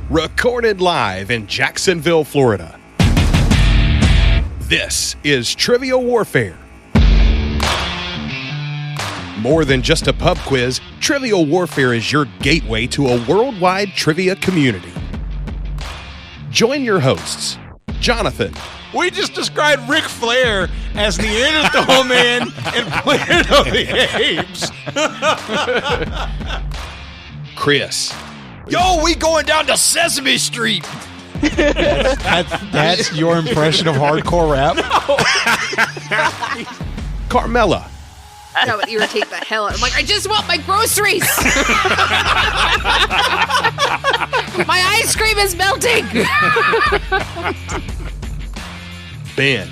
recorded live in Jacksonville, Florida. This is Trivial Warfare. More than just a pub quiz, Trivial Warfare is your gateway to a worldwide trivia community. Join your hosts, Jonathan. We just described Ric Flair as Neanderthal Man and Planet of the Apes. Chris. Yo, we going down to Sesame Street. That's your impression of hardcore rap? No. Carmela. That would irritate the hell out. I'm like, I just want my groceries. My ice cream is melting. Ben.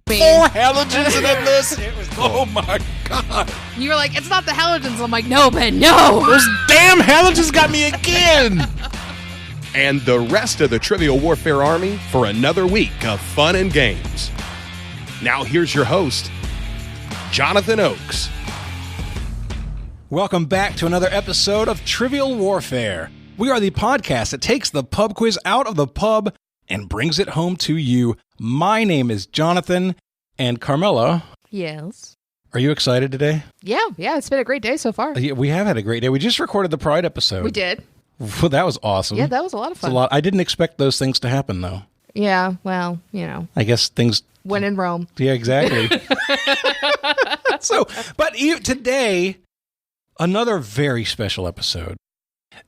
4 halogens in that list. Oh my God. You were like, it's not the halogens. I'm like, no, Ben, no. Those damn halogens got me again. And the rest of the Trivial Warfare Army for another week of fun and games. Now here's your host, Jonathan Oakes. Welcome back to another episode of Trivial Warfare. We are the podcast that takes the pub quiz out of the pub and brings it home to you. My name is Jonathan, and Carmela. Yes. Are you excited today? Yeah, it's been a great day so far. We have had a great day. We just recorded the Pride episode. We did. Well, that was awesome. Yeah, that was a lot of fun. It's a lot. I didn't expect those things to happen, though. Yeah, well, you know. I guess things... When in Rome. Yeah, exactly. Today, another very special episode.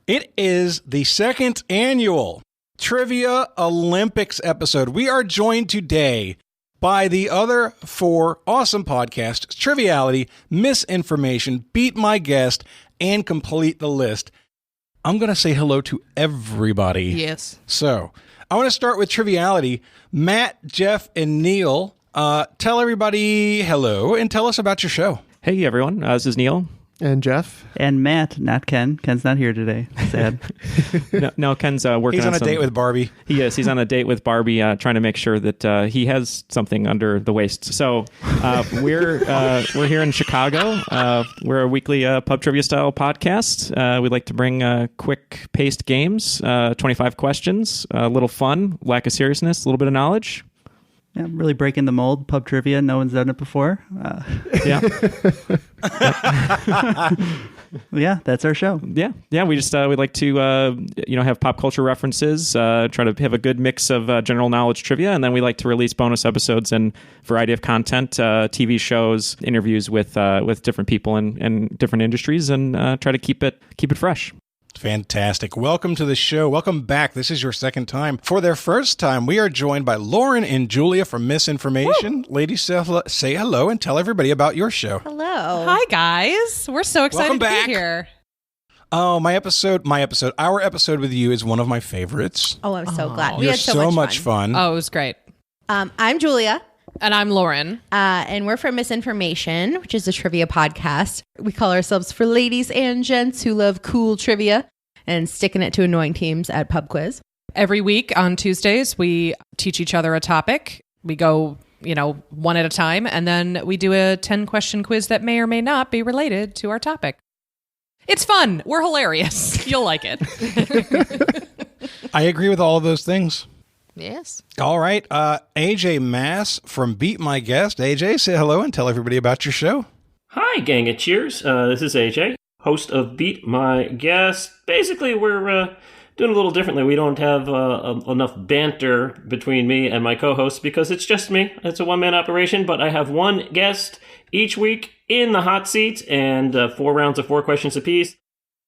It is the second annual Trivialympics episode. We are joined today by the other 4 awesome podcasts, Triviality, Misinformation, Beat My Guest, and Complete the List. I'm going to say hello to everybody. Yes. So, I want to start with Triviality. Matt, Jeff, and Neal, tell everybody hello and tell us about your show. Hey, everyone. This is Neal. And Jeff. And Matt, not Ken. Ken's not here today. Sad. No, Ken's working on a date with Barbie. He is. He's on a date with Barbie, trying to make sure that he has something under the waist. So we're here in Chicago. We're a weekly pub trivia style podcast. We like to bring quick paced games, 25 questions, a little fun, lack of seriousness, a little bit of knowledge. Yeah, really breaking the mold. Pub trivia. No one's done it before. Yeah. Yeah, that's our show. Yeah. We just we like to have pop culture references, try to have a good mix of general knowledge trivia, and then we like to release bonus episodes and variety of content, TV shows, interviews with different people in different industries, and try to keep it fresh. Fantastic. Welcome to the show. Welcome back. This is your second time. For their first time, we are joined by Lauren and Julia from Misinformation. Woo! Ladies, say hello and tell everybody about your show. Hello. Hi, guys. We're so excited to be here. Oh, our episode with you is one of my favorites. Oh, I'm so glad. We had so much fun. Oh, it was great. I'm Julia. And I'm Lauren. And we're from Misinformation, which is a trivia podcast. We call ourselves for ladies and gents who love cool trivia and sticking it to annoying teams at Pub Quiz. Every week on Tuesdays, we teach each other a topic. We go, one at a time, and then we do a 10-question quiz that may or may not be related to our topic. It's fun. We're hilarious. You'll like it. I agree with all of those things. Yes. All right. AJ Mass from Beat My Guest. AJ, say hello and tell everybody about your show. Hi, gang of cheers. This is AJ, host of Beat My Guest. Basically, we're doing a little differently. We don't have enough banter between me and my co-hosts because it's just me. It's a one-man operation, but I have one guest each week in the hot seat and 4 rounds of 4 questions apiece.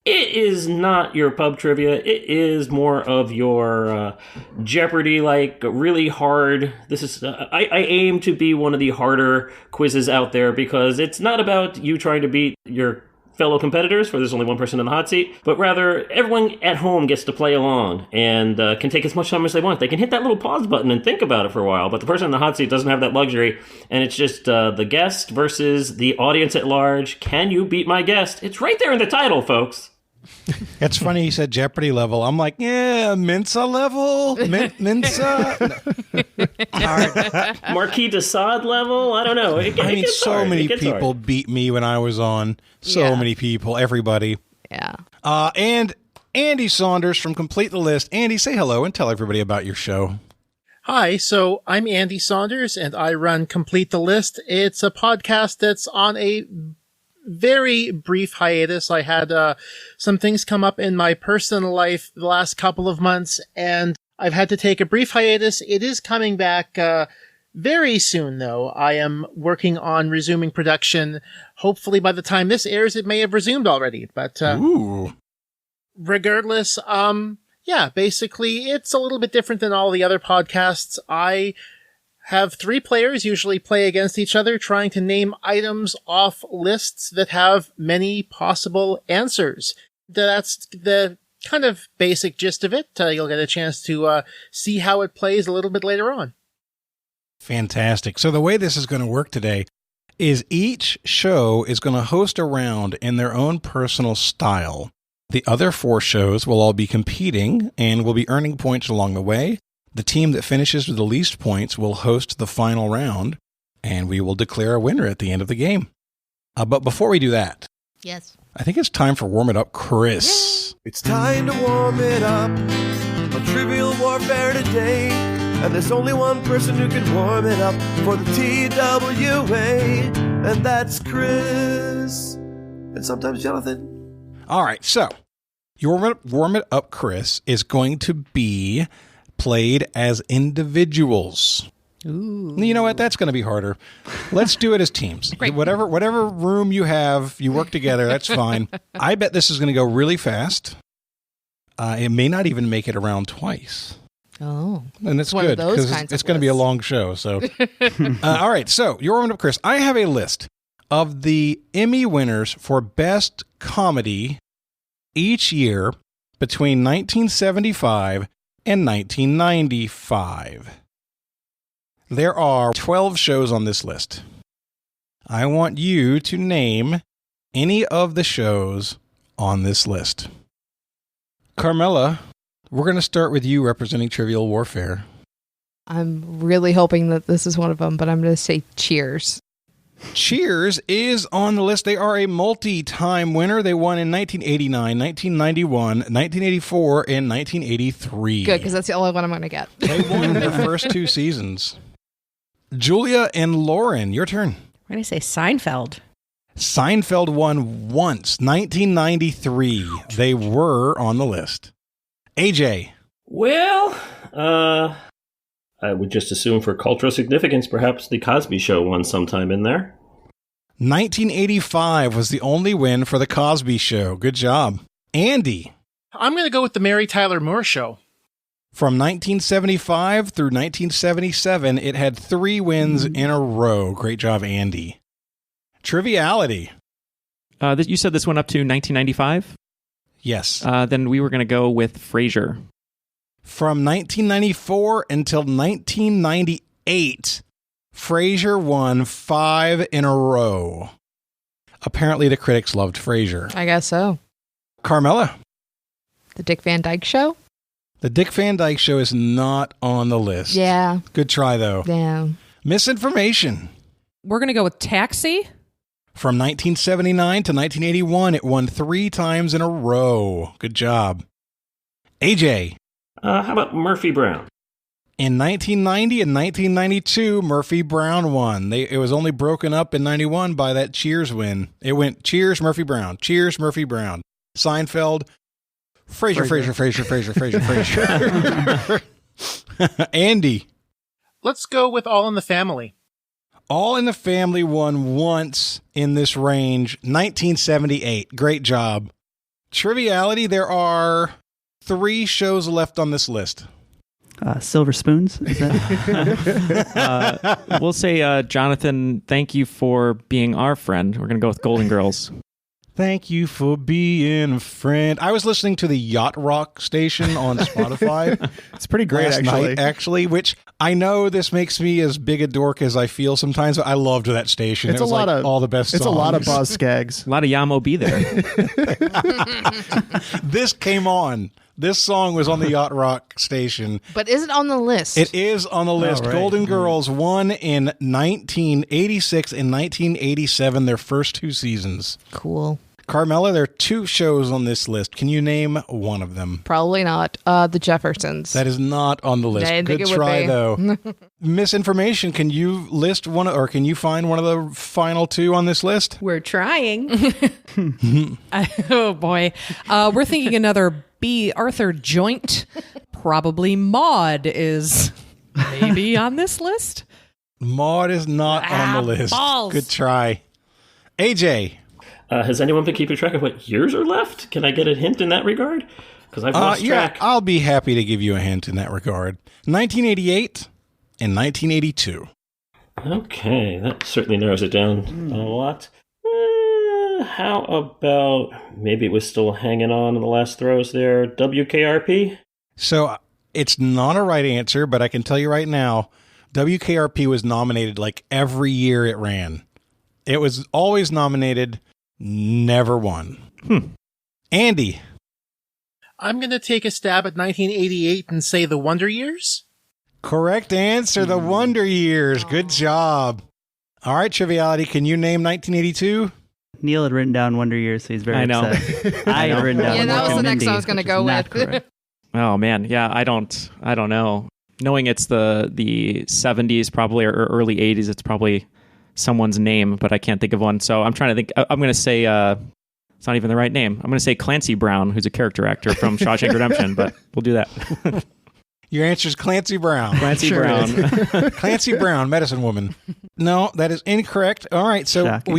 It is not your pub trivia. It is more of your Jeopardy, like really hard. This is I aim to be one of the harder quizzes out there because it's not about you trying to beat your fellow competitors, where there's only one person in the hot seat, but rather everyone at home gets to play along and can take as much time as they want. They can hit that little pause button and think about it for a while, but the person in the hot seat doesn't have that luxury, and it's just the guest versus the audience at large. Can you beat my guest? It's right there in the title, folks. It's funny you said Jeopardy level. I'm like, yeah, Mensa level? Mensa? Marquis de Sade level? I don't know. So many people beat me when I was on. So many people. Everybody. Yeah. And Andy Saunders from Complete the List. Andy, say hello and tell everybody about your show. Hi, so I'm Andy Saunders, and I run Complete the List. It's a podcast that's on a very brief hiatus. I had some things come up in my personal life the last couple of months, and I've had to take a brief hiatus. It is coming back very soon, though. I am working on resuming production. Hopefully by the time this airs, it may have resumed already. But regardless, yeah, basically, it's a little bit different than all the other podcasts. I have 3 players usually play against each other, trying to name items off lists that have many possible answers. That's the kind of basic gist of it. You'll get a chance to see how it plays a little bit later on. Fantastic. So the way this is going to work today is each show is going to host a round in their own personal style. The other 4 shows will all be competing and will be earning points along the way. The team that finishes with the least points will host the final round, and we will declare a winner at the end of the game. But before we do that, Yes. I think it's time for Warm It Up, Chris. It's time to warm it up on Trivial Warfare today. And there's only one person who can warm it up for the TWA, and that's Chris. And sometimes Jonathan. All right, so your Warm It Up, Chris, is going to be played as individuals. Ooh. You know what? That's going to be harder. Let's do it as teams. Great. Whatever room you have, you work together. That's fine. I bet this is going to go really fast. It may not even make it around twice. Oh. And it's One good of those because kinds it's of going to be a lists. long show. So, all right. So you're warming up, Chris. I have a list of the Emmy winners for Best Comedy each year between 1975 and 1995. There are 12 shows on this list. I want you to name any of the shows on this list. Carmela, we're going to start with you representing Trivial Warfare. I'm really hoping that this is one of them, but I'm going to say Cheers. Cheers is on the list. They are a multi-time winner. They won in 1989, 1991, 1984, and 1983. Good, because that's the only one I'm going to get. They won their first 2 seasons. Julia and Lauren, your turn. I'm going to say Seinfeld. Seinfeld won once, 1993. They were on the list. AJ. Well, I would just assume for cultural significance, perhaps The Cosby Show won sometime in there. 1985 was the only win for The Cosby Show. Good job. Andy. I'm going to go with the Mary Tyler Moore Show. From 1975 through 1977, it had 3 wins in a row. Great job, Andy. Triviality. You said this went up to 1995? Yes. Then we were going to go with Frasier. From 1994 until 1998, Frasier won 5 in a row. Apparently, the critics loved Frasier. I guess so. Carmela. The Dick Van Dyke Show? The Dick Van Dyke Show is not on the list. Yeah. Good try, though. Yeah. Misinformation. We're going to go with Taxi. From 1979 to 1981, it won 3 times in a row. Good job. AJ. How about Murphy Brown? In 1990 and 1992, Murphy Brown won. It was only broken up in 91 by that Cheers win. It went Cheers, Murphy Brown. Cheers, Murphy Brown. Seinfeld. Frasier. Andy. Let's go with All in the Family. All in the Family won once in this range, 1978. Great job. Triviality, there are 3 shows left on this list. Silver Spoons? Is that? We'll say, Jonathan, thank you for being our friend. We're going to go with Golden Girls. Thank you for being a friend. I was listening to the Yacht Rock station on Spotify. It's pretty great, actually, which I know this makes me as big a dork as I feel sometimes, but I loved that station. It's it was all the best songs. It's a lot of Boz Skaggs. A lot of Yamo B there. This came on. This song was on the Yacht Rock station. But is it on the list? It is on the list. Right. Golden Girls won in 1986 and 1987, their first 2 seasons. Cool. Carmela, there are 2 shows on this list. Can you name one of them? Probably not. The Jeffersons. That is not on the list. I didn't Good think it would try, be. though. Misinformation, can you list one, or can you find one of the final 2 on this list? We're trying. Oh, boy. We're thinking another B. Arthur joint. Probably Maud is maybe on this list. Maud is not on the list. Balls. Good try. AJ. Has anyone been keeping track of what years are left? Can I get a hint in that regard? Because I've lost track. Yeah, I'll be happy to give you a hint in that regard. 1988 and 1982. Okay, that certainly narrows it down a lot. How about maybe it was still hanging on in the last throws there? WKRP? So it's not a right answer, but I can tell you right now, WKRP was nominated like every year it ran. It was always nominated, never won. Andy. I'm going to take a stab at 1988 and say the Wonder Years. Correct answer, the Wonder Years. Good job. All right, Triviality, can you name 1982? Neal had written down Wonder Years, so he's very I know. upset. I had written down Yeah, that Mork was and the next Mindy, one I was going to which go is not with. correct. Oh man, yeah, I don't know. Knowing it's the 70s probably or early 80s, it's probably someone's name, but I can't think of one. So I'm trying to think. I'm going to say it's not even the right name. I'm going to say Clancy Brown, who's a character actor from Shawshank Redemption, but we'll do that. Your answer is Clancy Brown. Clancy Brown. Clancy Brown, medicine woman. No, that is incorrect. All right, so Shocking.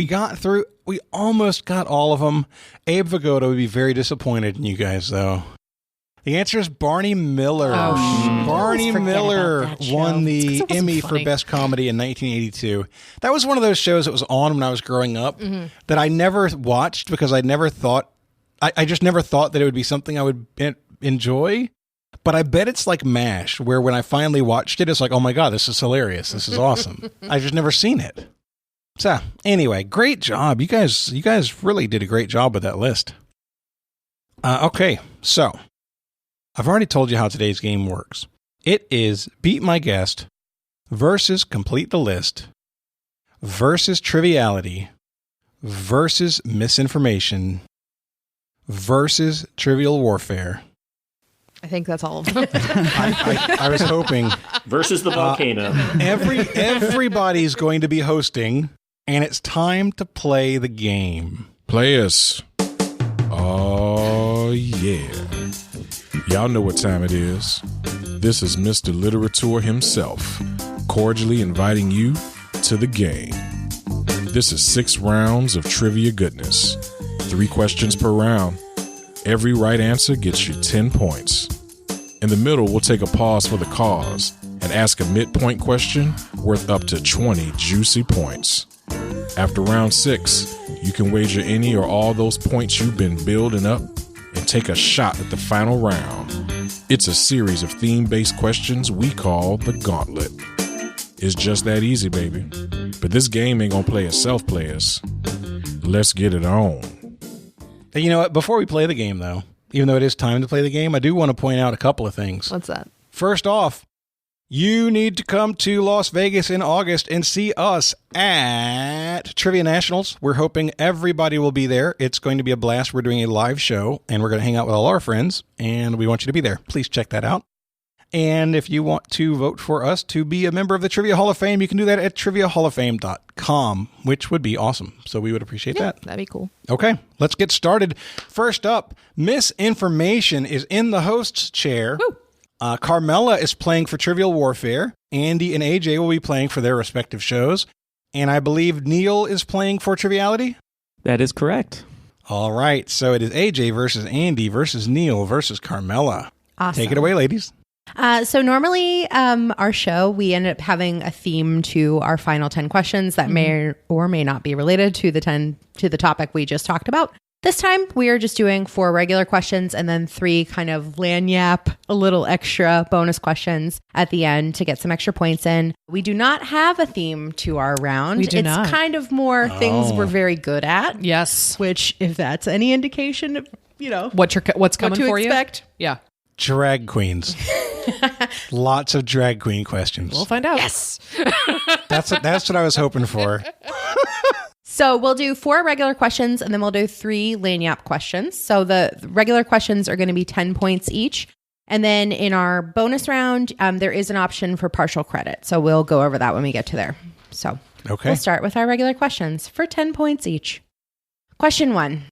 we almost got all of them. Abe Vigoda would be very disappointed in you guys, though. The answer is Barney Miller. Barney Miller won the Emmy for Best Comedy in 1982. That was one of those shows that was on when I was growing up that I never watched because I never thought, I just never thought that it would be something I would enjoy. But I bet it's like MASH, where when I finally watched it, it's like, oh my God, this is hilarious. This is awesome. I've just never seen it. So anyway, great job. You guys really did a great job with that list. Okay, so I've already told you how today's game works. It is Beat My Guest versus Complete the List versus Triviality versus Misinformation versus Trivial Warfare. I think that's all of them. I was hoping. Versus the volcano. Everybody's going to be hosting, and it's time to play the game. Players. Oh, yeah. Y'all know what time it is. This is Mr. Literature himself, cordially inviting you to the game. This is 6 rounds of trivia goodness. 3 questions per round. Every right answer gets you 10 points. In the middle, we'll take a pause for the cause and ask a midpoint question worth up to 20 juicy points. After round 6, you can wager any or all those points you've been building up and take a shot at the final round. It's a series of theme-based questions we call the Gauntlet. It's just that easy, baby. But this game ain't gonna play itself, players. Let's get it on. You know what? Before we play the game, though, even though it is time to play the game, I do want to point out a couple of things. What's that? First off, you need to come to Las Vegas in August and see us at Trivia Nationals. We're hoping everybody will be there. It's going to be a blast. We're doing a live show, and we're going to hang out with all our friends, and we want you to be there. Please check that out. And if you want to vote for us to be a member of the Trivia Hall of Fame, you can do that at triviahalloffame.com, which would be awesome. So we would appreciate that. That'd be cool. Okay, let's get started. First up, Misinformation is in the host's chair. Carmela is playing for Trivial Warfare. Andy and AJ will be playing for their respective shows. And I believe Neal is playing for Triviality? That is correct. All right, so it is AJ versus Andy versus Neal versus Carmela. Awesome. Take it away, ladies. So normally our show, we end up having a theme to our final 10 questions that may or may not be related to the topic we just talked about. This time we are just doing 4 regular questions and then 3 kind of lagniappe, a little extra bonus questions at the end to get some extra points in. We do not have a theme to our round. We do not. It's kind of more things we're very good at. Yes. Which, if that's any indication of, what's coming to for expect. you. Yeah. Drag queens. Lots of drag queen questions. We'll find out. Yes. That's what I was hoping for. So we'll do 4 regular questions and then we'll do 3 lagniappe questions. So the regular questions are going to be 10 points each. And then in our bonus round, there is an option for partial credit. So we'll go over that when we get to there. So we'll start with our regular questions for 10 points each. Question 1.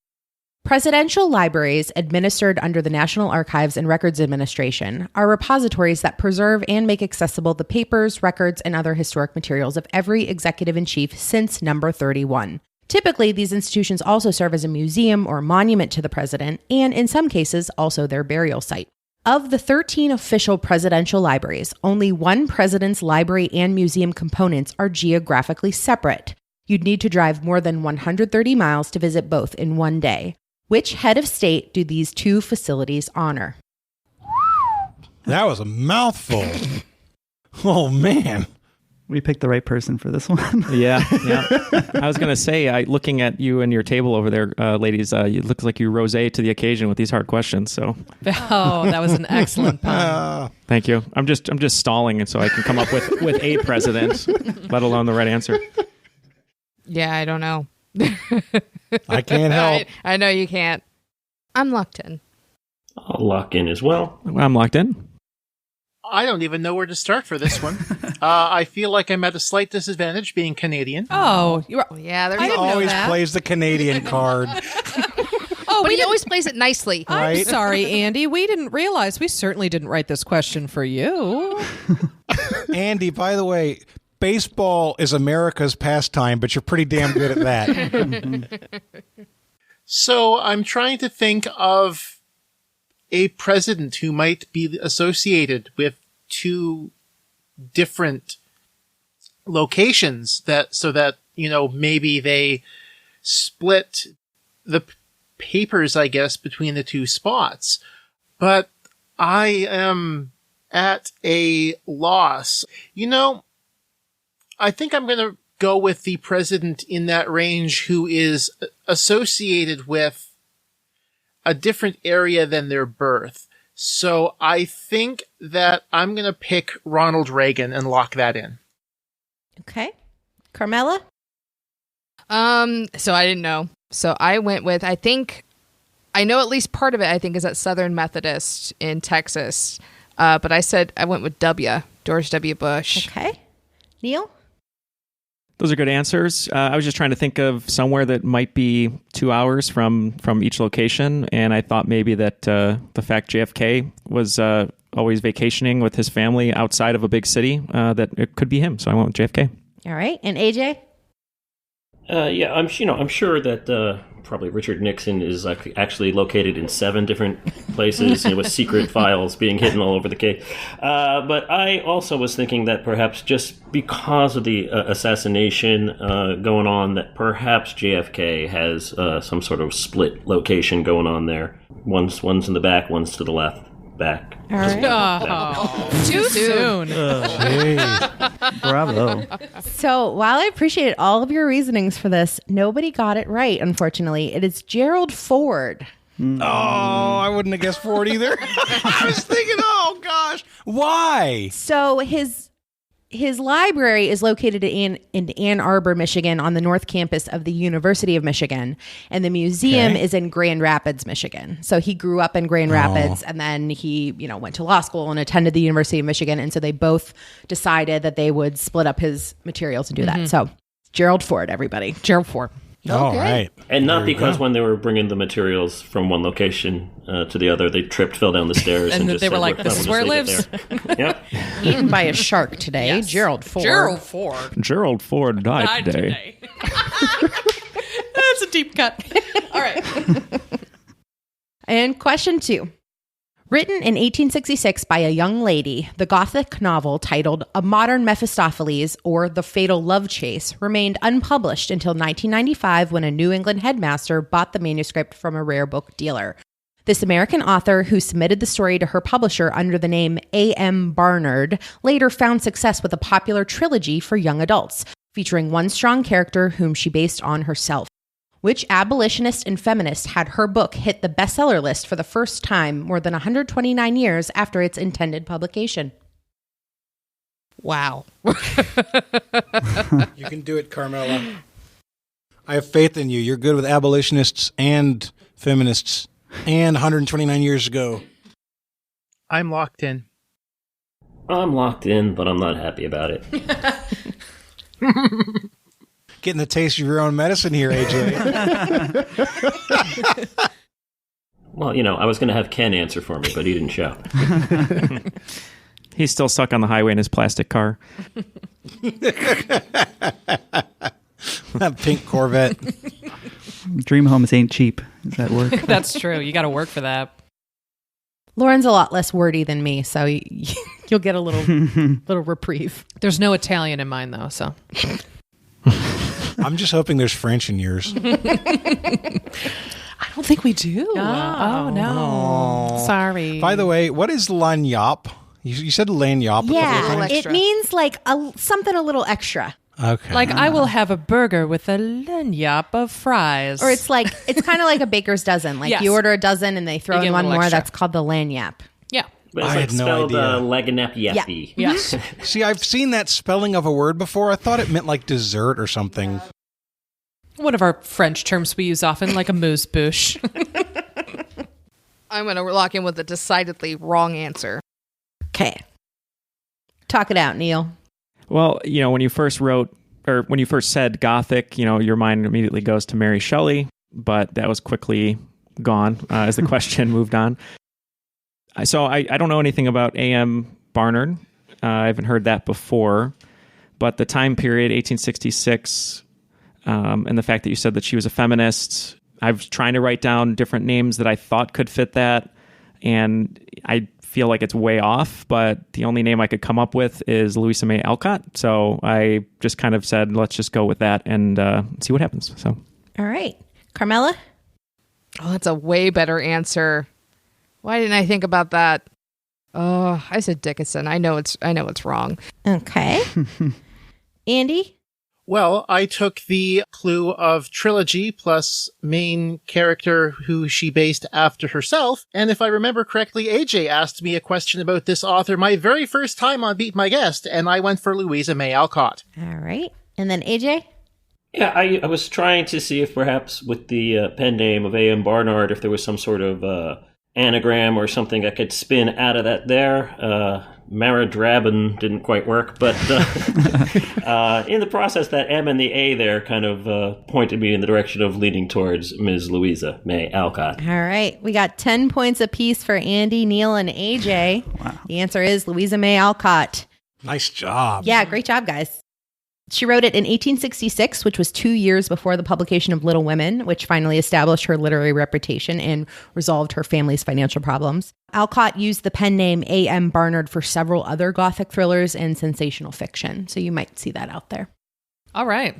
Presidential libraries administered under the National Archives and Records Administration are repositories that preserve and make accessible the papers, records, and other historic materials of every executive-in-chief since number 31. Typically, these institutions also serve as a museum or monument to the president, and in some cases, also their burial site. Of the 13 official presidential libraries, only one president's library and museum components are geographically separate. You'd need to drive more than 130 miles to visit both in one day. Which head of state do these 2 facilities honor? That was a mouthful. Oh, man. We picked the right person for this one. Yeah. I was going to say, looking at you and your table over there, ladies, it looks like you rosé to the occasion with these hard questions. So, that was an excellent pun. Thank you. I'm just stalling so I can come up with a president, let alone the right answer. Yeah, I don't know. I can't help. I know you can't. I'm locked in. I'll lock in as well. I'm locked in. I don't even know where to start for this one. I feel like I'm at a slight disadvantage being Canadian. Oh, yeah. He always plays the Canadian card. But he always plays it nicely. I'm sorry, Andy. We didn't realize. We certainly didn't write this question for you. Andy, by the way, baseball is America's pastime, but you're pretty damn good at that. So I'm trying to think of a president who might be associated with 2 different locations so that, maybe they split the papers, I guess, between the 2 spots. But I am at a loss. I think I'm going to go with the president in that range who is associated with a different area than their birth. So I think that I'm going to pick Ronald Reagan and lock that in. Okay. Carmela? So I didn't know. So I went with, I know at least part of it, I think, is at Southern Methodist in Texas. But I went with George W. Bush. Okay. Neal? Those are good answers. I was just trying to think of somewhere that might be 2 hours from each location, and I thought maybe that the fact JFK was always vacationing with his family outside of a big city, that it could be him. So I went with JFK. All right, and AJ? Yeah, I'm sure that probably Richard Nixon is actually located in 7 different places with secret files being hidden all over the case. But I also was thinking that perhaps just because of the assassination going on, that perhaps JFK has some sort of split location going on there. One's in the back, one's to the left. Back. All right. Too soon. Bravo. So while I appreciated all of your reasonings for this, nobody got it right, unfortunately. It is Gerald Ford. Oh, I wouldn't have guessed Ford either. I was thinking, oh gosh, why? So his library is located in Ann Arbor, Michigan, on the North Campus of the University of Michigan, and the museum is in Grand Rapids, Michigan. So he grew up in Grand Rapids, and then he, went to law school and attended the University of Michigan, and so they both decided that they would split up his materials and do that. So Gerald Ford, everybody. Gerald Ford. All right. And not because when they were bringing the materials from one location to the other, they fell down the stairs. And just they were said, like, "We're this is where it lives. Yep. Eaten by a shark today. Yes. Gerald Ford. Gerald Ford died today. That's a deep cut. All right. And question 2. Written in 1866 by a young lady, the Gothic novel titled A Modern Mephistopheles, or The Fatal Love Chase, remained unpublished until 1995 when a New England headmaster bought the manuscript from a rare book dealer. This American author, who submitted the story to her publisher under the name A.M. Barnard, later found success with a popular trilogy for young adults, featuring one strong character whom she based on herself. Which abolitionist and feminist had her book hit the bestseller list for the first time more than 129 years after its intended publication? Wow. You can do it, Carmela. I have faith in you. You're good with abolitionists and feminists and 129 years ago. I'm locked in. I'm locked in, but I'm not happy about it. Getting the taste of your own medicine here, AJ. Well, I was going to have Ken answer for me, but he didn't show. He's still stuck on the highway in his plastic car. That pink Corvette. Dream homes ain't cheap. Does that work? That's true. You got to work for that. Lauren's a lot less wordy than me, so you'll get a little reprieve. There's no Italian in mine, though, so. I'm just hoping there's French in yours. I don't think we do. Oh no. Oh. Sorry. By the way, what is lagniappe? You said lagniappe. Yeah, it means like something a little extra. Okay. Like, I will have a burger with a lagniappe of fries. Or it's kind of like a baker's dozen. Like, Yes. you order a dozen and they throw They give in a one little more. extra. That's called the lagniappe. Yeah. But it's I had no spelled idea. Laganap-yappy. Yes. See, I've seen that spelling of a word before. I thought it meant like dessert or something. One of our French terms we use often, like a amuse-bouche. I'm going to lock in with a decidedly wrong answer. Okay. Talk it out, Neal. Well, when you first said Gothic, your mind immediately goes to Mary Shelley, but that was quickly gone as the question moved on. So I don't know anything about A.M. Barnard. I haven't heard that before, but the time period, 1866, and the fact that you said that she was a feminist, I was trying to write down different names that I thought could fit that, and I feel like it's way off, but the only name I could come up with is Louisa May Alcott. So I just kind of said, let's just go with that and see what happens. So, all right. Carmela? Oh, that's a way better answer. Why didn't I think about that? Oh, I said Dickinson. I know it's wrong. Okay. Andy? Well, I took the clue of trilogy plus main character who she based after herself. And if I remember correctly, AJ asked me a question about this author my very first time on Beat My Guest, and I went for Louisa May Alcott. All right. And then AJ? Yeah, I was trying to see if perhaps with the pen name of A.M. Barnard, if there was some sort of anagram or something I could spin out of that there. Maradrabin didn't quite work, but in the process, that M and the A there kind of pointed me in the direction of leaning towards Ms. Louisa May Alcott. All right. We got 10 points apiece for Andy, Neal, and AJ. Wow. The answer is Louisa May Alcott. Nice job. Yeah, great job, guys. She wrote it in 1866, which was 2 years before the publication of Little Women, which finally established her literary reputation and resolved her family's financial problems. Alcott used the pen name A.M. Barnard for several other Gothic thrillers and sensational fiction, so you might see that out there. All right.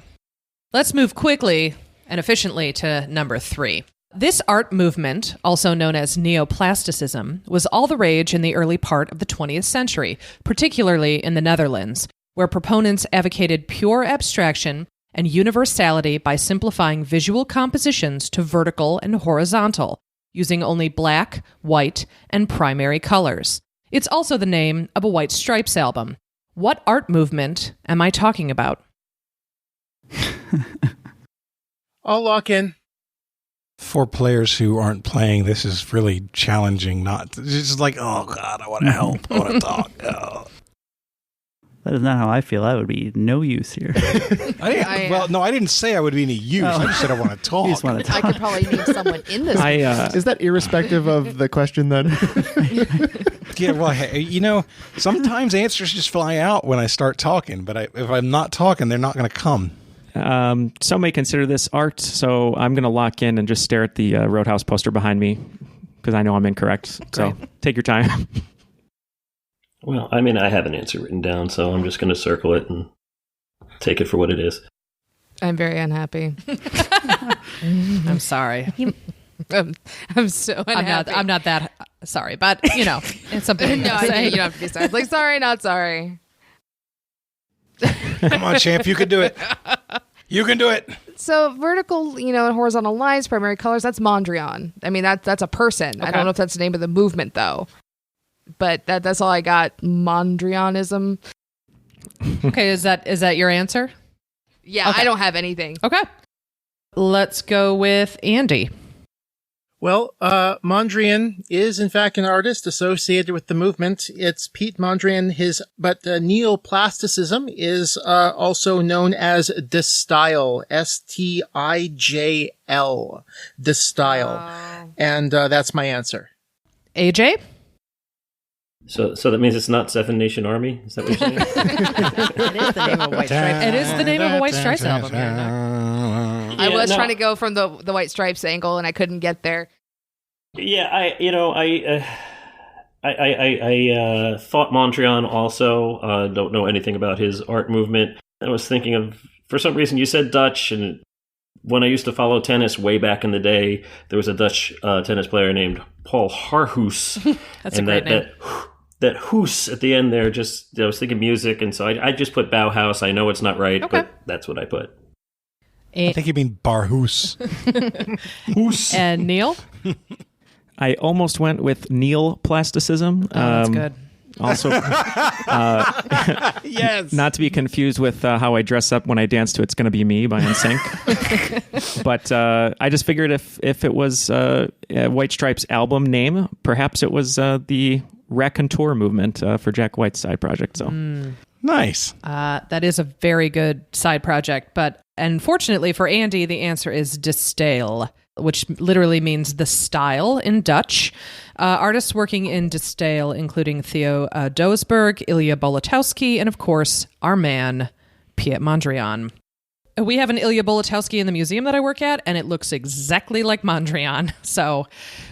Let's move quickly and efficiently to number 3. This art movement, also known as neoplasticism, was all the rage in the early part of the 20th century, particularly in the Netherlands, where proponents advocated pure abstraction and universality by simplifying visual compositions to vertical and horizontal, using only black, white, and primary colors. It's also the name of a White Stripes album. What art movement am I talking about? I'll lock in. For players who aren't playing, this is really challenging. It's just like, oh God, I want to help. I want to talk. Oh. That is not how I feel. I would be no use here. I didn't say I would be any use. I just said I want to talk. You just want to talk. I could probably name someone in this. Is that irrespective of the question then? Yeah, well, sometimes answers just fly out when I start talking, but if I'm not talking, they're not going to come. Some may consider this art, so I'm going to lock in and just stare at the Roadhouse poster behind me because I know I'm incorrect. Great. So take your time. Well, I have an answer written down, so I'm just going to circle it and take it for what it is. I'm very unhappy. I'm sorry. I'm so unhappy. I'm not that sorry, but it's something. No, you don't have to be sorry. It's like, sorry, not sorry. Come on, champ, you can do it. You can do it. So vertical, and horizontal lines, primary colors, that's Mondrian. That's a person. Okay. I don't know if that's the name of the movement, though. But that's all I got. Mondrianism. Okay, is that your answer? Yeah, okay. I don't have anything. Okay. Let's go with Andy. Well, Mondrian is in fact an artist associated with the movement. It's Pete Mondrian. But neoplasticism is also known as distyle, S-T-I-J-L, distyle, and that's my answer. AJ. So that means it's not Seven Nation Army? Is that what you're saying? It is the name of White Stripes. It is the name of a White Stripes album. I was trying to go from the White Stripes angle, and I couldn't get there. Yeah, I thought Mondrian also. Don't know anything about his art movement. I was thinking of, for some reason, you said Dutch, and when I used to follow tennis way back in the day, there was a Dutch tennis player named Paul Haarhuis. That's a great name. That hoos at the end there, I was thinking music, and so I just put Bauhaus. I know it's not right, but that's what I put. I think you mean Barhoos. Hoos. And Neal? I almost went with Neal plasticism. That's good. Also, yes. Not to be confused with how I dress up when I dance to "It's Gonna Be Me" by NSYNC. But I just figured if it was White Stripes' album name, perhaps it was the Raconteur movement for Jack White's side project. So nice. That is a very good side project. But unfortunately for Andy, the answer is distale, which literally means the style in Dutch. Artists working in distale, including Theo Doesburg, Ilya Bolotowski, and of course, our man, Piet Mondrian. We have an Ilya Bolotowski in the museum that I work at, and it looks exactly like Mondrian. So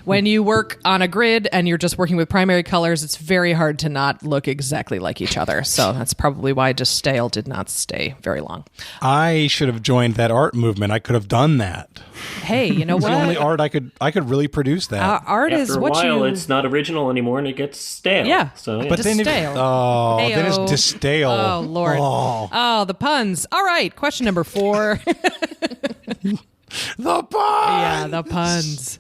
when you work on a grid and you're just working with primary colors, it's very hard to not look exactly like each other. So that's probably why distale did not stay very long. I should have joined that art movement. I could have done that. Hey, you know It's what? the only art I could really produce that. Art After is a what while, you... it's not original anymore, and it gets stale. Yeah. So, yeah. But then Distale. then it's Heyo. distale. Oh, Lord. Oh, the puns. All right, question number 4. The puns! Yeah, the puns.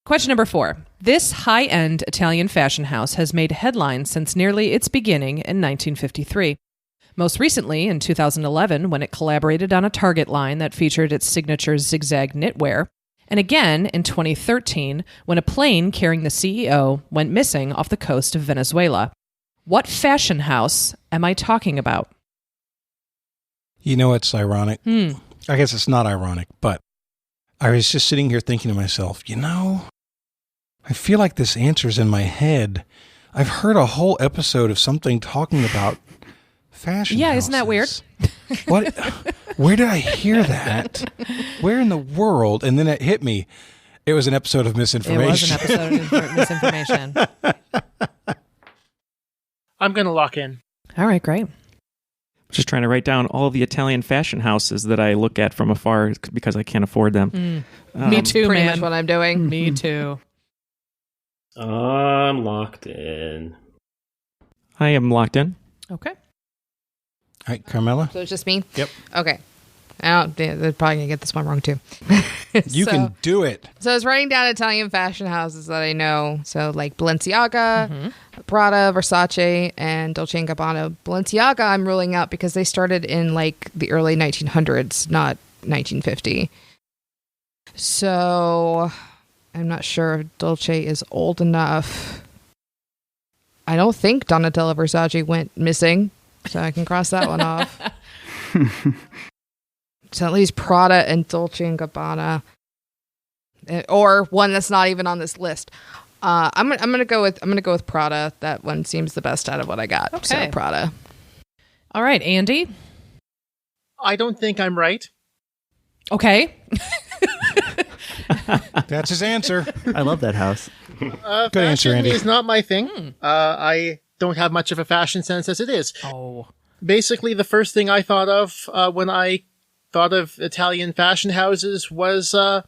Question number 4. This high-end Italian fashion house has made headlines since nearly its beginning in 1953. Most recently, in 2011, when it collaborated on a Target line that featured its signature zigzag knitwear, and again in 2013, when a plane carrying the CEO went missing off the coast of Venezuela. What fashion house am I talking about? You know, it's ironic. I guess it's not ironic, but I was just sitting here thinking to myself, I feel like this answer's in my head. I've heard a whole episode of something talking about fashion houses. Isn't that weird? What? Where did I hear that? Where in the world? And then it hit me. It was an episode of Misinformation. It was an episode of Misinformation. I'm going to lock in. All right, great. Just trying to write down all the Italian fashion houses that I look at from afar because I can't afford them. Me too, Pretty man. much what I'm doing. Me too. I'm locked in. I am locked in. Okay. All right, Carmela? So it's just me? Yep. Okay. They're probably going to get this one wrong, too. You can do it. So I was writing down Italian fashion houses that I know. So like Balenciaga, Prada, Versace, and Dolce & Gabbana. Balenciaga I'm ruling out because they started in like the early 1900s, not 1950. So I'm not sure if Dolce is old enough. I don't think Donatella Versace went missing, so I can cross that one off. So at least Prada and Dolce & Gabbana, or one that's not even on this list. I'm gonna go with Prada. That one seems the best out of what I got. Okay. So Prada. All right, Andy. I don't think I'm right. Okay. That's his answer. I love that house. Good answer, Fashion Andy. is not my thing. I don't have much of a fashion sense as it is. Oh. Basically, the first thing I thought of when I thought of Italian fashion houses was the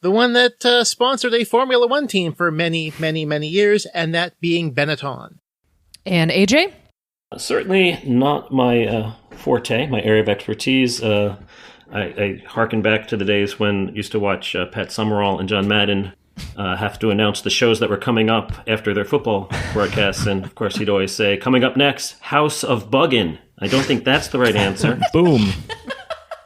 one that sponsored a Formula One team for many, many, many years, and that being Benetton. And AJ? Certainly not my forte, my area of expertise. I harken back to the days when I used to watch Pat Summerall and John Madden have to announce the shows that were coming up after their football broadcasts. And, of course, he'd always say, coming up next, House of Buggin'. I don't think that's the right answer. Boom.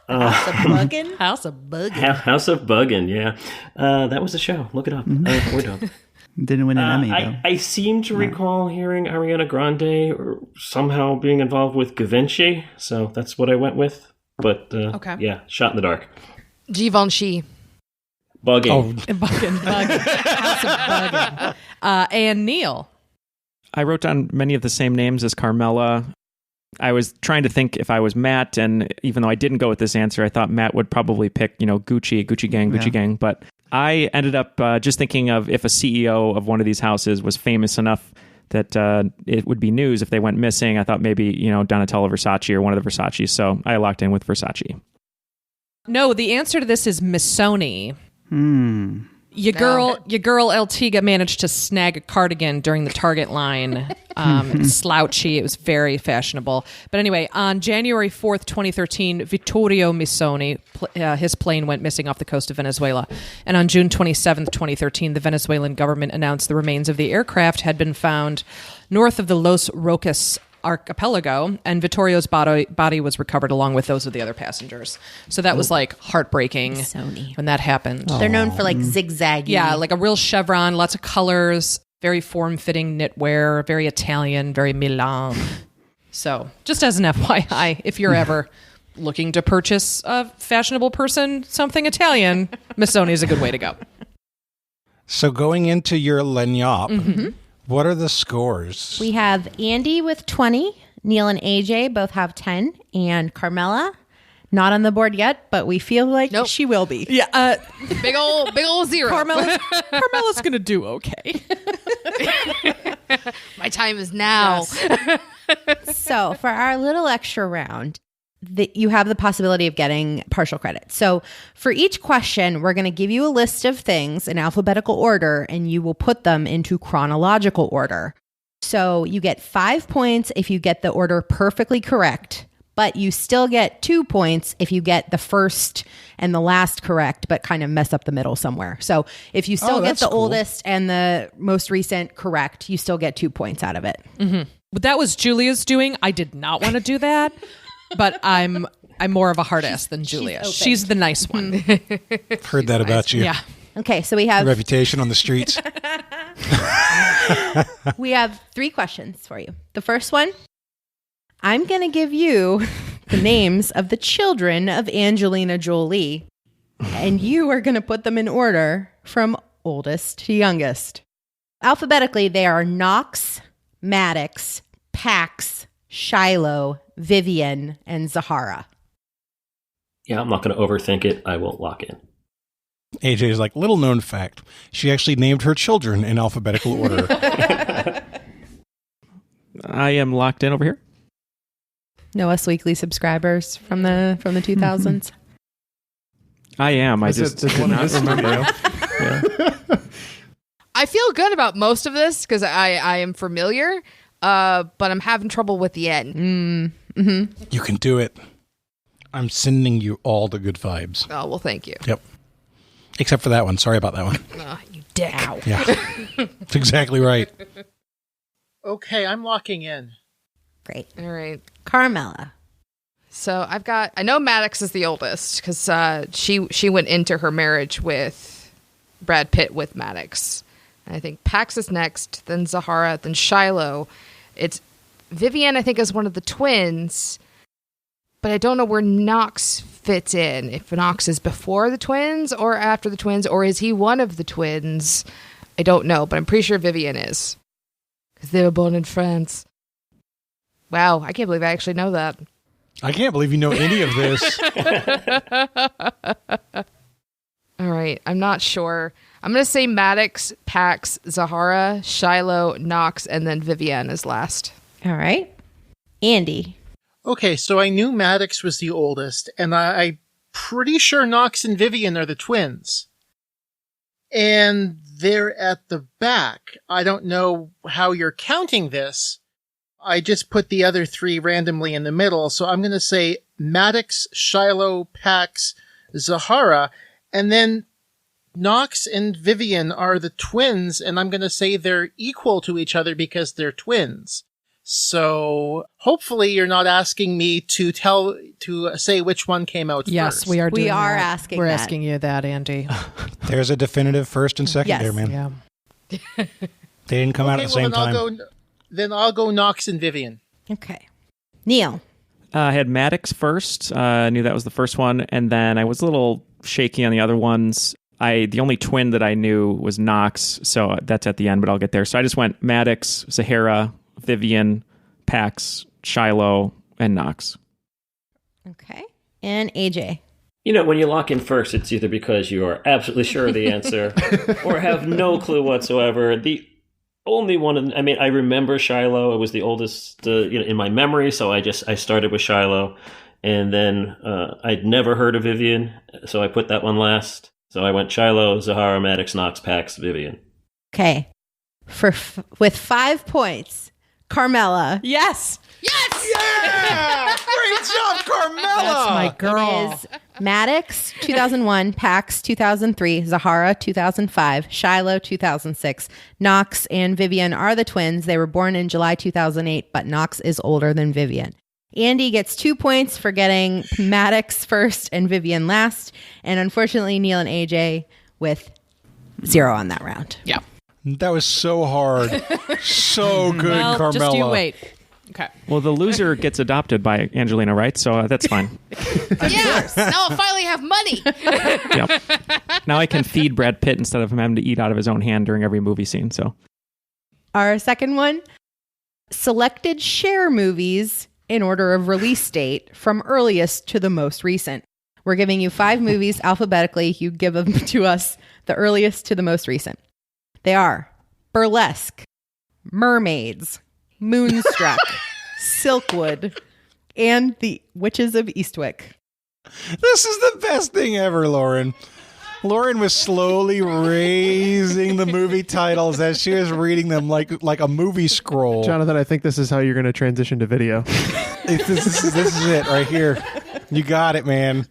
House of Buggin'? House of Buggin'. House of Buggin', yeah. That was a show. Look it up. We're done. Didn't win an Emmy, though. I seem to recall hearing Ariana Grande or somehow being involved with Givenchy, so that's what I went with. But, yeah, shot in the dark. Givenchy. Bugging. Oh, Buggin'. House of Buggin'. And Neal. I wrote down many of the same names as Carmela. I was trying to think if I was Matt, and even though I didn't go with this answer, I thought Matt would probably pick, Gucci Gang. But I ended up just thinking of if a CEO of one of these houses was famous enough that it would be news if they went missing. I thought maybe, Donatella Versace or one of the Versaces. So I locked in with Versace. No, the answer to this is Missoni. Your girl Eltiga managed to snag a cardigan during the Target line. It was slouchy. It was very fashionable. But anyway, on January 4th, 2013, Vittorio Missoni, his plane went missing off the coast of Venezuela. And on June 27th, 2013, the Venezuelan government announced the remains of the aircraft had been found north of the Los Roques archipelago, and Vittorio's body was recovered along with those of the other passengers. So that was like heartbreaking when that happened. They're known for like zigzaggy. Yeah, like a real chevron, lots of colors, very form-fitting knitwear, very Italian, very Milan. So just as an FYI, if you're ever looking to purchase a fashionable person something Italian, Missoni is a good way to go. So going into your Lenyop, what are the scores? We have Andy with 20. Neal and AJ both have 10. And Carmela, not on the board yet, but we feel like she will be. Yeah. Big old zero. Carmela's going to do okay. My time is now. Yes. So for our little extra round, you have the possibility of getting partial credit. So for each question, we're going to give you a list of things in alphabetical order, and you will put them into chronological order. So you get 5 points if you get the order perfectly correct, but you still get 2 points if you get the first and the last correct, but kind of mess up the middle somewhere. So if you still get the oldest and the most recent correct, you still get 2 points out of it. But that was Julia's doing. I did not want to do that. But I'm more of a hard ass than Julia. She's the nice one. Heard that about you. Yeah. Okay, so we have your reputation on the streets. We have 3 questions for you. The first one, I'm going to give you the names of the children of Angelina Jolie, and you are going to put them in order from oldest to youngest. Alphabetically, they are Knox, Maddox, Pax, Shiloh, Vivian, and Zahara. Yeah, I'm not going to overthink it. I will lock in. AJ is like, little known fact. She actually named her children in alphabetical order. I am locked in over here. No Us Weekly subscribers from the 2000s. I am. I just did not remember. Yeah. I feel good about most of this because I am familiar, but I'm having trouble with the end. You can do it. I'm sending you all the good vibes. Oh, well, thank you. Yep. Except for that one. Sorry about that one. Oh, you dick. Yeah. That's exactly right. Okay, I'm locking in. Great. All right. Carmela. So I know Maddox is the oldest because she went into her marriage with Brad Pitt with Maddox. And I think Pax is next, then Zahara, then Shiloh. It's Vivian, I think, is one of the twins, but I don't know where Knox fits in. If Knox is before the twins or after the twins, or is he one of the twins? I don't know, but I'm pretty sure Vivian is. Because they were born in France. Wow, I can't believe I actually know that. I can't believe you know any of this. All right, I'm not sure. I'm going to say Maddox, Pax, Zahara, Shiloh, Knox, and then Vivian is last. All right. Andy. Okay, so I knew Maddox was the oldest, and I'm pretty sure Knox and Vivian are the twins. And they're at the back. I don't know how you're counting this. I just put the other 3 randomly in the middle, so I'm going to say Maddox, Shiloh, Pax, Zahara, and then Knox and Vivian are the twins, and I'm going to say they're equal to each other because they're twins. So hopefully you're not asking me to say which one came out Yes, first. we are. We are that. asking We're that. asking you that, Andy. There's a definitive first and second Yes. there, man. Yeah. They didn't come out at the same time. Then I'll go Knox and Vivian. Okay. Neal. I had Maddox first. I knew that was the first one, and then I was a little shaky on the other ones. The only twin that I knew was Knox, so that's at the end, but I'll get there. So I just went Maddox, Zahara, Vivian, Pax, Shiloh, and Knox. Okay. And AJ. You know, when you lock in first, it's either because you are absolutely sure of the answer or have no clue whatsoever. The only one, I remember Shiloh. It was the oldest in my memory, so I started with Shiloh. And then I'd never heard of Vivian, so I put that one last. So I went Shiloh, Zahara, Maddox, Knox, Pax, Vivian. Okay. With 5 points, Carmela. Yes. Yeah! Great job, Carmela! That's my girl. It is Maddox, 2001, Pax, 2003, Zahara, 2005, Shiloh, 2006. Knox and Vivian are the twins. They were born in July 2008, but Knox is older than Vivian. Andy gets 2 points for getting Maddox first and Vivian last. And unfortunately, Neal and AJ with 0 on that round. Yeah. That was so hard. So good, Well, Carmela. just you wait. Okay. Well, the loser gets adopted by Angelina, right? So that's fine. Yes. Now I'll finally have money. Yep. Now I can feed Brad Pitt instead of him having to eat out of his own hand during every movie scene. So Our second one, selected share movies in order of release date from earliest to the most recent. We're giving you 5 movies alphabetically. You give them to us the earliest to the most recent. They are Burlesque, Mermaids, Moonstruck, Silkwood, and The Witches of Eastwick. This is the best thing ever, Lauren. Lauren was slowly raising the movie titles as she was reading them like a movie scroll. Jonathan, I think this is how you're going to transition to video. This is it right here. You got it, man.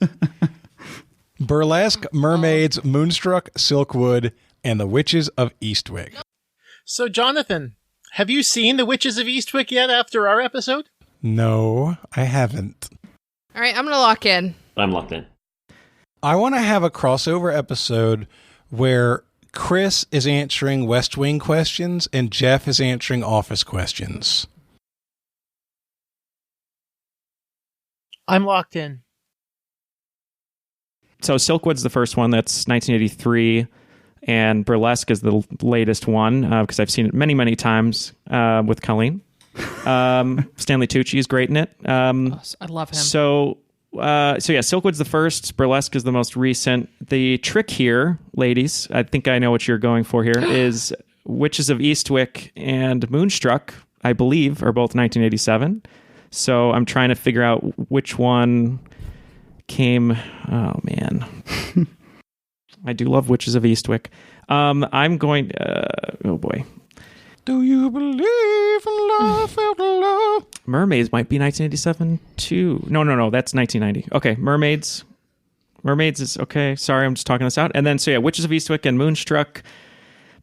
Burlesque, Mermaids, Moonstruck, Silkwood, and The Witches of Eastwick. So, Jonathan, have you seen The Witches of Eastwick yet after our episode? No, I haven't. All right, I'm going to lock in. I'm locked in. I want to have a crossover episode where Chris is answering West Wing questions and Jeff is answering Office questions. I'm locked in. So Silkwood's the first one. That's 1983. And Burlesque is the latest one because I've seen it many, many times with Colleen. Stanley Tucci is great in it. I love him. So Silkwood's the first. Burlesque is the most recent. The trick here, ladies, I think I know what you're going for here, is Witches of Eastwick and Moonstruck, I believe, are both 1987. So I'm trying to figure out which one came. Oh, man. I do love Witches of Eastwick. I'm going. Oh boy. Do you believe in love after love? Mermaids might be 1987 too. No. That's 1990. Okay, Mermaids. Mermaids is okay. Sorry, I'm just talking this out. And then Witches of Eastwick and Moonstruck,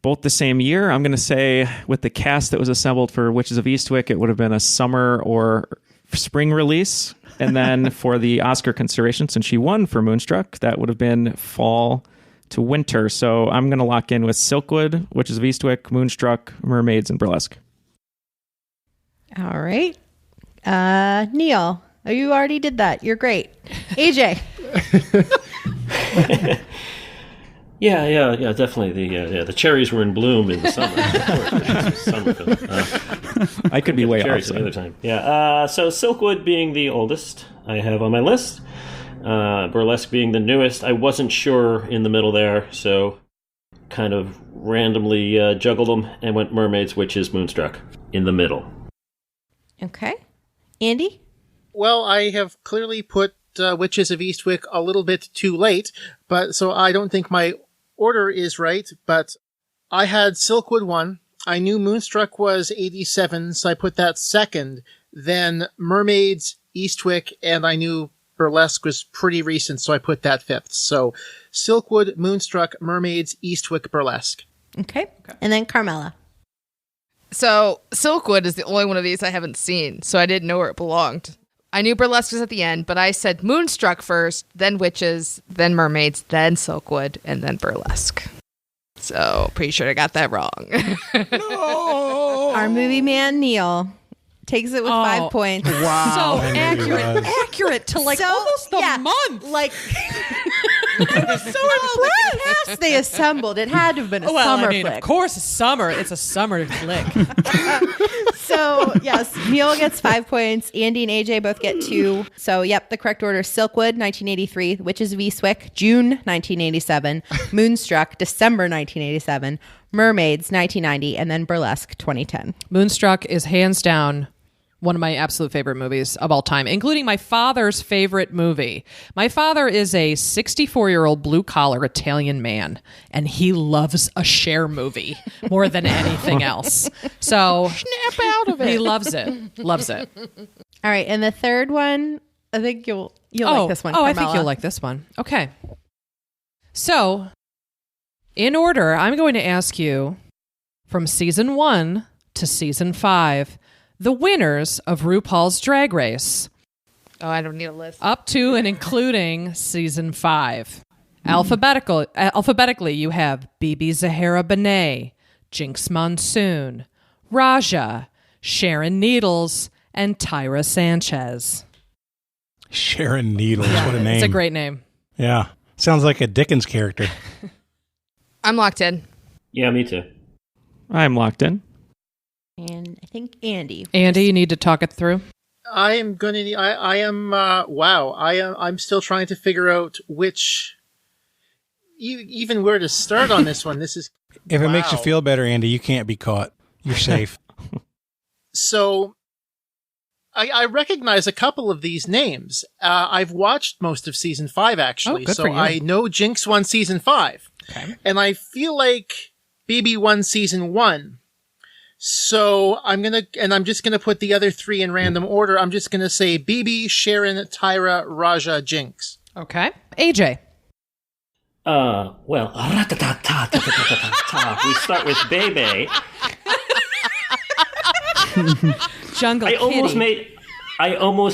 both the same year. I'm going to say with the cast that was assembled for Witches of Eastwick, it would have been a summer or spring release. And then for the Oscar consideration, since she won for Moonstruck, that would have been fall to winter. So I'm going to lock in with Silkwood, Witches of Eastwick, Moonstruck, Mermaids, and Burlesque. All right. Neal, oh, you already did that. You're great. AJ. Yeah, definitely. The cherries were in bloom in the summer. Of course, summer film. I could be way off. Cherries another time. Yeah. So Silkwood being the oldest, I have on my list. Burlesque being the newest. I wasn't sure in the middle there, so kind of randomly juggled them and went Mermaids, Witches, Moonstruck in the middle. Okay. Andy? Well, I have clearly put Witches of Eastwick a little bit too late, but so I don't think my order is right, but I had Silkwood 1. I knew Moonstruck was 87, so I put that second. Then Mermaids, Eastwick, and I knew Burlesque was pretty recent, so I put that fifth. So Silkwood, Moonstruck, Mermaids, Eastwick, Burlesque. Okay. And then Carmela. So Silkwood is the only one of these I haven't seen, so I didn't know where it belonged. I knew Burlesque was at the end, but I said Moonstruck first, then Witches, then Mermaids, then Silkwood, and then Burlesque. So pretty sure I got that wrong. Our movie man, Neal, takes it with 5 points. Wow. So accurate to almost a month. Like, so the cast they assembled, it had to have been a summer flick. Of course, summer. It's a summer flick. So, yes, Neal gets 5 points. Andy and AJ both get 2. So, yep, the correct order is Silkwood, 1983. Witches v. Swick, June 1987. Moonstruck, December 1987. Mermaids, 1990. And then Burlesque, 2010. Moonstruck is hands down one of my absolute favorite movies of all time, including my father's favorite movie. My father is a 64-year-old blue-collar Italian man, and he loves a Cher movie more than anything else. So snap out of it. He loves it. Loves it. All right, and the third one, I think you'll like this one, Oh, Carmela. I think you'll like this one. Okay. So, in order, I'm going to ask you from season 1 to season 5, the winners of RuPaul's Drag Race. Oh, I don't need a list. Up to and including season 5. Alphabetically, you have BB Zahara Benet, Jinx Monsoon, Raja, Sharon Needles, and Tyra Sanchez. Sharon Needles, what a name. It's a great name. Yeah. Sounds like a Dickens character. I'm locked in. Yeah, me too. I'm locked in. And I think Andy. Andy, you need to talk it through. I'm still trying to figure out which, even where to start on this one. This is, If it makes you feel better, Andy, you can't be caught. You're safe. So, I recognize a couple of these names. I've watched most of season 5, actually. Good So for you. I know Jinx won season 5. Okay. And I feel like BB won season 1. So I'm just gonna put the other 3 in random order. I'm just gonna say BB, Sharon, Tyra, Raja, Jinx. Okay. AJ. Well, we start with Bebe. Jungle I almost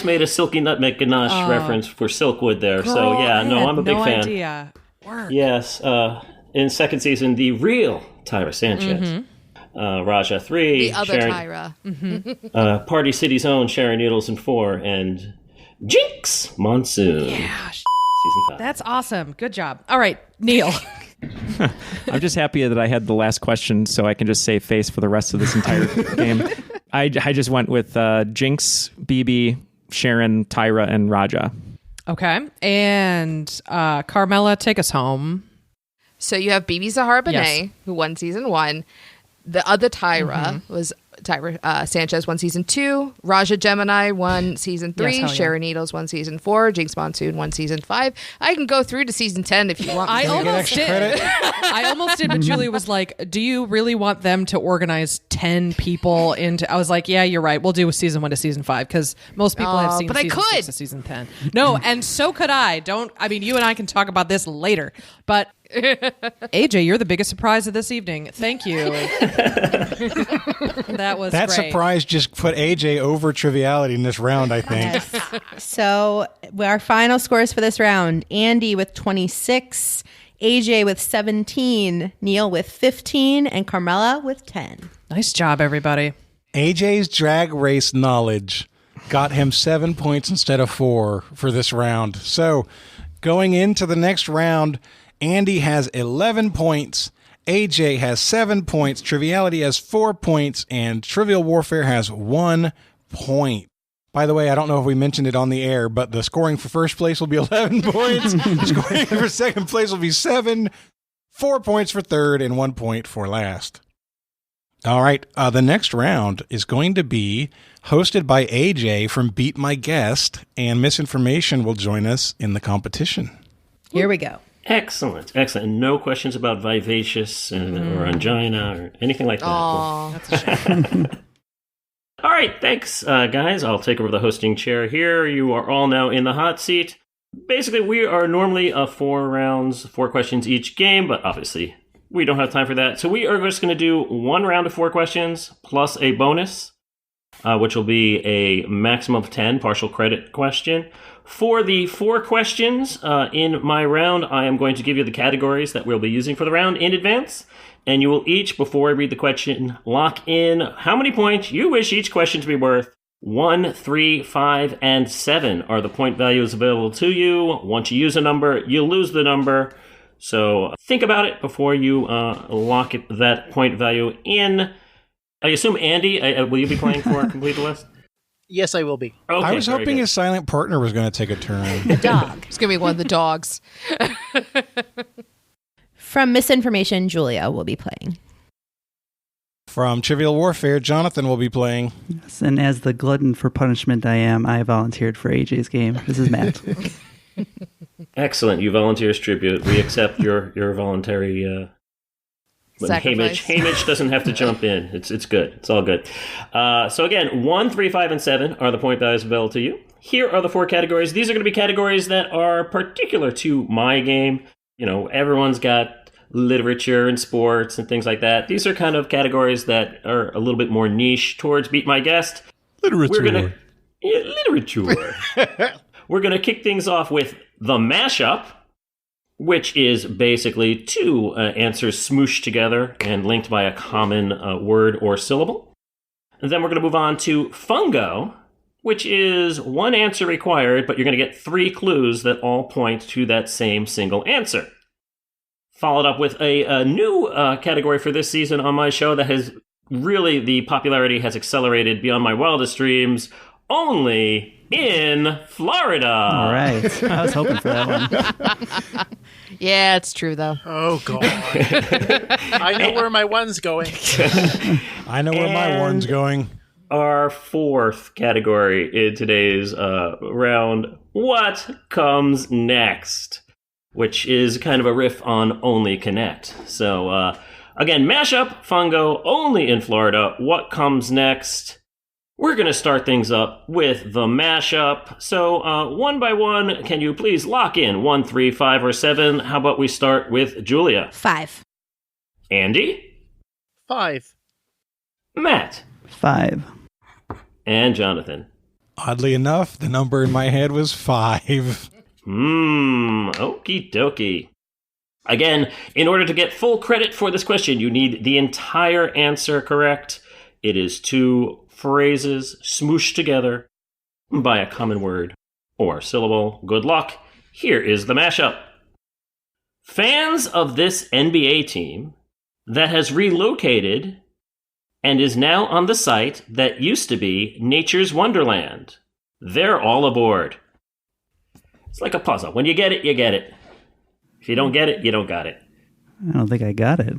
Kitty. made a Silky Nutmeg Ganache reference for Silkwood there. So yeah, no, I'm a big fan. Idea. Work. Yes, in second season, the real Tyra Sanchez. Raja 3. The other Sharon, Tyra. Party City's own Sharon Needles in 4. And Jinx Monsoon. Yeah. Season 5. That's awesome. Good job. All right, Neal. I'm just happy that I had the last question so I can just save face for the rest of this entire game. I just went with Jinx, BB, Sharon, Tyra, and Raja. Okay. And Carmela, take us home. So you have BB Zahara Benet, Yes. who won season 1. The other Tyra was Tyra Sanchez won season 2. Raja Gemini won season 3. hell yeah. Sharon Needles won season 4. Jinx Monsoon won season 5. I can go through to season 10 if you want. I Can we get almost extra did. credit? I almost did, but Julie was like, do you really want them to organize 10 people into... I was like, yeah, you're right. We'll do season 1 to season 5 because most people have seen but I season 6 could. to season 10. No, and so could I. You and I can talk about this later. But AJ, you're the biggest surprise of this evening. Thank you. That was That great. surprise just put AJ over Triviality in this round, I think. Yes. So our final scores for this round: Andy with 26, AJ with 17, Neal with 15, and Carmela with 10. Nice job, everybody. AJ's drag race knowledge got him 7 points instead of 4 for this round. So going into the next round, Andy has 11 points, AJ has 7 points, Triviality has 4 points, and Trivial Warfare has 1 point. By the way, I don't know if we mentioned it on the air, but the scoring for first place will be 11 points. Scoring for second place will be 7, 4 points for third, and 1 point for last. All right, the next round is going to be hosted by AJ from Beat My Guest, and Misinformation will join us in the competition. Here we go. Excellent. And no questions about vivacious or angina or anything like that. Aw. That's a shame. All right, thanks, guys. I'll take over the hosting chair here. You are all now in the hot seat. Basically, we are normally 4 rounds, 4 questions each game, but obviously we don't have time for that. So we are just going to do one round of 4 questions plus a bonus, which will be a maximum of 10 partial credit question. For the 4 questions in my round, I am going to give you the categories that we'll be using for the round in advance. And you will each, before I read the question, lock in how many points you wish each question to be worth. 1, 3, 5, and 7 are the point values available to you. Once you use a number, you lose the number. So think about it before you lock that point value in. I assume, Andy, will you be playing for Complete the List? Yes, I will be. Okay, I was hoping good. his silent partner was going to take a turn. The dog. It's going to be one of the dogs. From Misinformation, Julia will be playing. From Trivial Warfare, Jonathan will be playing. Yes, and as the glutton for punishment I volunteered for AJ's game. This is Matt. Excellent. You volunteer as tribute. We accept your voluntary Sacrifice. Hamish doesn't have to jump in. It's good. It's all good. So again, 1, 3, 5, and 7 are the point values available to you. Here are the 4 categories. These are going to be categories that are particular to my game. You know, everyone's got literature and sports and things like that. These are kind of categories that are a little bit more niche towards Beat My Guest. Literature. Literature. We're going to kick things off with the mashup, which is basically 2 answers smooshed together and linked by a common word or syllable. And then we're going to move on to fungo, which is 1 answer required, but you're going to get 3 clues that all point to that same single answer. Followed up with a new category for this season on my show that has really, the popularity has accelerated beyond my wildest dreams, only in Florida. All right. I was hoping for that one. Yeah, it's true, though. Oh, God. I know where my one's going. I know where my one's going. Our 4th category in today's round, What Comes Next? Which is kind of a riff on Only Connect. So, again, mashup, fungo, only in Florida. What comes next? We're going to start things up with the mashup. So, one by one, can you please lock in 1, 3, 5, or 7? How about we start with Julia? 5. Andy? 5. Matt? 5. And Jonathan? Oddly enough, the number in my head was 5. Okie dokie. Again, in order to get full credit for this question, you need the entire answer correct. It is 2 phrases smooshed together by a common word or syllable. Good luck. Here is the mashup. Fans of this NBA team that has relocated and is now on the site that used to be Nature's Wonderland. They're all aboard. It's like a puzzle. When you get it, you get it. If you don't get it, you don't got it. I don't think I got it.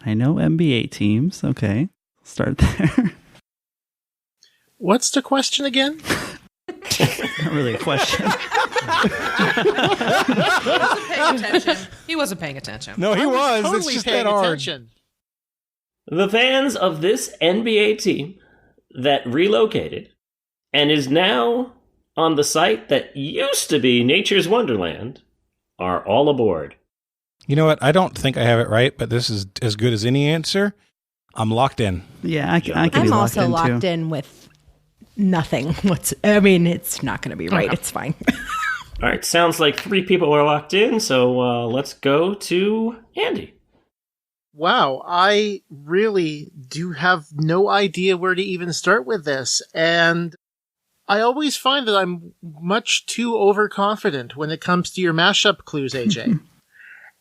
I know NBA teams. Okay. Start there. What's the question again? Not really a question. He wasn't paying attention. No, he was. Totally It's just paying that hard. attention. The fans of this NBA team that relocated and is now on the site that used to be Nature's Wonderland are all aboard. You know what? I don't think I have it right, but this is as good as any answer. I'm locked in. Yeah, I can be I'm locked also in locked too. in with nothing. It's not going to be right. Okay. It's fine. All right, sounds like 3 people are locked in, so let's go to Andy. Wow, I really do have no idea where to even start with this, and I always find that I'm much too overconfident when it comes to your mashup clues, AJ.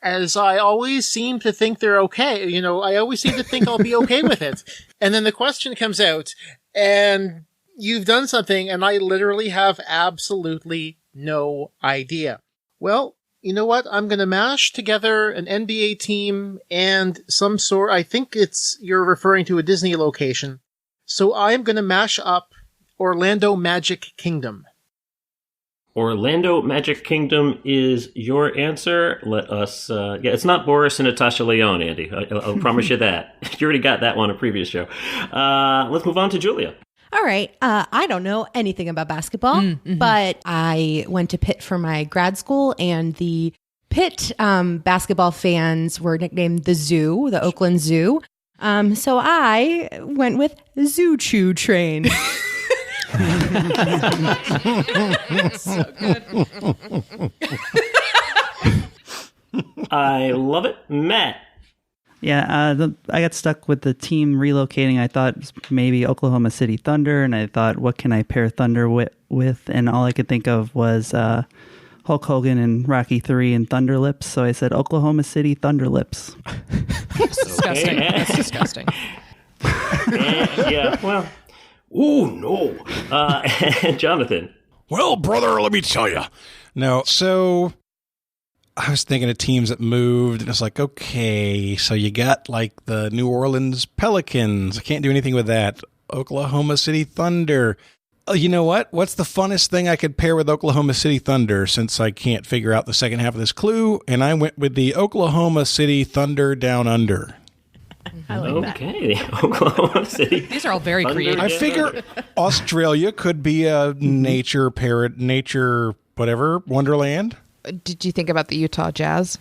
As I always seem to think they're okay. I always seem to think I'll be okay with it. And then the question comes out, and you've done something, and I literally have absolutely no idea. Well, you know what? I'm going to mash together an NBA team and some sort. I think you're referring to a Disney location. So I'm going to mash up Orlando Magic Kingdom. Orlando Magic Kingdom is your answer. Let us, it's not Boris and Natasha Lyonne, Andy. I'll promise you that. You already got that one in a previous show. Let's move on to Julia. All right. I don't know anything about basketball, but I went to Pitt for my grad school, and the Pitt basketball fans were nicknamed the Zoo, the Oakland Zoo. So I went with Zoo Choo Train. So good. I love it. Matt. Yeah, I got stuck with the team relocating. I thought maybe Oklahoma City Thunder, and I thought, what can I pair Thunder with? And all I could think of was Hulk Hogan and Rocky III and Thunder Lips. So I said Oklahoma City Thunder Lips. That's disgusting. That's disgusting. Yeah, well, ooh, no. Jonathan. Well, brother, let me tell you. No, so I was thinking of teams that moved, and it's like, okay, so you got like the New Orleans Pelicans. I can't do anything with that. Oklahoma City Thunder. Oh, you know what? What's the funnest thing I could pair with Oklahoma City Thunder, since I can't figure out the second half of this clue? And I went with the Oklahoma City Thunder Down Under. I like that. Oklahoma City. These are all very creative. I figure Australia could be a nature whatever, wonderland. Did you think about the Utah Jazz?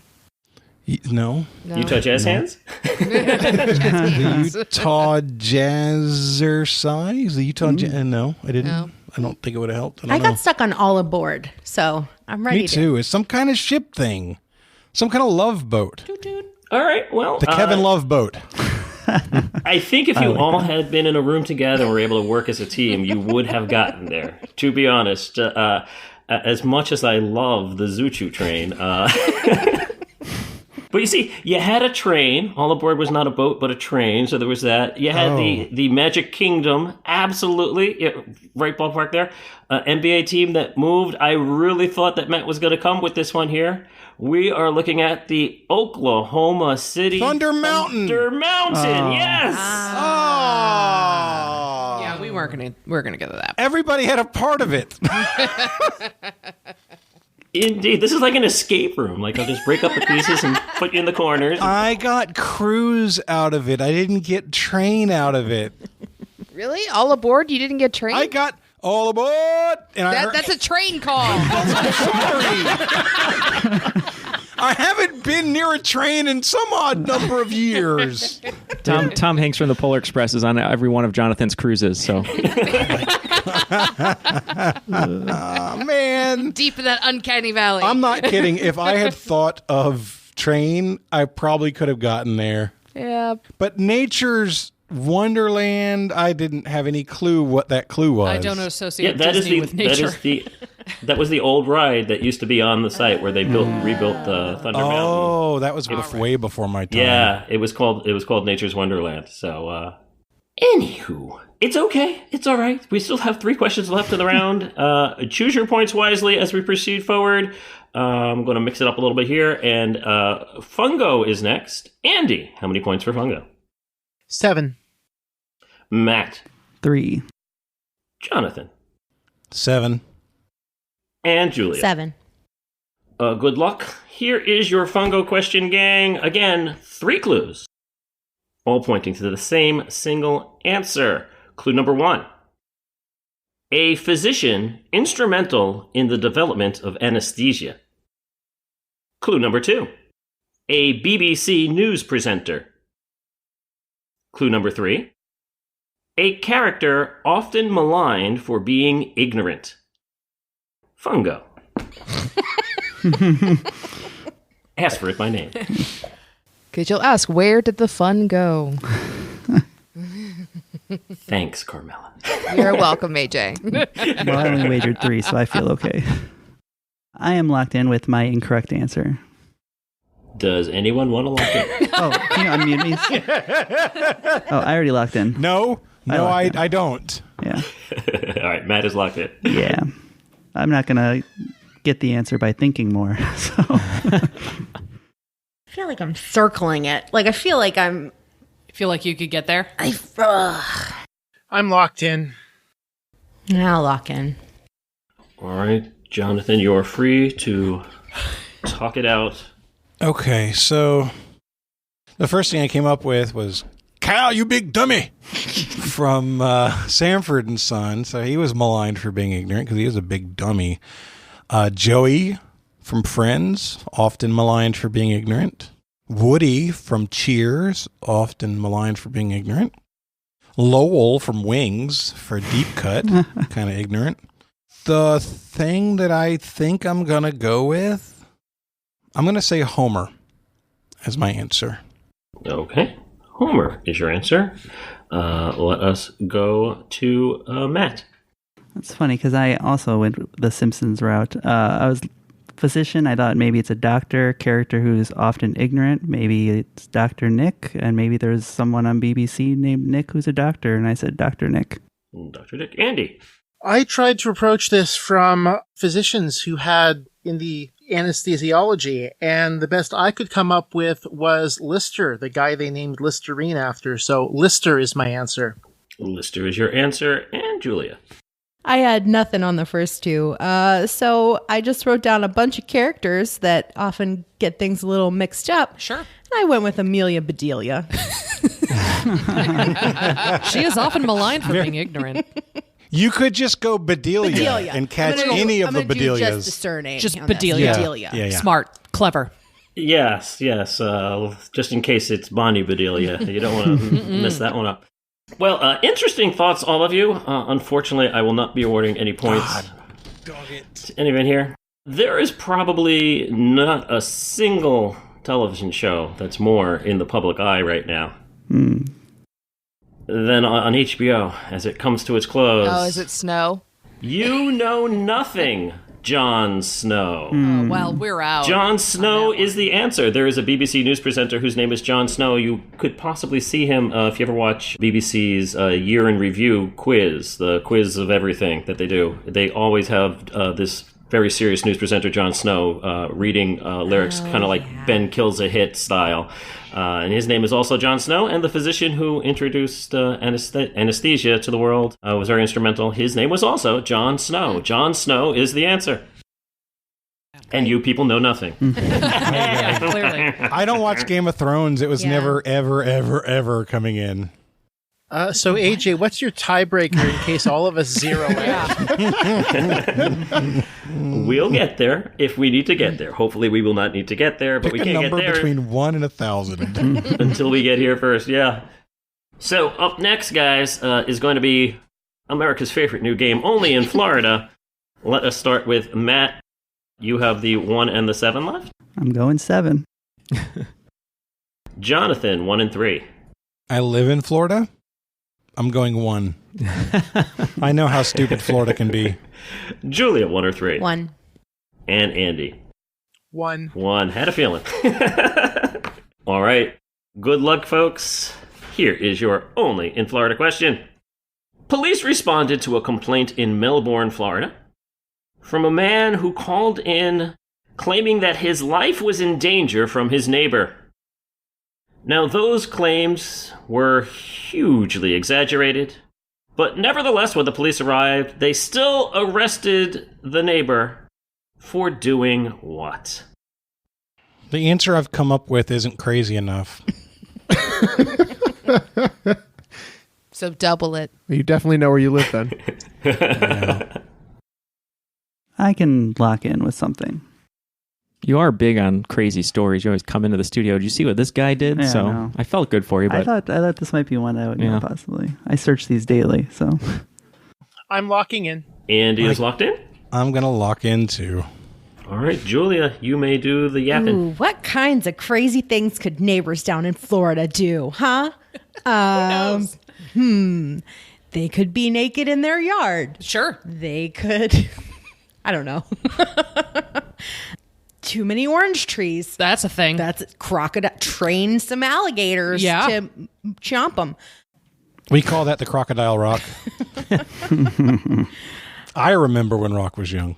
No. Utah Jazz hands? The Utah Jazzercise? The Utah No, I didn't. No. I don't think it would have helped. I got stuck on All Aboard, so I'm ready. Me too. It's some kind of ship thing. Some kind of love boat. All right, well. The Kevin Love boat. I think if you all had been in a room together and were able to work as a team, you would have gotten there, to be honest. As much as I love the Zuchu train. But you see, you had a train. All Aboard was not a boat, but a train. So there was that. You had the Magic Kingdom. Absolutely. Yeah, right ballpark there. NBA team that moved. I really thought that Matt was going to come with this one here. We are looking at the Oklahoma City Thunder Mountain. Yes. Yeah, we weren't gonna get to that. Everybody had a part of it. Indeed. This is like an escape room. Like, I'll just break up the pieces and put you in the corners. I got cruise out of it. I didn't get train out of it. Really? All Aboard? You didn't get train? I got All Aboard. And that's a train call. I'm sorry. I haven't been near a train in some odd number of years. Tom Hanks from the Polar Express is on every one of Jonathan's cruises. So, man, deep in that uncanny valley. I'm not kidding. If I had thought of train, I probably could have gotten there. Yeah, but nature's Wonderland, I didn't have any clue what that clue was. I don't associate Disney with nature. That was the old ride that used to be on the site where they rebuilt the Thunder Mountain. Oh, that was way before my time. Yeah, it was called Nature's Wonderland. So, anywho, it's okay. It's all right. We still have 3 questions left in the round. Choose your points wisely as we proceed forward. I'm going to mix it up a little bit here. And Fungo is next. Andy, how many points for Fungo? 7. Matt. 3. Jonathan. 7. And Julia. 7. Good luck. Here is your Fungo question, gang. Again, 3 clues, all pointing to the same single answer. Clue number 1. A physician instrumental in the development of anesthesia. Clue number 2. A BBC news presenter. Clue number 3. A character often maligned for being ignorant. Fungo. Ask for it by name. Because you'll ask, where did the fun go? Thanks, Carmela. You're welcome, AJ. Well, I only wagered 3, so I feel okay. I am locked in with my incorrect answer. Does anyone want to lock in? Oh, can you unmute me? Oh, I already locked in. No, I don't. Yeah. All right, Matt is locked in. Yeah. I'm not going to get the answer by thinking more. So I feel like I'm circling it. Like, I feel like you could get there? I'm locked in. I'll lock in. All right, Jonathan, you're free to talk it out. Okay, so the first thing I came up with was Cal, you big dummy. From Sanford and Son. So he was maligned for being ignorant because he was a big dummy. Joey from Friends, often maligned for being ignorant. Woody from Cheers, often maligned for being ignorant. Lowell from Wings for deep cut, kind of ignorant. The thing that I think I'm going to go with, I'm going to say Homer as my answer. Okay. Homer is your answer. Let us go to Matt. That's funny because I also went the Simpsons route. I was physician. I thought maybe it's a doctor character who's often ignorant. Maybe it's Dr. Nick, and maybe there's someone on BBC named Nick who's a doctor, and I said Dr. Nick. Dr. Nick. Andy. I tried to approach this from physicians who had in the anesthesiology, and the best I could come up with was Lister, the guy they named Listerine after. So Lister is my answer. Lister is your answer. And Julia. I had nothing on the first two. So I just wrote down a bunch of characters that often get things a little mixed up. Sure. And I went with Amelia Bedelia. She is often maligned for being ignorant. You could just go Bedelia, and catch any of the Bedelias. Just the surname. Just Bedelia. Yeah. Smart. Clever. Yes. Just in case it's Bonnie Bedelia. You don't want to mess that one up. Well, interesting thoughts, all of you. Unfortunately, I will not be awarding any points to anyone here. There is probably not a single television show that's more in the public eye right now than on HBO as it comes to its close. Oh, is it Snow? You know nothing, Jon Snow. Oh, well, we're out. Jon Snow is the answer. There is a BBC news presenter whose name is Jon Snow. You could possibly see him if you ever watch BBC's Year in Review quiz, the quiz of everything that they do. They always have this very serious news presenter, Jon Snow, reading lyrics kind of like Ben Kills a Hit style. And his name is also Jon Snow, and the physician who introduced anesthesia to the world was very instrumental. His name was also Jon Snow. Jon Snow is the answer. And you people know nothing. Clearly. I don't watch Game of Thrones. It was never, ever, ever, ever coming in. So AJ, what's your tiebreaker in case all of us zero out? We'll get there if we need to get there. Hopefully we will not need to get there, but Pick we can't get there. a number between 1 and 1,000. Until we get here first, yeah. So up next, guys, is going to be America's favorite new game, only in Florida. Let us start with Matt. You have the 1 and the 7 left? I'm going 7. Jonathan, 1 and 3. I live in Florida. I'm going 1. I know how stupid Florida can be. Julia, 1 or 3? 1. And Andy? 1. 1. Had a feeling. All right. Good luck, folks. Here is your only in Florida question. Police responded to a complaint in Melbourne, Florida, from a man who called in claiming that his life was in danger from his neighbor. Now, those claims were hugely exaggerated, but nevertheless, when the police arrived, they still arrested the neighbor for doing what? The answer I've come up with isn't crazy enough. So double it. You definitely know where you live then. Yeah. I can lock in with something. You are big on crazy stories. You always come into the studio. Did you see what this guy did? Yeah, So no. I felt good for you. But I thought this might be one I would know possibly. I search these daily, so. I'm locking in. Andy is locked in? I'm going to lock in too. All right, Julia, you may do the yapping. Ooh, what kinds of crazy things could neighbors down in Florida do, huh? They could be naked in their yard. Sure. They could, I don't know. Too many orange trees. That's a thing. That's crocodile. Train some alligators to chomp them. We call that the Crocodile Rock. I remember when Rock was young.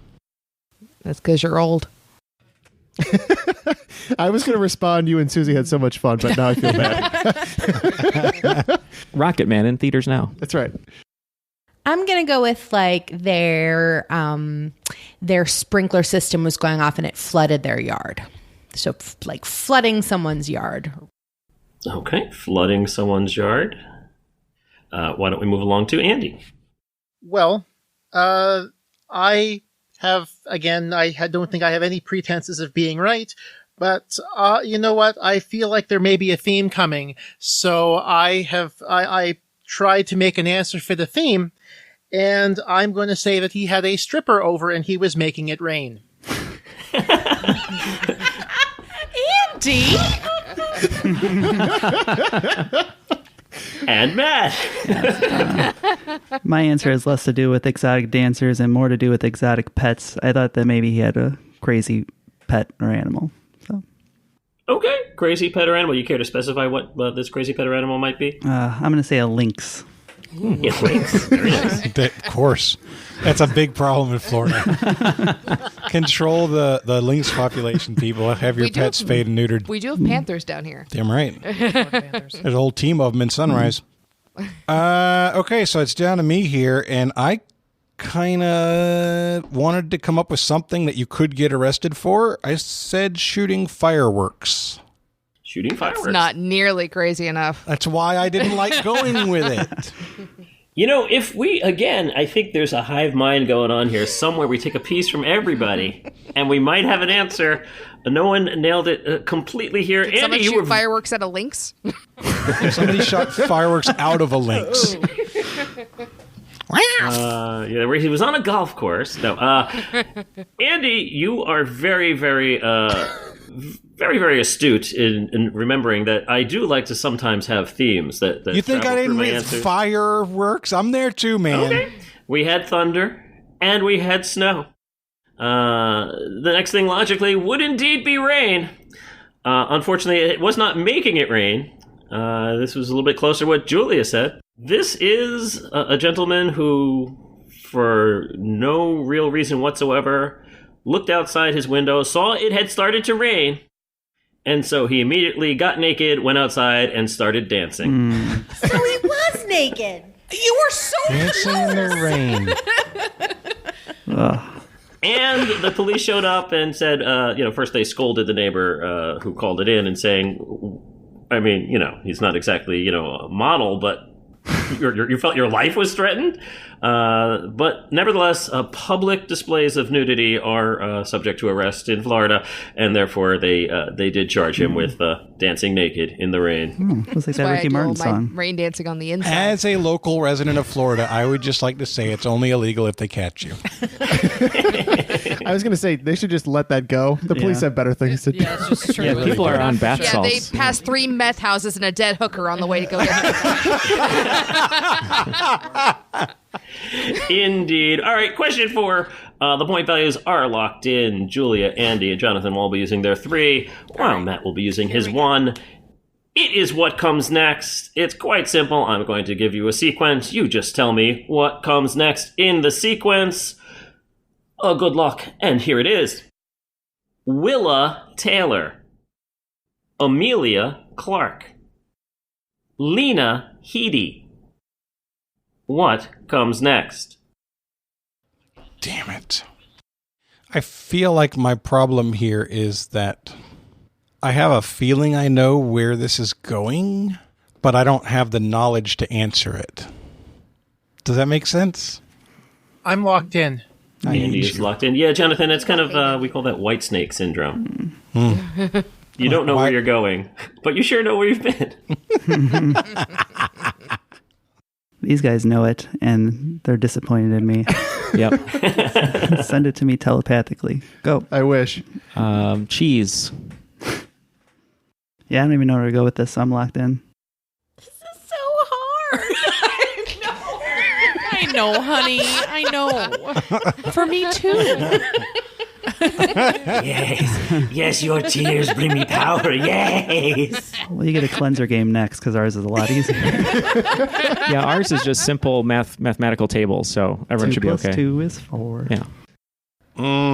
That's because you're old. I was going to respond, you and Susie had so much fun, but now I feel bad. Rocket Man in theaters now. That's right. I'm going to go with like their sprinkler system was going off and it flooded their yard. So like flooding someone's yard. Okay, flooding someone's yard. Why don't we move along to Andy? Well, I don't think I have any pretenses of being right, but you know what? I feel like there may be a theme coming, so I tried to make an answer for the theme, and I'm going to say that he had a stripper over and he was making it rain. Andy! And Matt. My answer has less to do with exotic dancers and more to do with exotic pets. I thought that maybe he had a crazy pet or animal. So, Okay, crazy pet or animal. You care to specify what this crazy pet or animal might be? I'm going to say a lynx. Yeah, lynx. Very nice. Of course. That's a big problem in Florida. Control the lynx population, people. Have your pets spayed and neutered. We do have panthers down here. Damn right. There's a whole team of them in Sunrise. Okay, so it's down to me here, and I kind of wanted to come up with something that you could get arrested for. I said shooting fireworks. Shooting fireworks? It's not nearly crazy enough. That's why I didn't like going with it. You know, if we, again, I think there's a hive mind going on here somewhere. We take a piece from everybody, and we might have an answer. No one nailed it completely here. Did someone shoot fireworks at a lynx? Somebody shot fireworks out of a lynx. Yeah, where he was on a golf course. No, Andy, you are very, very, very, very astute in remembering that I do like to sometimes have themes that you think I didn't read fireworks? I'm there too, man. Okay. We had thunder and we had snow. The next thing logically would indeed be rain. Unfortunately, it was not making it rain. This was a little bit closer to what Julia said. This is a gentleman who, for no real reason whatsoever, looked outside his window, saw it had started to rain, and so he immediately got naked, went outside, and started dancing. So he was naked. You were so dancing in the rain. And the police showed up and said, first they scolded the neighbor who called it in and saying, I mean, he's not exactly, a model, but you felt your life was threatened. But nevertheless, public displays of nudity are subject to arrest in Florida, and therefore they did charge him with dancing naked in the rain. Looks like that Ricky Martin song. Rain dancing on the inside. As a local resident of Florida, I would just like to say it's only illegal if they catch you. I was going to say they should just let that go. The police have better things to do. Yeah, it's just true. Yeah, people are on bath salts. Yeah, they passed 3 meth houses and a dead hooker on the way to go there. Indeed. All right, question 4. The point values are locked in. Julia, Andy, and Jonathan will be using their 3, while Matt will be using his 1. It is what comes next. It's quite simple. I'm going to give you a sequence. You just tell me what comes next in the sequence. Good luck. And here it is. Willa Taylor. Amelia Clark. Lena Headey. What comes next? Damn it. I feel like my problem here is that I have a feeling I know where this is going, but I don't have the knowledge to answer it. Does that make sense? I'm locked in. Andy is locked in. Yeah, Jonathan, it's kind of, we call that white snake syndrome. You don't know where you're going, but you sure know where you've been. These guys know it, and they're disappointed in me. Yep. Send it to me telepathically. Go. I wish. Cheese. Yeah, I don't even know where to go with this, so I'm locked in. This is so hard. I know, honey. I know. For me, too. Yes, your tears bring me power. Yes. Well, you get a cleanser game next because ours is a lot easier. Yeah, ours is just simple mathematical tables, so everyone should be okay. 2 + 2 is 4. Yeah.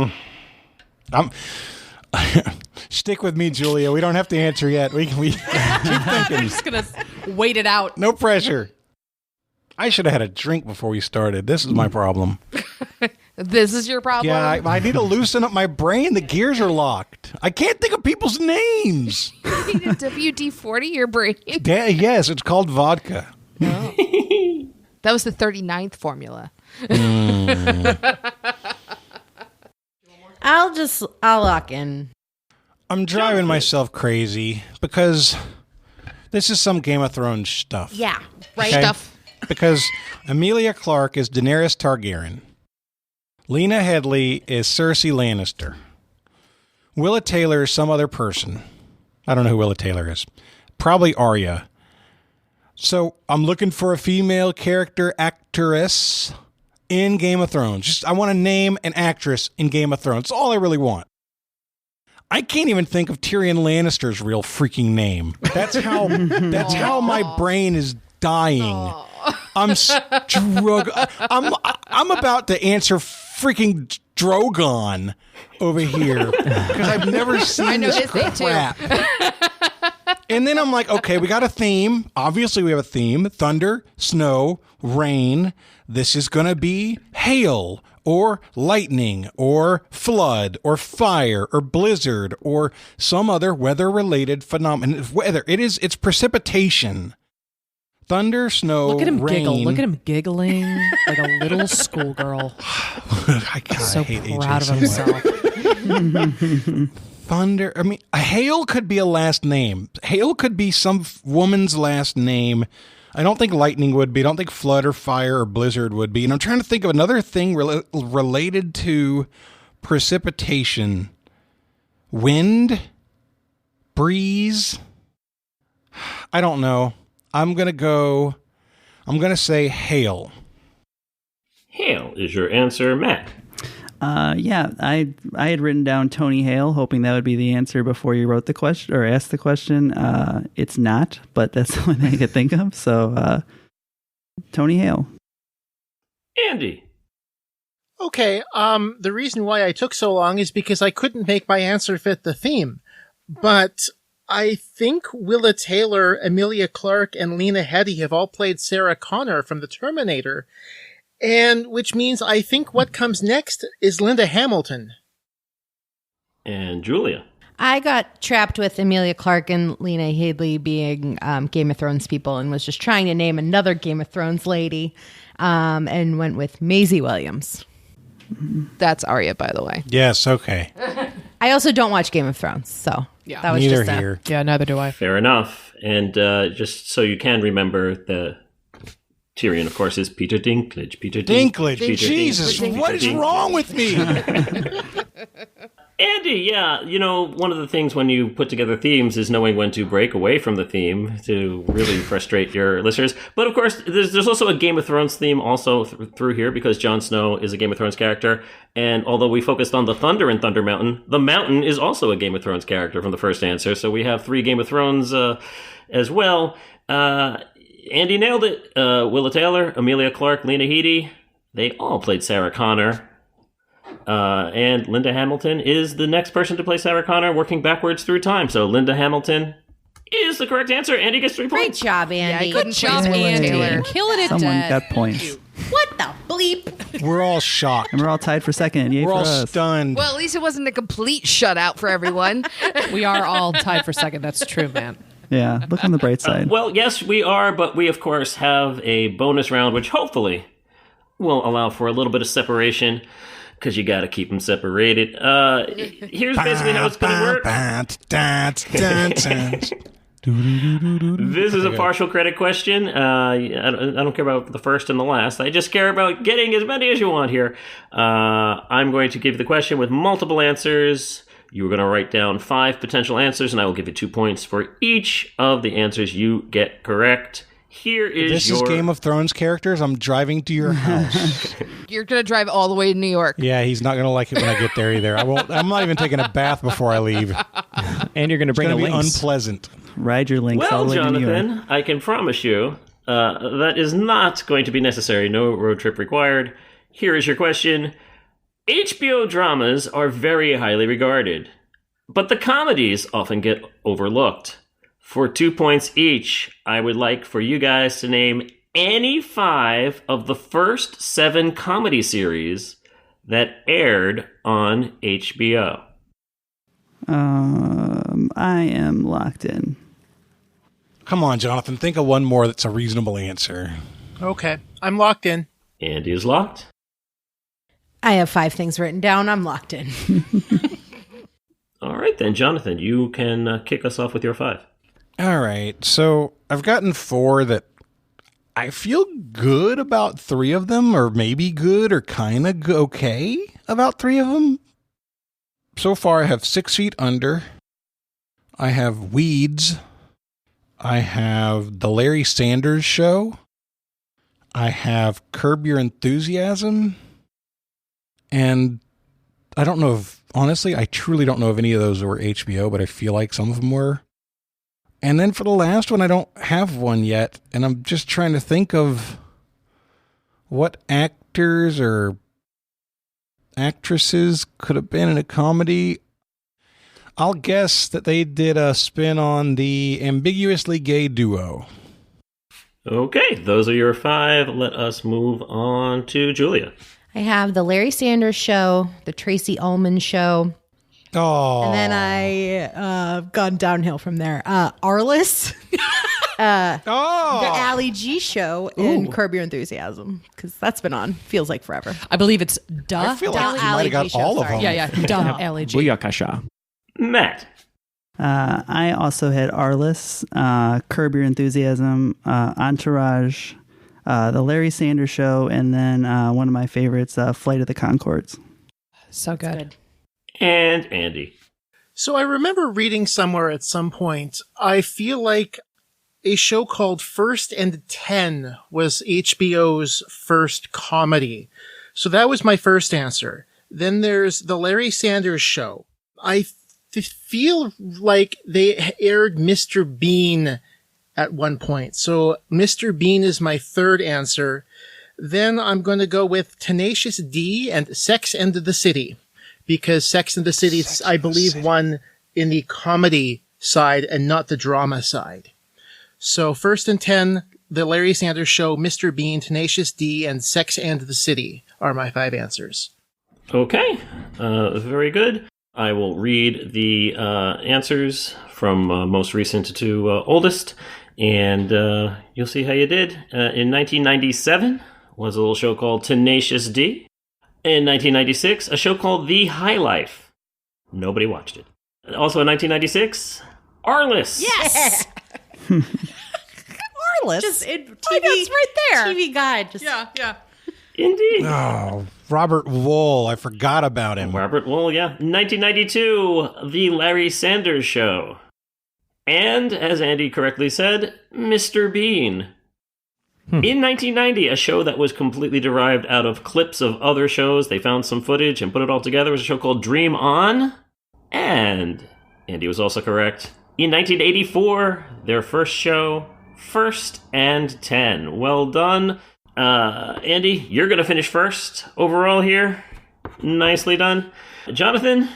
Stick with me, Julia. We don't have to answer yet. We keep thinking. I'm just gonna wait it out. No pressure. I should have had a drink before we started. This is my problem. This is your problem? Yeah, I need to loosen up my brain. The gears are locked. I can't think of people's names. You need a WD-40 your brain. Yes, it's called vodka. That was the 39th formula. I'll lock in. I'm driving myself crazy because this is some Game of Thrones stuff. Yeah, right. Stuff. Because Emilia Clarke is Daenerys Targaryen. Lena Headey is Cersei Lannister. Willa Taylor is some other person. I don't know who Willa Taylor is. Probably Arya. So I'm looking for a female character actress in Game of Thrones. I want to name an actress in Game of Thrones. That's all I really want. I can't even think of Tyrion Lannister's real freaking name. That's how my brain is dying. I'm about to answer freaking Drogon over here because I've never seen this crap. And then I'm like, okay, we got a theme. Obviously, we have a theme: thunder, snow, rain. This is going to be hail or lightning or flood or fire or blizzard or some other weather-related phenomenon. Weather. It's precipitation. Thunder, snow, Look at him rain. giggle. Look at him giggling like a little schoolgirl. I so hate proud AJ of himself. Thunder. I mean, hail could be a last name. Hail could be some woman's last name. I don't think lightning would be. I don't think flood or fire or blizzard would be. And I'm trying to think of another thing related to precipitation. Wind? Breeze? I don't know. I'm going to say hail. Hail is your answer, Matt. Yeah, I had written down Tony Hale, hoping that would be the answer before you wrote the question or asked the question. It's not, but that's the one I could think of. So, Tony Hale. Andy. Okay, the reason why I took so long is because I couldn't make my answer fit the theme. But I think Willa Taylor, Emilia Clarke, and Lena Headey have all played Sarah Connor from The Terminator. And which means I think what comes next is Linda Hamilton. And Julia. I got trapped with Emilia Clarke and Lena Headey being Game of Thrones people and was just trying to name another Game of Thrones lady and went with Maisie Williams. That's Arya, by the way. Yes, okay. I also don't watch Game of Thrones, so that was Neither just here. Yeah, neither do I. Fair enough. And just so you can remember, the Tyrion, of course, is Peter Dinklage. Peter Jesus, what is wrong with me? Andy, yeah, one of the things when you put together themes is knowing when to break away from the theme to really frustrate your listeners. But of course, there's also a Game of Thrones theme also through here because Jon Snow is a Game of Thrones character. And although we focused on the thunder in Thunder Mountain, the mountain is also a Game of Thrones character from the first answer. So we have 3 Game of Thrones as well. Andy nailed it. Willa Taylor, Emilia Clarke, Lena Headey, they all played Sarah Connor. And Linda Hamilton is the next person to play Sarah Connor, working backwards through time. So Linda Hamilton is the correct answer. Andy gets 3 points. Great job, Andy. Good job, Andy. Taylor. Killing it, Someone Dad. got points. What the bleep? We're all shocked. And we're all tied for second. Yay We're for all us. stunned. Well, at least it wasn't a complete shutout for everyone. We are all tied for second. That's true, man. Yeah, look on the bright side. Well, yes, we are, but we, of course, have a bonus round, which hopefully will allow for a little bit of separation, because you got to keep them separated. Here's basically how it's going to work. This is a partial credit question. I don't care about the first and the last. I just care about getting as many as you want here. I'm going to give you the question with multiple answers. You're going to write down 5 potential answers, and I will give you 2 points for each of the answers you get correct. Here is This is Game of Thrones characters. I'm driving to your house. You're going to drive all the way to New York. Yeah, he's not going to like it when I get there either. I'm not even taking a bath before I leave. And you're going to bring It's a going to be lynx. unpleasant. Ride your links all Well, the way to New York. Jonathan, I can promise you that is not going to be necessary. No road trip required. Here is your question. HBO dramas are very highly regarded, but the comedies often get overlooked. For 2 points each, I would like for you guys to name any 5 of the first 7 comedy series that aired on HBO? I am locked in. Come on, Jonathan. Think of one more that's a reasonable answer. Okay, I'm locked in. Andy is locked. I have 5 things written down. I'm locked in. All right, then, Jonathan, you can kick us off with your 5. All right. So I've gotten 4 that I feel good about 3 of them, or maybe good or kind of okay about 3 of them. So far, I have 6 Feet Under. I have Weeds. I have The Larry Sanders Show. I have Curb Your Enthusiasm. And I don't know if, honestly, I truly don't know if any of those were HBO, but I feel like some of them were. And then for the last one, I don't have one yet. And I'm just trying to think of what actors or actresses could have been in a comedy. I'll guess that they did a spin on the Ambiguously Gay Duo. Okay, those are your 5. Let us move on to Julia. I have the Larry Sanders Show, the Tracy Ullman Show. Oh. And then I gone downhill from there. Arliss. The Ali G Show and Curb Your Enthusiasm, because that's been on. Feels like forever. I believe it's I feel like you might have got all of them. Yeah. Duh, Ali G. Booyakasha. Matt. I also had Arliss, Curb Your Enthusiasm, Entourage, The Larry Sanders Show, and then one of my favorites, Flight of the Conchords. So good. And Andy. So I remember reading somewhere at some point, I feel like a show called First and 10 was HBO's first comedy. So that was my first answer. Then there's the Larry Sanders Show. I feel like they aired Mr. Bean at one point. So Mr. Bean is my third answer. Then I'm going to go with Tenacious D and Sex and the City, because Sex and the City, I believe, won in the comedy side and not the drama side. So First and 10, the Larry Sanders Show, Mr. Bean, Tenacious D, and Sex and the City are my 5 answers. Okay, very good. I will read the answers from most recent to oldest, and you'll see how you did. In 1997 was a little show called Tenacious D. In 1996, a show called The High Life. Nobody watched it. Also in 1996, Arliss. Yes! Arliss. Just in TV, that's right there. TV Guide. Just Yeah. Indeed. Oh, Robert Wool. I forgot about him. Robert Wool, yeah. 1992, The Larry Sanders Show. And, as Andy correctly said, Mr. Bean. In 1990, a show that was completely derived out of clips of other shows. They found some footage and put it all together. It was a show called Dream On. And Andy was also correct. In 1984, their first show, First and 10. Well done. Andy, you're going to finish first overall here. Nicely done. Jonathan,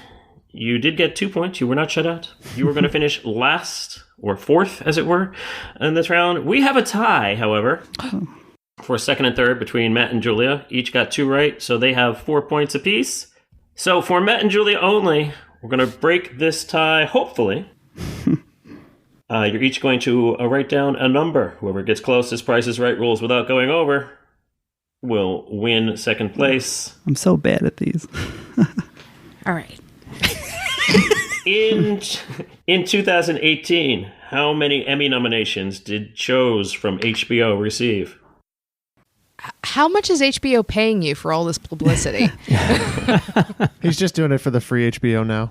you did get 2 points. You were not shut out. You were going to finish last, or fourth, as it were, in this round. We have a tie, however, for second and third between Matt and Julia. Each got 2 right, so they have 4 points apiece. So for Matt and Julia only, we're going to break this tie, hopefully. You're each going to write down a number. Whoever gets closest, Price is Right rules without going over, will win second place. I'm so bad at these. all right. In 2018, how many Emmy nominations did shows from HBO receive? How much is HBO paying you for all this publicity? He's just doing it for the free HBO now.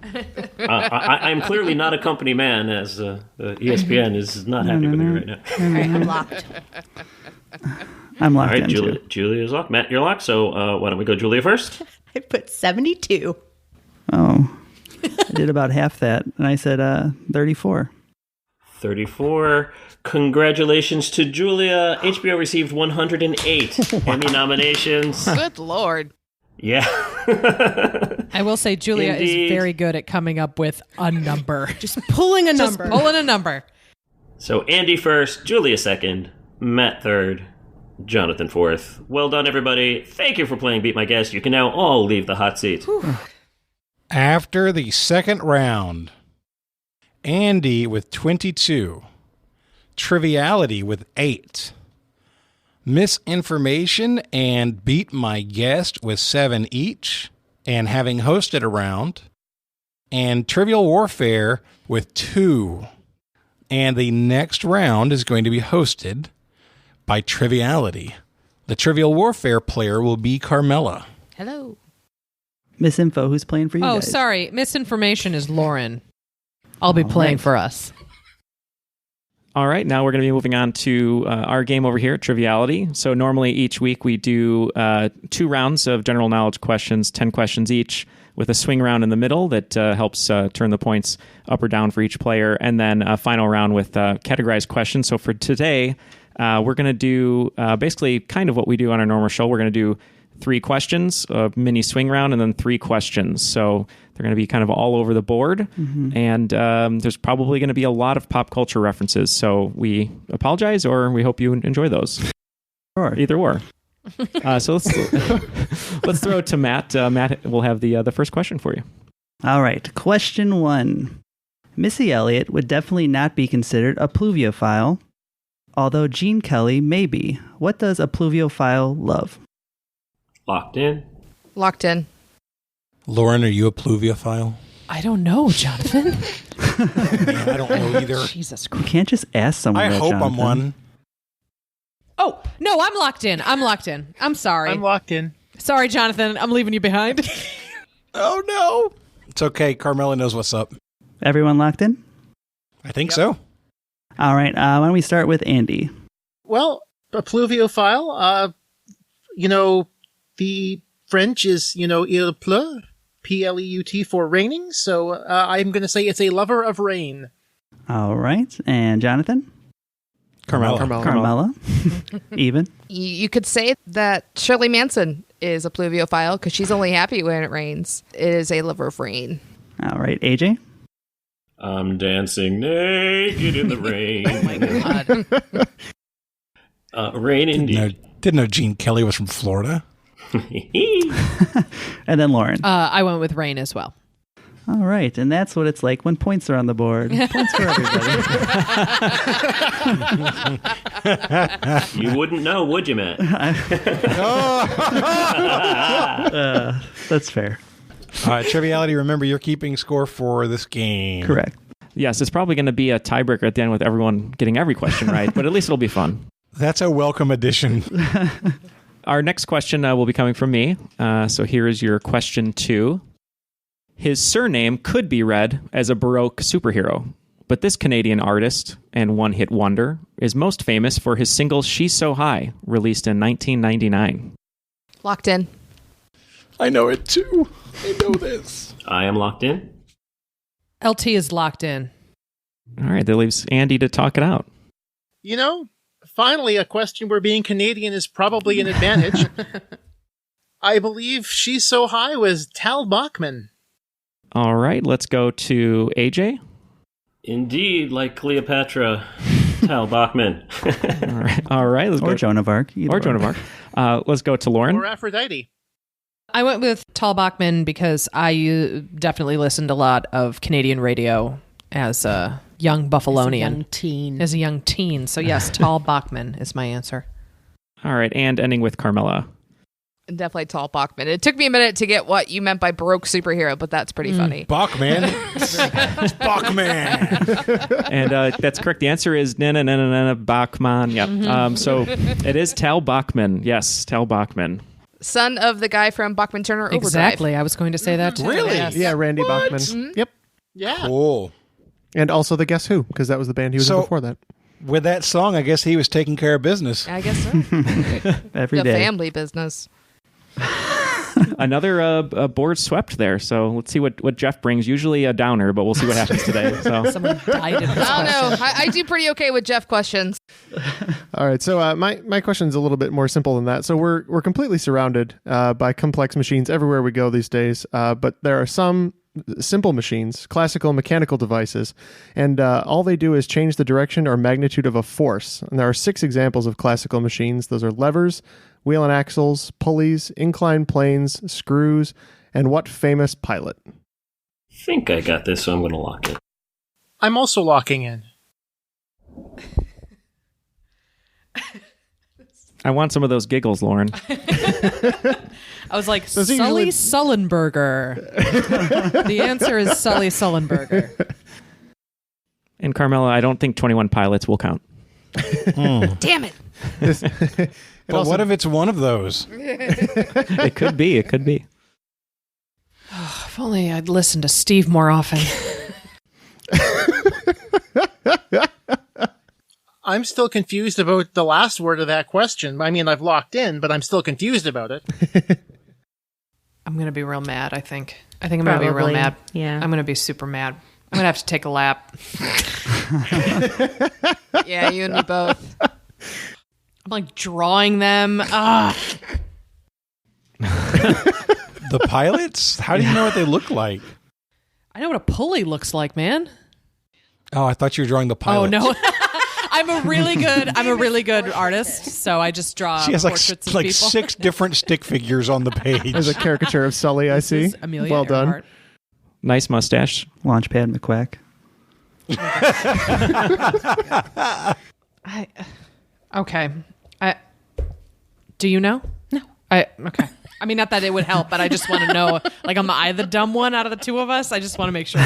I'm clearly not a company man, as ESPN is not happy with me right now. All right, I'm locked. I'm locked All right, in. Julia's locked. Matt, you're locked. So why don't we go Julia first? I put 72. Oh, I did about half that, and I said 34. 34. Congratulations to Julia. HBO received 108 Emmy nominations. Good Lord. Yeah. I will say Julia Indeed. is very good at coming up with a number. Just pulling a number. Pulling a number. So Andy first, Julia second, Matt third, Jonathan Forth. Well done, everybody. Thank you for playing Beat My Guest. You can now all leave the hot seat. After the second round, Andy with 22, Triviality with 8, Misinformation and Beat My Guest with 7 each, and having hosted a round, and Trivial Warfare with 2. And the next round is going to be hosted by Triviality. The Trivial Warfare player will be Carmela. Hello. Misinfo, who's playing for you Oh, guys? sorry. Misinformation is Lauren. I'll be playing for us. All right, now we're going to be moving on to our game over here, Triviality. So normally each week we do 2 rounds of general knowledge questions, 10 questions each, with a swing round in the middle that helps turn the points up or down for each player, and then a final round with categorized questions. So for today, we're going to do basically kind of what we do on our normal show. We're going to do 3 questions, a mini swing round, and then 3 questions. So they're going to be kind of all over the board. Mm-hmm. And there's probably going to be a lot of pop culture references. So we apologize, or we hope you enjoy those. Sure. Either or. So let's throw it to Matt. Matt will have the first question for you. All right. Question 1. Missy Elliott would definitely not be considered a pluviophile, although Gene Kelly may be. What does a pluviophile love? Locked in. Locked in. Lauren, are you a pluviophile? I don't know, Jonathan. Yeah, I don't know either. Jesus You Christ. can't just ask someone. I that, hope I'm Jonathan. one. Oh, no, I'm locked in. I'm sorry. I'm locked in. Sorry, Jonathan. I'm leaving you behind. Oh, no. It's okay. Carmela knows what's up. Everyone locked in? I think so. All right. Why don't we start with Andy? Well, a pluviophile, the French is, il pleut, P-L-E-U-T, for raining. So I'm going to say it's a lover of rain. All right. And Jonathan? Carmela. Even? You could say that Shirley Manson is a pluviophile because she's only happy when it rains. It is a lover of rain. All right. AJ? I'm dancing naked in the rain. Oh, my God. Rain indeed. Didn't know Gene Kelly was from Florida. And then Lauren. I went with rain as well. All right. And that's what it's like when points are on the board. Points for everybody. You wouldn't know, would you, Matt? That's fair. All right, Triviality, remember you're keeping score for this game. Correct. Yes, it's probably going to be a tiebreaker at the end with everyone getting every question right, but at least it'll be fun. That's a welcome addition. Our next question will be coming from me. So here is your question 2. His surname could be read as a Baroque superhero, but this Canadian artist and one-hit wonder is most famous for his single She's So High, released in 1999. Locked in. I know it too. I know this. I am locked in. LT is locked in. All right, that leaves Andy to talk it out. Finally, a question where being Canadian is probably an advantage. I believe She's So High was Tal Bachman. All right, let's go to AJ. Indeed, like Cleopatra, Tal Bachman. All right. Let's Or go. Joan of Arc. Or Joan of Arc. Let's go to Lauren. Or Aphrodite. I went with Tal Bachman because I definitely listened a lot of Canadian radio as a young Buffalonian. As a young teen. So yes, Tal Bachman is my answer. All right, and ending with Carmela. Definitely Tal Bachman. It took me a minute to get what you meant by Baroque superhero, but that's pretty funny. Bachman. It's Bachman. And that's correct. The answer is na Bachman. Yep. So it is Tal Bachman. Yes, Tal Bachman. Son of the guy from Bachman Turner Overdrive. Exactly. I was going to say that too. Really? Yes. Yeah, Randy Bachman. Mm-hmm. Yep. Yeah. Cool. And also the Guess Who, because that was the band he was in So- before that. With that song, I guess he was taking care of business. I guess so. Every The day. family business. Another board swept there. So let's see what Jeff brings. Usually a downer, but we'll see what happens today. So Someone died in this I don't know. question. I do pretty okay with Jeff questions. All right, so my question's a little bit more simple than that. So we're completely surrounded by complex machines everywhere we go these days, but there are some simple machines, classical mechanical devices, and all they do is change the direction or magnitude of a force. And there are 6 examples of classical machines. Those are levers, wheel and axles, pulleys, inclined planes, screws, and what famous pilot? I think I got this, so I'm going to lock it. I'm also locking in. I want some of those giggles, Lauren. I was like, Sully Sullenberger. The answer is Sully Sullenberger. And Carmela, I don't think 21 Pilots will count. Damn it. But what if it's one of those? It could be. It could be. If only I'd listen to Steve more often. I'm still confused about the last word of that question. I mean, I've locked in, but I'm still confused about it. I'm going to be real mad, I think. I think I'm going to be real mad. Yeah. I'm going to be super mad. I'm going to have to take a lap. Yeah, you and me both. I'm like drawing them. The pilots? How do you know what they look like? I know what a pulley looks like, man. Oh, I thought you were drawing the pilots. Oh, no. I'm a really good artist, so I just draw She has portraits of like people. 6 different stick figures on the page. There's a caricature of Sully, I see. Amelia Well done. Earhart. Nice mustache. Launchpad McQuack. Okay. Do you know? No. Okay. I mean, not that it would help, but I just want to know, like, am I the dumb one out of the two of us? I just want to make sure.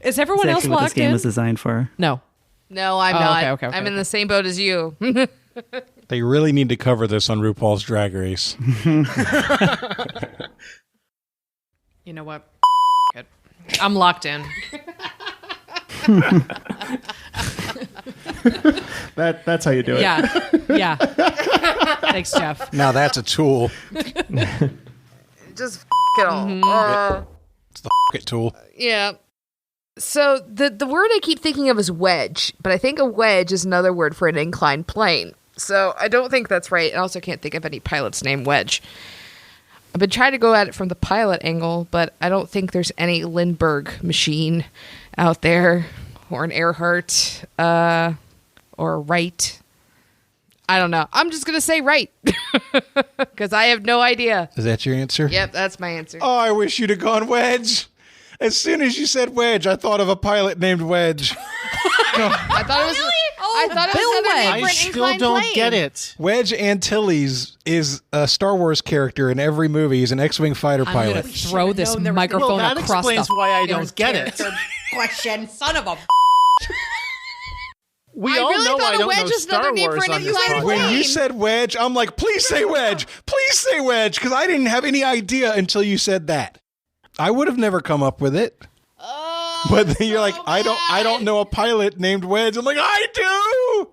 Is everyone That's else actually what this locked game in? was designed for. No. No, I'm not. Okay, I'm in the same boat as you. They really need to cover this on RuPaul's Drag Race. You know what? It. I'm locked in. That's how you do it. Yeah. Thanks, Jeff. Now that's a tool. Just it all. It's the it tool. Yeah. So the word I keep thinking of is wedge, but I think a wedge is another word for an inclined plane. So I don't think that's right. I also can't think of any pilots named Wedge. I've been trying to go at it from the pilot angle, but I don't think there's any Lindbergh machine out there, or an Earhart, or a Wright. I don't know. I'm just going to say Wright, because I have no idea. Is that your answer? Yep, that's my answer. Oh, I wish you'd have gone Wedge. As soon as you said Wedge, I thought of a pilot named Wedge. I thought it was... Really? I thought it was another name for I an still inclined don't plane. get it. Wedge Antilles is a Star Wars character in every movie. He's an X-Wing fighter I'm going pilot. to throw this known there was- microphone Well, that across explains the why I don't get it. Question. Son of a. We I all really know thought I a don't wedge know is another Star name for Wars an on this inclined podcast. When you plane. said Wedge, I'm like, please say Wedge. Please say Wedge, because I didn't have any idea until you said that. I would have never come up with it. But then you're like, I don't know a pilot named Wedge. I'm like, I do.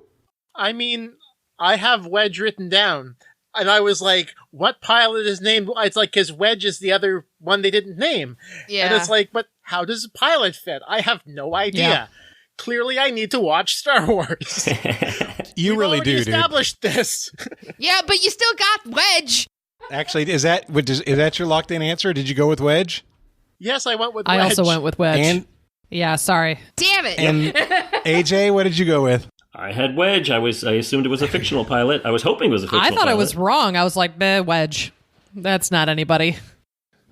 I mean, I have Wedge written down. And I was like, what pilot is named? It's like, because Wedge is the other one they didn't name. Yeah. And it's like, but how does a pilot fit? I have no idea. Yeah. Clearly, I need to watch Star Wars. You We've really already do, dude. established this. Yeah, but you still got Wedge. Actually, is that your locked in answer? Did you go with Wedge? Yes, I went with I Wedge. also went with Wedge. And Yeah, sorry. Damn it. and AJ, what did you go with? I had Wedge. I assumed it was a fictional pilot. I was hoping it was a fictional I pilot. thought I was wrong. I was like, Wedge. That's not anybody.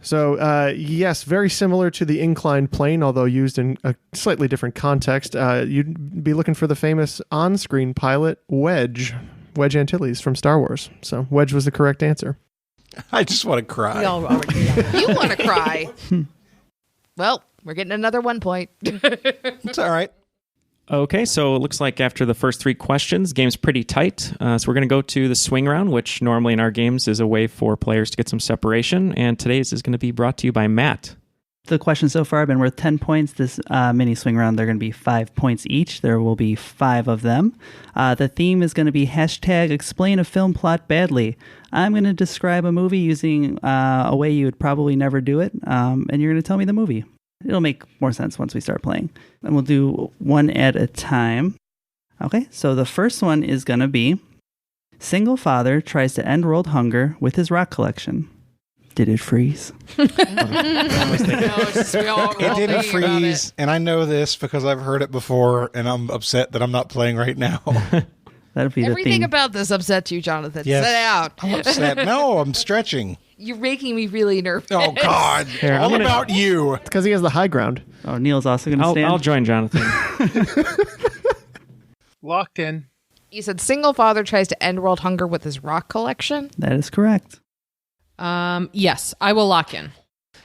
So, yes, very similar to the inclined plane, although used in a slightly different context. You'd be looking for the famous on-screen pilot, Wedge Antilles from Star Wars. So, Wedge was the correct answer. I just want to cry. We all already knew that. You want to cry. Well, we're getting another 1 point. It's all right. Okay, so it looks like after the first 3 questions, game's pretty tight. So we're going to go to the swing round, which normally in our games is a way for players to get some separation. And today's is going to be brought to you by Matt. The questions so far have been worth 10 points. This mini swing round, they're going to be 5 points each. There will be 5 of them. The theme is going to be hashtag explain a film plot badly. I'm going to describe a movie using a way you would probably never do it, and you're going to tell me the movie. It'll make more sense once we start playing. And we'll do one at a time. Okay, so the first one is going to be single father tries to end world hunger with his rock collection. Did it freeze? It didn't freeze, and I know this because I've heard it before, and I'm upset that I'm not playing right now. That'll be the Everything theme. about this upsets you, Jonathan. Yes. Sit out. I'm upset. No, I'm stretching. You're making me really nervous. Oh, God. Here, All about you. It's because he has the high ground. Oh, Neal's also going to stand. I'll join Jonathan. Locked in. You said single father tries to end world hunger with his rock collection. That is correct. Yes, I will lock in.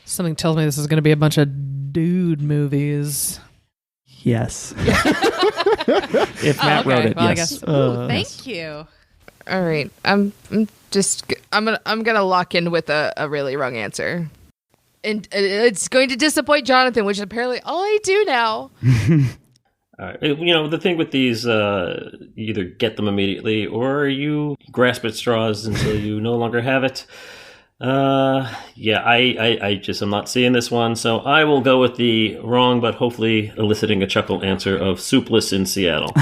Something tells me this is going to be a bunch of dude movies. Yes. If Matt wrote it, well, yes. Thank you. All right, I'm gonna lock in with a really wrong answer, and it's going to disappoint Jonathan, which is apparently all I do now. The thing with these, you either get them immediately or you grasp at straws until you no longer have it. I just am not seeing this one, so I will go with the wrong but hopefully eliciting a chuckle answer of Soupless in Seattle.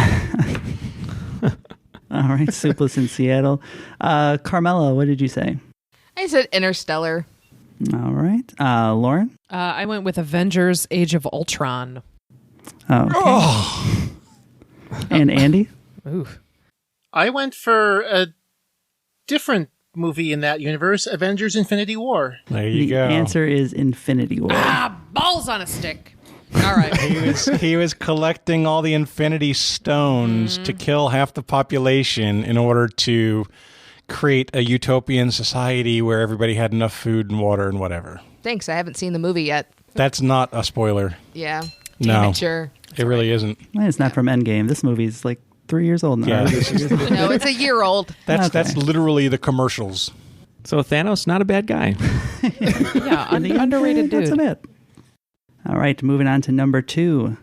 All right, Soupless in Seattle. Carmela, what did you say? I said Interstellar. All right. Lauren? I went with Avengers Age of Ultron. Okay. Oh. And Andy? Ooh. I went for a different movie in that universe, Avengers Infinity War. There you The go. answer is Infinity War. Balls on a stick. All right. He was collecting all the Infinity Stones to kill half the population in order to create a utopian society where everybody had enough food and water and whatever. Thanks. I haven't seen the movie yet. That's not a spoiler. Yeah. No. Sure. It really isn't. It's not from Endgame. This movie's like 3 years old now. Yeah. No, it's a year old. That's literally the commercials. So Thanos, not a bad guy. Yeah, underrated dude. That's a bit. All right, moving on to number 2.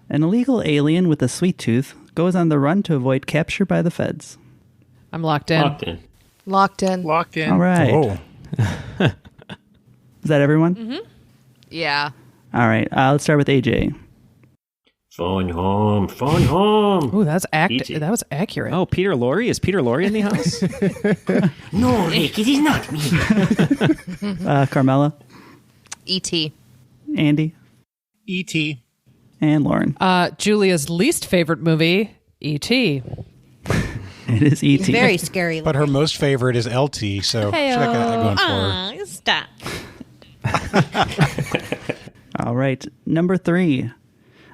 An illegal alien with a sweet tooth goes on the run to avoid capture by the feds. I'm locked in. Locked in. Locked in. All right. Oh. Is that everyone? Mm-hmm. Yeah. All right, let's start with AJ. Phone home. Ooh, that was accurate. Oh, Peter Lorre? Is Peter Lorre in the house? No, Rick, it is not me. Carmela? E.T. Andy? E.T. And Lauren? Julia's least favorite movie, E.T. It is E.T. Very scary. But her most favorite is LT, so she's not got that going for her. Stop. All right, number 3.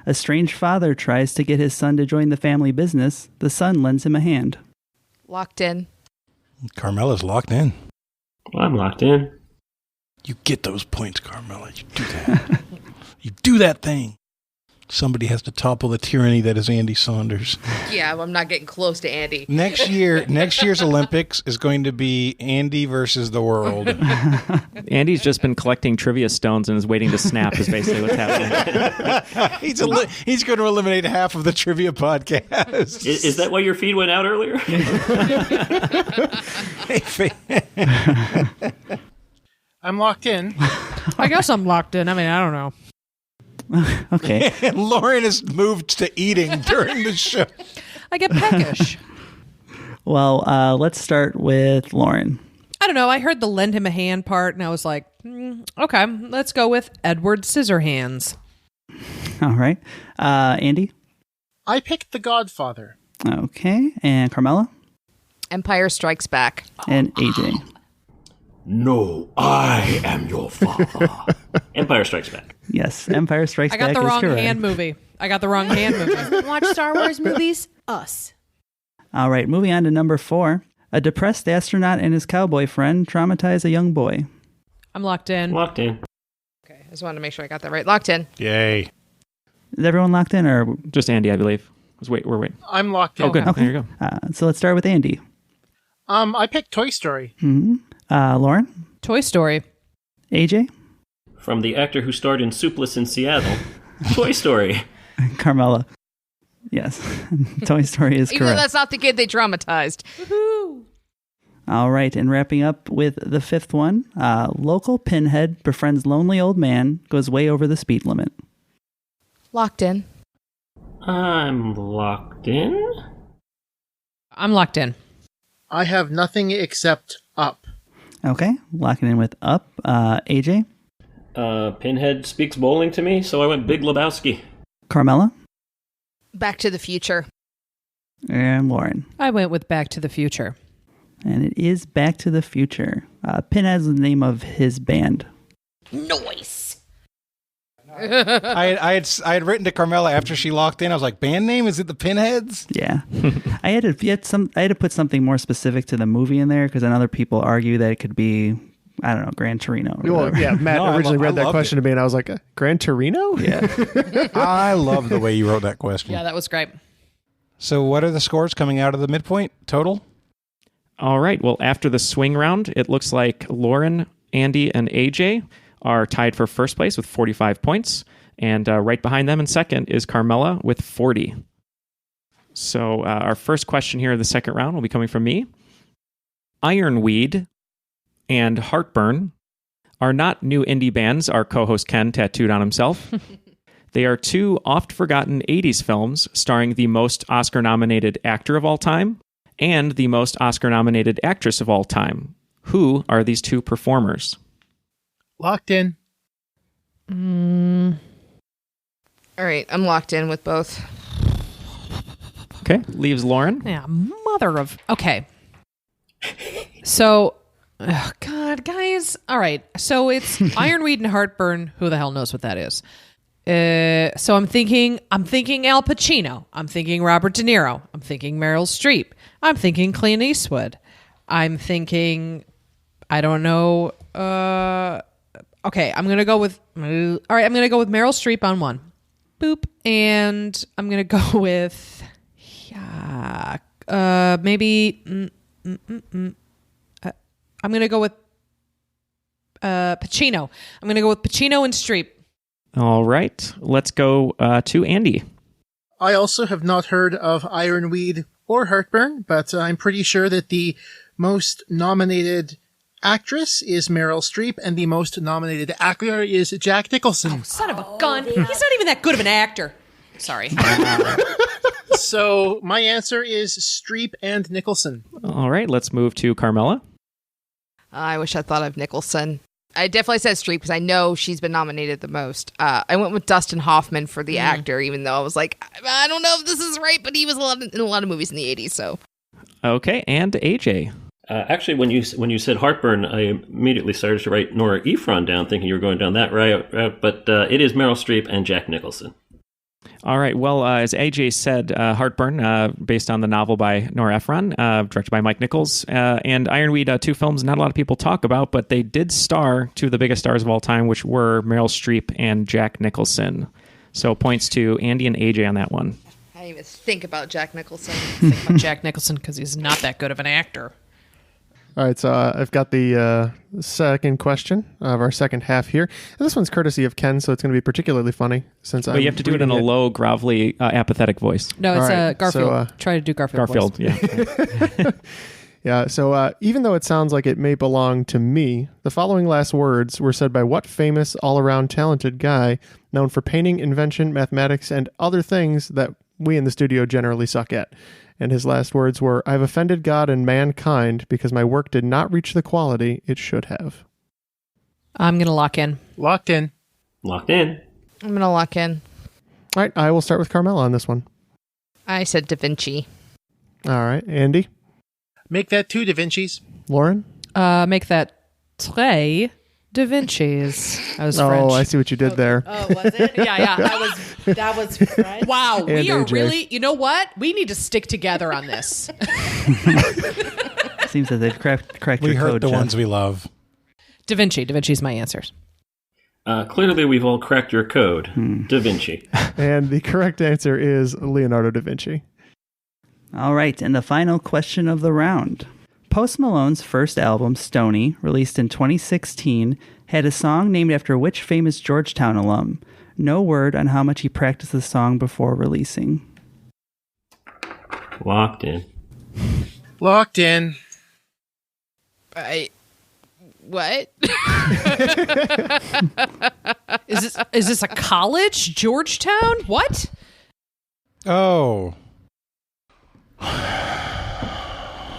A strange father tries to get his son to join the family business. The son lends him a hand. Locked in. Carmela's locked in. I'm locked in. You get those points, Carmela. You do that. You do that thing. Somebody has to topple the tyranny that is Andy Saunders. Yeah, I'm not getting close to Andy. Next year's Olympics is going to be Andy versus the world. Andy's just been collecting trivia stones and is waiting to snap is basically what's happening. He's going to eliminate half of the trivia podcast. Is that why your feed went out earlier? I'm locked in. I guess I'm locked in. I mean, I don't know. Okay. And Lauren has moved to eating during the show. I get peckish. Well, let's start with Lauren. I don't know. I heard the lend him a hand part, and I was like, okay, let's go with Edward Scissorhands. All right. Andy? I picked The Godfather. Okay. And Carmela? Empire Strikes Back. And AJ? No, I am your father. Empire Strikes Back. Yes, Empire Strikes I Back got the is wrong correct. hand movie. Watch Star Wars movies? Us. All right, moving on to number 4. A depressed astronaut and his cowboy friend traumatize a young boy. I'm locked in. Locked in. Okay, I just wanted to make sure I got that right. Locked in. Yay. Is everyone locked in? Or Just Andy, I believe. We're waiting. I'm locked in. Oh, good. Okay. There you go. So let's start with Andy. I picked Toy Story. Mm-hmm. Lauren? Toy Story. AJ? From the actor who starred in Soupless in Seattle, Toy Story. Carmela? Yes, Toy Story is Even though correct. that's not the kid they traumatized. Woohoo! All right, and wrapping up with the 5th one. Local pinhead befriends lonely old man, goes way over the speed limit. Locked in. I'm locked in. I'm locked in. I have nothing except Up. Okay, locking in with up. AJ? Pinhead speaks bowling to me, so I went Big Lebowski. Carmela? Back to the Future. And Lauren? I went with Back to the Future. And it is Back to the Future. Pinhead's the name of his band. Noise. I had written to Carmela after she locked in. I was like, band name? Is it the Pinheads? Yeah. I had to put something more specific to the movie in there because then other people argue that it could be, I don't know, Gran Torino. Well, yeah, Matt originally read that question to me, and I was like, Gran Torino? Yeah. I love the way you wrote that question. Yeah, that was great. So what are the scores coming out of the midpoint total? All right. Well, after the swing round, it looks like Lauren, Andy, and AJ are tied for first place with 45 points. And right behind them in second is Carmela with 40. So our first question here in the second round will be coming from me. Ironweed and Heartburn are not new indie bands our co-host Ken tattooed on himself. They are two oft-forgotten 80s films starring the most Oscar-nominated actor of all time and the most Oscar-nominated actress of all time. Who are these two performers? Locked in. All right, I'm locked in with both. Okay, leaves Lauren. Yeah, mother of... Okay. So, oh God, guys. All right, so it's Ironweed and Heartburn. Who the hell knows what that is? So I'm thinking Al Pacino. I'm thinking Robert De Niro. I'm thinking Meryl Streep. I'm thinking Clint Eastwood. I'm thinking... I don't know... Okay, I'm gonna go with. All right, I'm gonna go with Meryl Streep on one. Boop, and I'm gonna go with. Maybe. I'm gonna go with Pacino. I'm gonna go with Pacino and Streep. All right, let's go to Andy. I also have not heard of Ironweed or Heartburn, but I'm pretty sure that the most nominated actress is Meryl Streep, and the most nominated actor is Jack Nicholson. Oh, son of a gun. He's not even that good of an actor. Sorry. So my answer is Streep and Nicholson. All right, let's move to Carmela. I wish I thought of Nicholson. I definitely said Streep because I know she's been nominated the most. I went with Dustin Hoffman for the actor, even though I was like, I don't know if this is right, but he was in a lot of movies in the 80s, so. Okay, and AJ. Actually, when you said Heartburn, I immediately started to write Nora Ephron down, thinking you were going down that route. But it is Meryl Streep and Jack Nicholson. All right. Well, as AJ said, Heartburn, based on the novel by Nora Ephron, directed by Mike Nichols, and Ironweed, two films not a lot of people talk about, but they did star two of the biggest stars of all time, which were Meryl Streep and Jack Nicholson. So points to Andy and AJ on that one. I didn't even think about Jack Nicholson. Think about Jack Nicholson because he's not that good of an actor. All right, so I've got the second question of our second half here. And this one's courtesy of Ken, so it's going to be particularly funny. But you have to do it in a low, grovelly, apathetic voice. No, it's Garfield. So, try to do Garfield. Garfield, voice. Yeah. Yeah, so even though it sounds like it may belong to me, the following last words were said by what famous all-around talented guy known for painting, invention, mathematics, and other things that we in the studio generally suck at? And his last words were, I've offended God and mankind because my work did not reach the quality it should have. I'm going to lock in. Locked in. Locked in. I'm going to lock in. All right, I will start with Carmela on this one. I said Da Vinci. All right, Andy? Make that 2 Da Vinci's. Lauren? Make that Tre Da Vinci's. I was French. Oh, I see what you did there. Oh, was it? Yeah. That was French. Wow, And we are AJ. really, you know what? We need to stick together on this. Seems that they've cracked We your heard code, the Jeff. ones we love. Da Vinci. Da Vinci's my answers. Clearly, we've all cracked your code. Da Vinci. And the correct answer is Leonardo da Vinci. All right, and the final question of the round. Post Malone's first album, Stoney, released in 2016, had a song named after which famous Georgetown alum? No word on how much he practiced the song before releasing. Locked in. Locked in. What? Is this a college? Georgetown? What? Oh.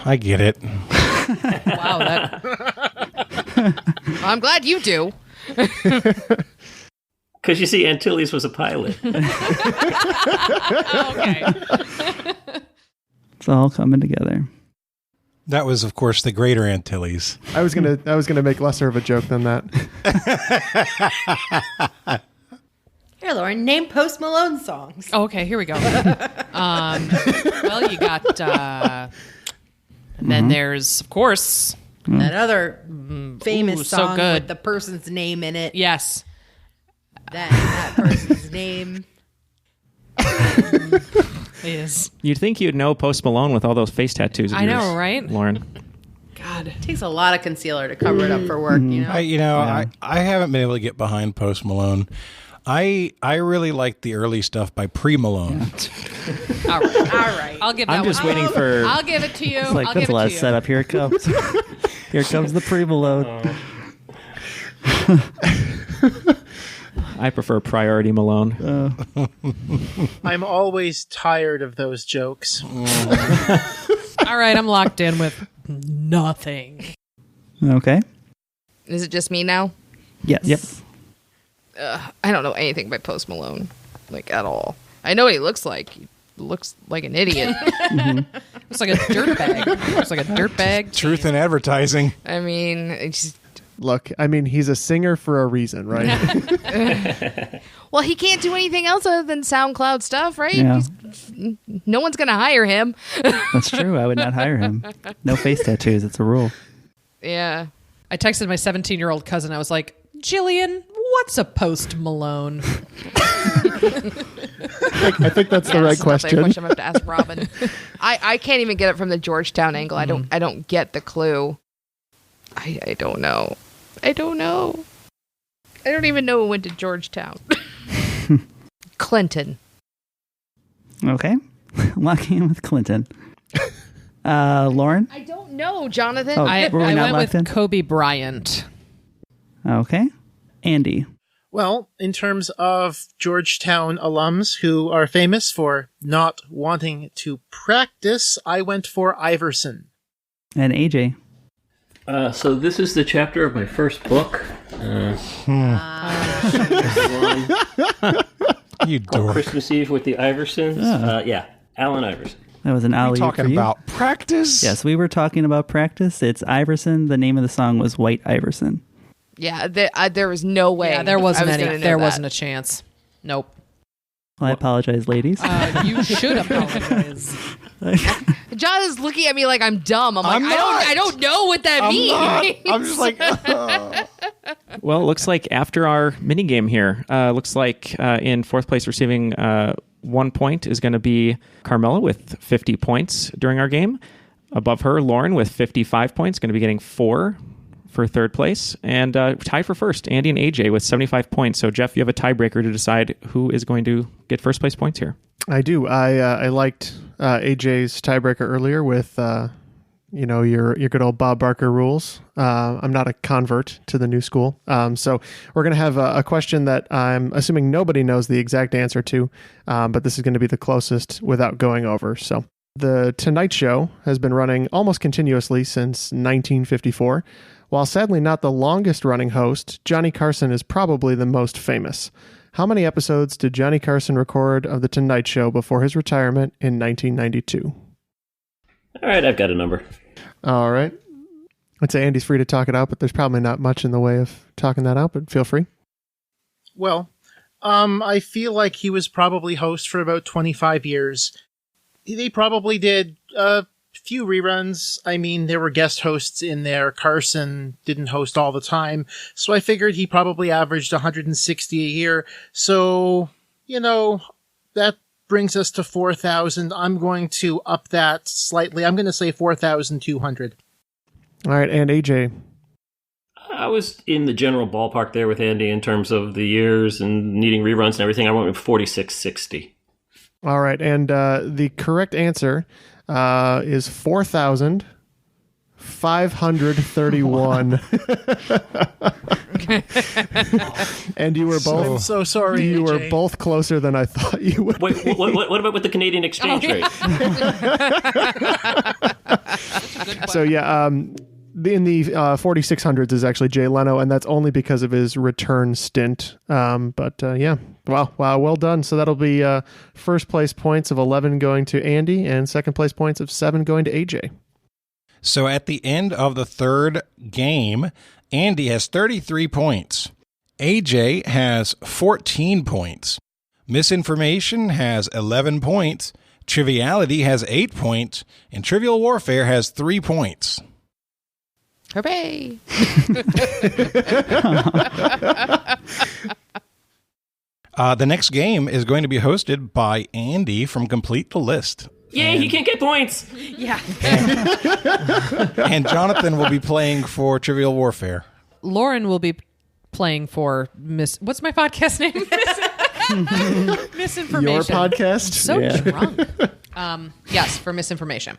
I get it. Wow, I'm glad you do. Because you see, Antilles was a pilot. Okay. It's all coming together. That was, of course, the Greater Antilles. I was gonna make lesser of a joke than that. Here, Lauren, name Post Malone songs. Oh, okay, here we go. Well, you got, and then there's, of course, That other famous so song good. with the person's name in it. Yes. That person's name is. You'd think you'd know Post Malone with all those face tattoos of I know, yours, right? Lauren? God, it takes a lot of concealer to cover it up for work, you know? I haven't been able to get behind Post Malone. I really like the early stuff by Pre-Malone. All right. I'll give that I'm just one. waiting for... I'll give it to you. It's like, I'll that's give a it lot to of you. setup. Here it comes. Here comes the pre-Malone. I prefer Priority Malone. I'm always tired of those jokes. All right, I'm locked in with nothing. Okay. Is it just me now? Yes. Yep. I don't know anything by Post Malone, like at all. I know what he looks like. He looks like an idiot. Looks like a dirtbag. Looks like a dirtbag. Truth in advertising. I mean, it's just, Look, I mean, he's a singer for a reason, right? well, he can't do anything else other than SoundCloud stuff, right? Yeah. No one's gonna hire him. That's true. I would not hire him. No face tattoos. It's a rule. Yeah. I texted my 17-year-old cousin. I was like, Jillian, what's a Post Malone? I think that's the right That's not question. the question I'm gonna have to ask Robin. I can't even get it from the Georgetown angle. I don't get the clue. I don't know. I don't even know who went to Georgetown. Clinton. Okay. Locking in with Clinton. Lauren? I don't know, Jonathan. Oh, I were we not went locked with in? Kobe Bryant. Okay. Andy. Well, in terms of Georgetown alums who are famous for not wanting to practice, I went for Iverson. And AJ. So this is the chapter of my first book. You dork. Christmas Eve with the Iversons. Yeah, Allen Iverson. That was an alley for Talking you. about practice? Yes, we were talking about practice. It's Iverson. The name of the song was White Iverson. Yeah, there was no way. Yeah, there wasn't I was any. gonna know There that. wasn't a chance. Nope. Well, I apologize, ladies. You should apologize. John is looking at me like I'm dumb. I'm like, I don't know what that means. I'm just like, Well, it looks like after our mini game here, looks like in fourth place receiving 1 point is going to be Carmela with 50 points during our game. Above her, Lauren with 55 points, going to be getting 4 for third place. And tied for first, Andy and AJ with 75 points. So, Jeff, you have a tiebreaker to decide who is going to get first place points here. I do. I liked AJ's tiebreaker earlier with your good old Bob Barker rules. I'm not a convert to the new school, so we're going to have a question that I'm assuming nobody knows the exact answer to, but this is going to be the closest without going over. So the Tonight Show has been running almost continuously since 1954. While sadly not the longest running host, Johnny Carson is probably the most famous. How many episodes did Johnny Carson record of The Tonight Show before his retirement in 1992? All right, I've got a number. All right. I'd say Andy's free to talk it out, but there's probably not much in the way of talking that out, but feel free. Well, I feel like he was probably host for about 25 years. They probably did a few reruns. I mean, there were guest hosts in there. Carson didn't host all the time, so I figured he probably averaged 160 a year. So, that brings us to 4,000. I'm going to up that slightly. I'm going to say 4,200. All right, and AJ. I was in the general ballpark there with Andy in terms of the years and needing reruns and everything. I went with 4,660. All right, and the correct answer is 4,531. And you were both. I'm so sorry. You AJ. were both closer than I thought you would. Wait, what about with the Canadian exchange rate? So yeah, In the 4600s is actually Jay Leno, and that's only because of his return stint. Yeah. Wow, well done. So that'll be first place points of 11 going to Andy, and second place points of 7 going to AJ. So at the end of the third game, Andy has 33 points. AJ has 14 points. Misinformation has 11 points. Triviality has 8 points. And Trivial Warfare has 3 points. Hooray! The next game is going to be hosted by Andy from Complete the List. Yay, he can't get points! Yeah. And Jonathan will be playing for Trivial Warfare. Lauren will be playing for what's my podcast name? Misinformation. Your podcast? So drunk. Yes, for Misinformation.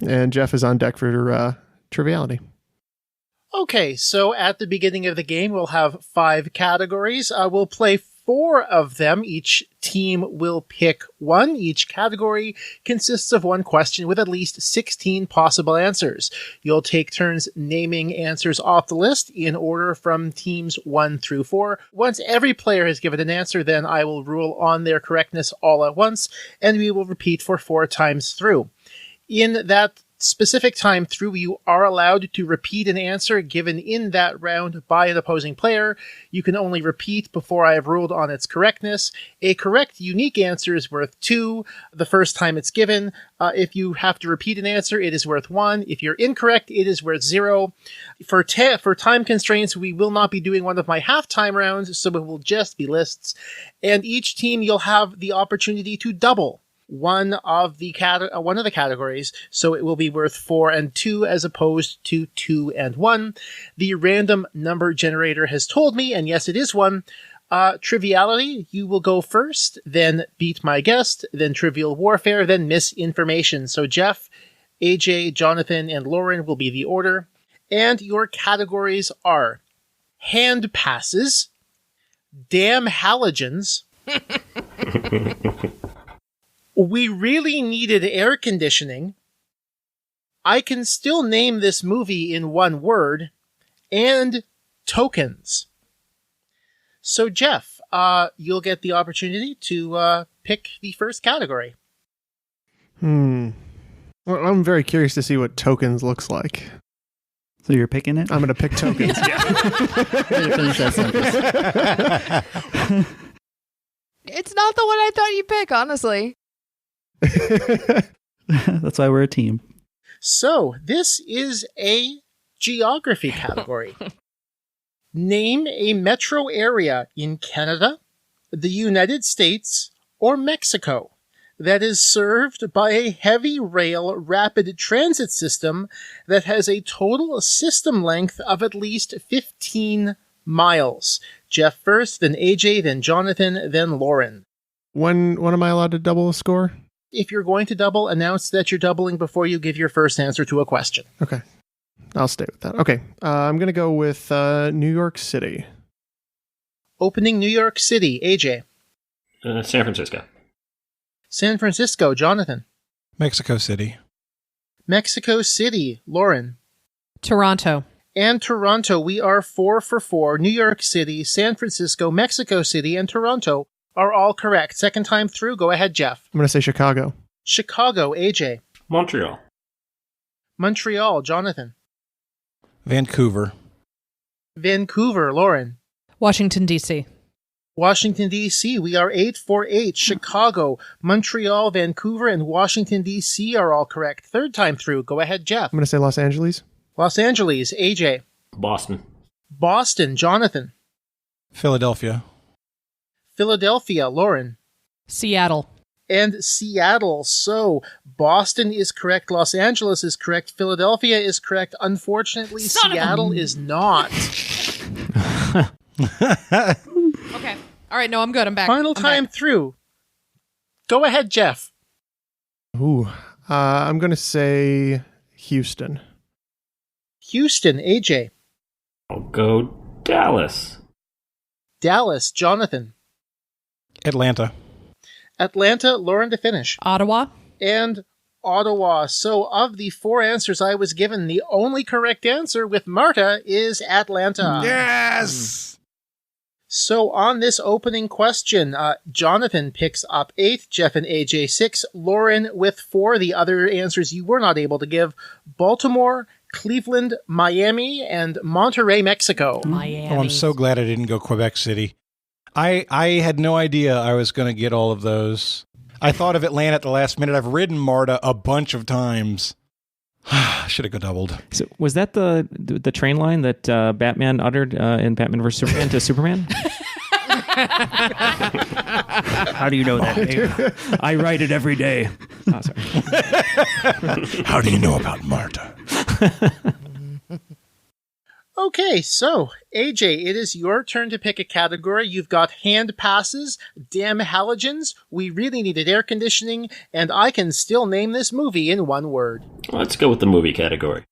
And Jeff is on deck for Triviality. Okay, so at the beginning of the game, we'll have 5 categories. We'll play 4 of them. Each team will pick 1. Each category consists of 1 question with at least 16 possible answers. You'll take turns naming answers off the list in order from teams 1 through 4. Once every player has given an answer, then I will rule on their correctness all at once, and we will repeat for 4 times through. In that specific time through, you are allowed to repeat an answer given in that round by an opposing player. You can only repeat before I have ruled on its correctness. A correct, unique answer is worth 2 the first time it's given. If you have to repeat an answer, it is worth 1. If you're incorrect, it is worth 0. For time constraints, we will not be doing one of my halftime rounds, so it will just be lists. And each team, you'll have the opportunity to double one of the categories, so it will be worth 4 and 2 as opposed to 2 and 1. The random number generator has told me, and yes, it is 1. Triviality, you will go first, then Beat My Guest, then Trivial Warfare, then Misinformation. So Jeff, AJ, Jonathan, and Lauren will be the order. And your categories are hand passes, damn halogens, we really needed air conditioning, I can still name this movie in 1 word, and tokens. So Jeff, you'll get the opportunity to pick the first category. Well, I'm very curious to see what tokens looks like. So you're picking it? I'm going to pick tokens. It's not the one I thought you'd pick, honestly. That's why we're a team. So, this is a geography category. Name a metro area in Canada, the United States, or Mexico that is served by a heavy rail rapid transit system that has a total system length of at least 15 miles. Jeff first, then AJ, then Jonathan, then Lauren. When am I allowed to double a score? If you're going to double, announce that you're doubling before you give your first answer to a question. Okay. I'll stay with that. Okay. I'm going to go with New York City. Opening New York City, AJ. San Francisco. San Francisco, Jonathan. Mexico City. Mexico City, Lauren. Toronto. And Toronto, we are 4 for 4. New York City, San Francisco, Mexico City, and Toronto are all correct. Second time through, go ahead, Jeff. I'm going to say Chicago. Chicago, AJ. Montreal. Montreal, Jonathan. Vancouver. Vancouver, Lauren. Washington, D.C. Washington, D.C. We are 8 for 8. Chicago, Montreal, Vancouver, and Washington, D.C. are all correct. Third time through, go ahead, Jeff. I'm going to say Los Angeles. Los Angeles, AJ. Boston. Boston, Jonathan. Philadelphia. Philadelphia, Lauren. Seattle. And Seattle. So, Boston is correct, Los Angeles is correct, Philadelphia is correct. Unfortunately, Seattle is not. Okay. All right, no, I'm good. I'm back. Final time through. Go ahead, Jeff. Ooh. I'm going to say Houston. Houston, AJ. I'll go Dallas. Dallas, Jonathan. Atlanta. Atlanta, Lauren to finish. Ottawa. And Ottawa. So of the 4 answers I was given, the only correct answer with Marta is Atlanta. Yes! So on this opening question, Jonathan picks up 8, Jeff and AJ 6, Lauren with 4. The other answers you were not able to give: Baltimore, Cleveland, Miami, and Monterrey, Mexico. Miami. Oh, I'm so glad I didn't go Quebec City. I had no idea I was going to get all of those. I thought of Atlanta at the last minute. I've ridden Marta a bunch of times. Should have go doubled. So was that the train line that Batman uttered in Batman vs. Superman to Superman? How do you know that? I write it every day. Oh, sorry. How do you know about Marta? Okay, so AJ, it is your turn to pick a category. You've got hand passes, damn halogens, we really needed air conditioning, and I can still name this movie in one word. Let's go with the movie category.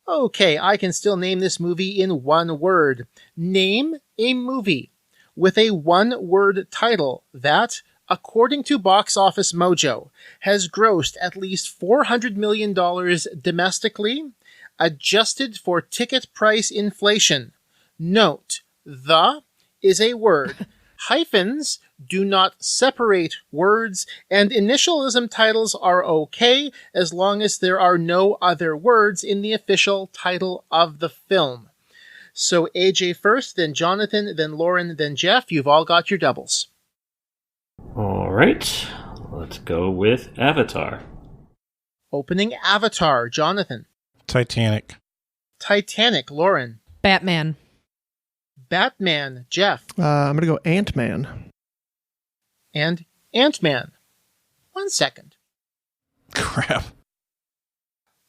Okay, I can still name this movie in one word. Name a movie with a one-word title that, according to Box Office Mojo, has grossed at least $400 million domestically, adjusted for ticket price inflation. Note, the is a word. Hyphens do not separate words, and initialism titles are okay as long as there are no other words in the official title of the film. So AJ first, then Jonathan, then Lauren, then Jeff. You've all got your doubles. All right, let's go with Avatar. Opening Avatar, Jonathan. Titanic. Titanic, Lauren. Batman. Batman, Jeff. I'm going to go Ant-Man. And Ant-Man. 1 second. Crap.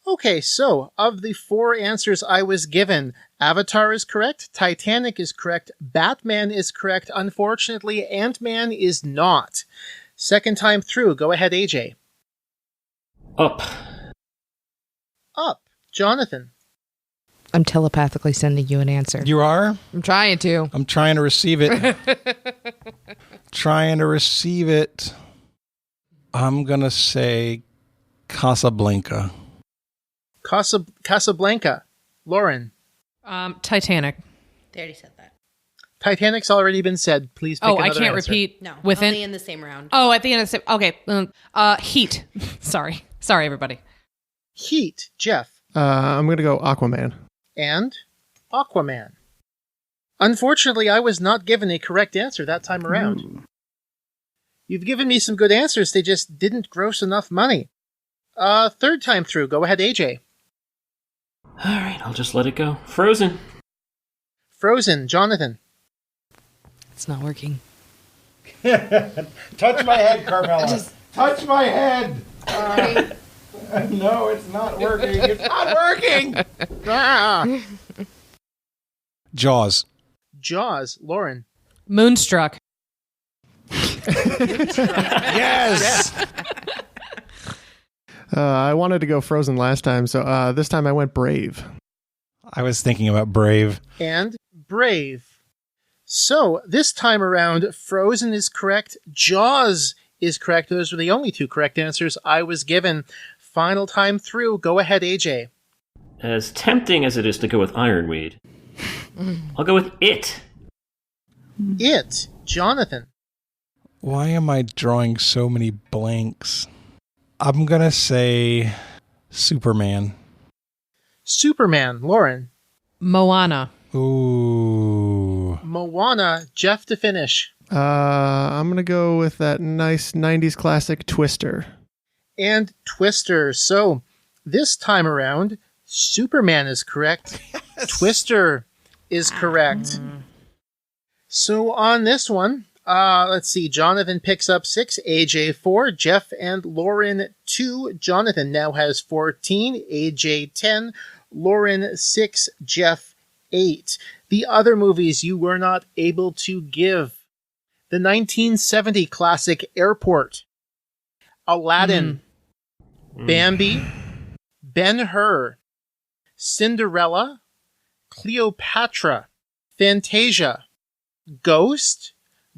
Okay, so of the 4 answers I was given, Avatar is correct, Titanic is correct, Batman is correct. Unfortunately, Ant-Man is not. Second time through. Go ahead, AJ. Up. Up. Jonathan. I'm telepathically sending you an answer. You are? I'm trying to. I'm trying to receive it. Trying to receive it. I'm going to say Casablanca. Casablanca. Lauren. Titanic. They already said that. Titanic's already been said. Please pick I another can't answer. repeat. No, within only in the same round. Oh, at the end of the same. Okay. Heat. Sorry, everybody. Heat. Jeff. I'm going to go Aquaman. And Aquaman. Unfortunately, I was not given a correct answer that time around. Ooh. You've given me some good answers, they just didn't gross enough money. Third time through. Go ahead, AJ. All right, I'll just let it go. Frozen. Frozen. Jonathan. It's not working. Touch my head, Carmela. Touch my head. No, it's not working. It's not working. Jaws. Jaws. Lauren. Moonstruck. Yes. I wanted to go Frozen last time, so this time I went Brave. I was thinking about Brave. And Brave. So, this time around, Frozen is correct. Jaws is correct. Those were the only 2 correct answers I was given. Final time through. Go ahead, AJ. As tempting as it is to go with Ironweed, I'll go with It. It. Jonathan. Why am I drawing so many blanks? I'm going to say Superman. Superman. Lauren. Moana. Ooh. Moana. Jeff to finish. I'm going to go with that nice 90s classic Twister. And Twister. So, this time around, Superman is correct. Yes. Twister is correct. So, on this one, let's see. Jonathan picks up 6, AJ 4, Jeff and Lauren 2. Jonathan now has 14, AJ 10, Lauren 6, Jeff 8. The other movies you were not able to give. The 1970 classic Airport. Aladdin, Bambi, Ben-Hur, Cinderella, Cleopatra, Fantasia, Ghost,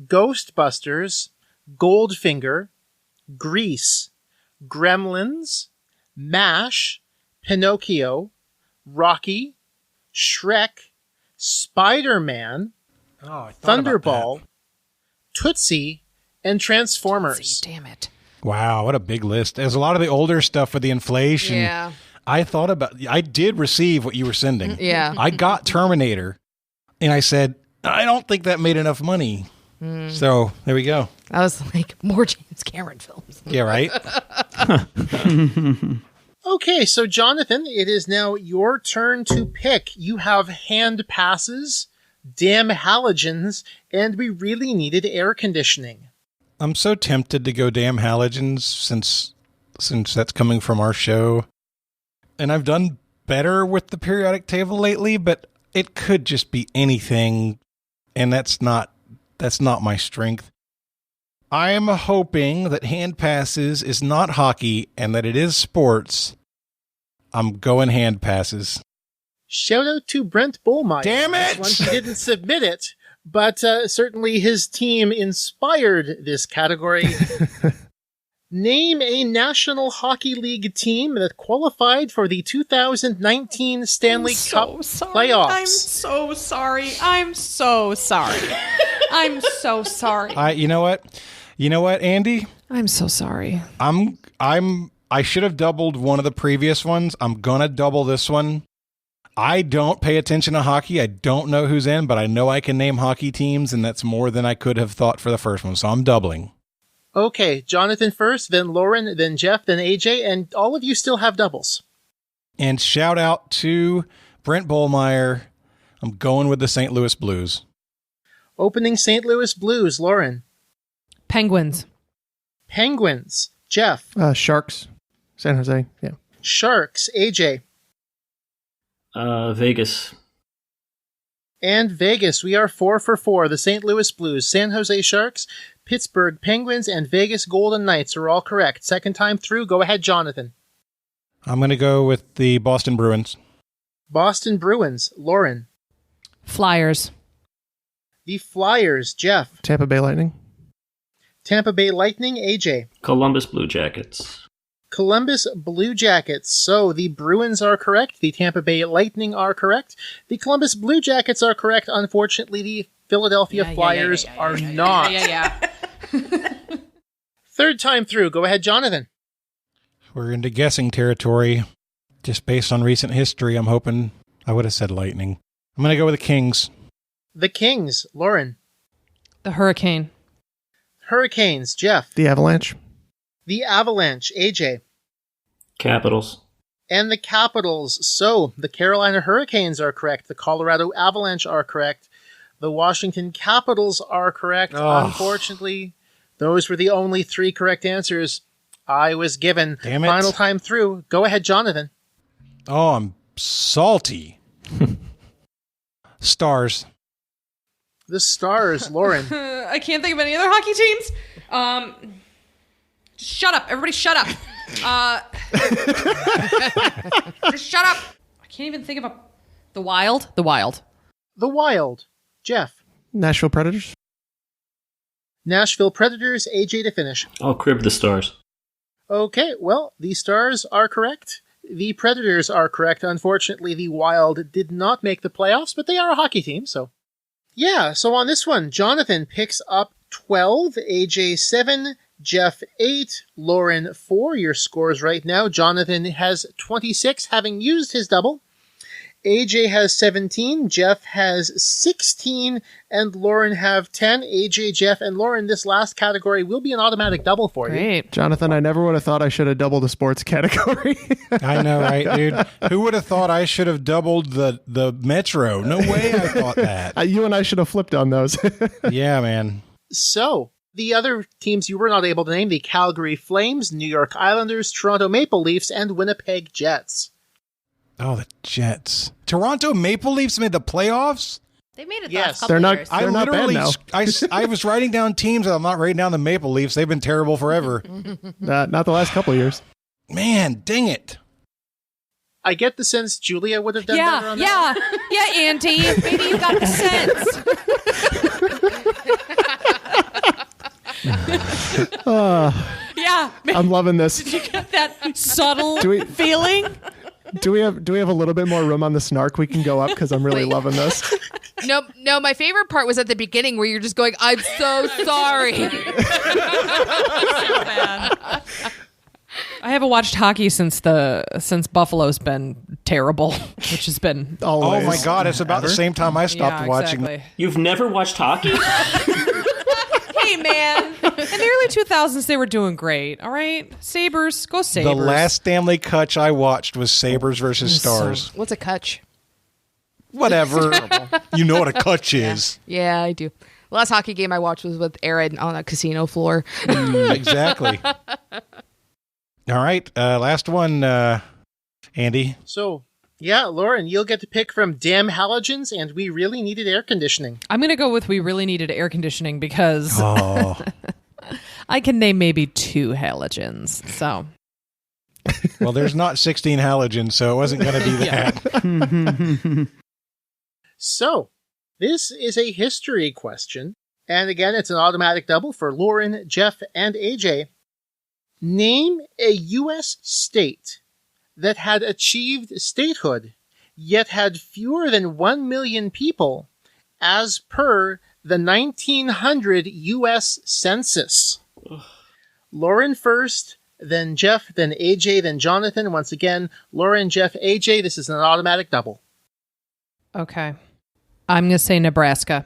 Ghostbusters, Goldfinger, Grease, Gremlins, MASH, Pinocchio, Rocky, Shrek, Spider-Man, Thunderball, Tootsie, and Transformers. Tootsie, damn it. Wow, what a big list. There's a lot of the older stuff with the inflation. Yeah. I did receive what you were sending. Yeah. I got Terminator, and I said, I don't think that made enough money. So there we go. I was like, more James Cameron films. Yeah, right? Okay, so Jonathan, it is now your turn to pick. You have hand passes, damn halogens, and we really needed air conditioning. I'm so tempted to go damn halogens since that's coming from our show. And I've done better with the periodic table lately, but it could just be anything, and that's not my strength. I am hoping that hand passes is not hockey and that it is sports. I'm going hand passes. Shout out to Brent Bullmeyer. Damn it! This one, he didn't submit it, but certainly his team inspired this category. Name a National Hockey League team that qualified for the 2019 Stanley Cup playoffs. I'm so sorry. I'm so sorry. I'm so sorry. You know what, Andy? I'm so sorry. I should have doubled one of the previous ones. I'm gonna double this one. I don't pay attention to hockey. I don't know who's in, but I know I can name hockey teams, and that's more than I could have thought for the first one. So I'm doubling. Okay, Jonathan first, then Lauren, then Jeff, then AJ, and all of you still have doubles. And shout out to Brent Bullmeyer. I'm going with the St. Louis Blues. Opening St. Louis Blues, Lauren. Penguins. Penguins, Jeff. Sharks, San Jose. Yeah. Sharks, AJ. Vegas. And Vegas, we are 4 for 4. The St. Louis Blues, San Jose Sharks, Pittsburgh Penguins, and Vegas Golden Knights are all correct. Second time through, go ahead, Jonathan. I'm going to go with the Boston Bruins. Boston Bruins, Lauren. Flyers. The Flyers, Jeff. Tampa Bay Lightning. Tampa Bay Lightning, AJ. Columbus Blue Jackets. Columbus Blue Jackets. So the Bruins are correct. The Tampa Bay Lightning are correct. The Columbus Blue Jackets are correct. Unfortunately, the Philadelphia Flyers are not. Third time through. Go ahead, Jonathan. We're into guessing territory. Just based on recent history, I'm hoping I would have said Lightning. I'm going to go with the Kings. The Kings, Lauren. The Hurricane. Hurricanes, Jeff. The Avalanche. The Avalanche, AJ. Capitals. And the Capitals. So, the Carolina Hurricanes are correct. The Colorado Avalanche are correct. The Washington Capitals are correct. Oh. Unfortunately, those were the only 3 correct answers I was given. Damn it. Final time through. Go ahead, Jonathan. Oh, I'm salty. Stars. The Stars, Lauren. I can't think of any other hockey teams. Shut up. Everybody shut up. Just shut up. I can't even think of The Wild. The Wild. The Wild, Jeff. Nashville Predators. Nashville Predators, AJ to finish. I'll crib the Stars. Okay, well, the Stars are correct. The Predators are correct. Unfortunately, the Wild did not make the playoffs, but they are a hockey team, so... Yeah, so on this one, Jonathan picks up 12, AJ 7, Jeff 8, Lauren 4. Your scores right now. Jonathan has 26, having used his double. AJ has 17, Jeff has 16, and Lauren have 10. AJ, Jeff, and Lauren, this last category will be an automatic double for you. Great. Jonathan, I never would have thought I should have doubled the sports category. I know, right, dude? Who would have thought I should have doubled the Metro? No way I thought that. You and I should have flipped on those. Yeah, man. So, the other teams you were not able to name, the Calgary Flames, New York Islanders, Toronto Maple Leafs, and Winnipeg Jets. Oh, the Jets. Toronto Maple Leafs made the playoffs? They made it Yes. last couple They're not- years. I not bad literally, now. I was writing down teams, and I'm not writing down the Maple Leafs. They've been terrible forever. Not the last couple of years. Man, dang it. I get the sense Julia would have done better on that. Yeah, Auntie. Maybe you got the sense. Yeah, Yeah. I'm loving this. Did you get that subtle Do we- feeling? Do we have a little bit more room on the snark we can go up? Because I'm really loving this. No, my favorite part was at the beginning where you're just going, I'm so sorry. So bad. I haven't watched hockey since Buffalo's been terrible, which has been Always. Oh my God! It's about the same time I stopped Yeah, watching. exactly. You've never watched hockey? Hey man, in the early 2000s they were doing great. All right, Sabres, go Sabres. The last Stanley Cup I watched was Sabres versus Stars. What's a cutch? Whatever. You know what a clutch is. Yeah, I do. The last hockey game I watched was with Aaron on a casino floor. Exactly. All right, last one, Andy. So, yeah, Lauren, you'll get to pick from Damn Halogens and We Really Needed Air Conditioning. I'm going to go with We Really Needed Air Conditioning because I can name maybe 2 halogens. So, Well, there's not 16 halogens, so it wasn't going to be that. So, this is a history question. And again, it's an automatic double for Lauren, Jeff, and AJ. Name a U.S. state that had achieved statehood, yet had fewer than 1 million people, as per the 1900 U.S. Census. Lauren first, then Jeff, then AJ, then Jonathan. Once again, Lauren, Jeff, AJ. This is an automatic double. okay. I'm going to say Nebraska.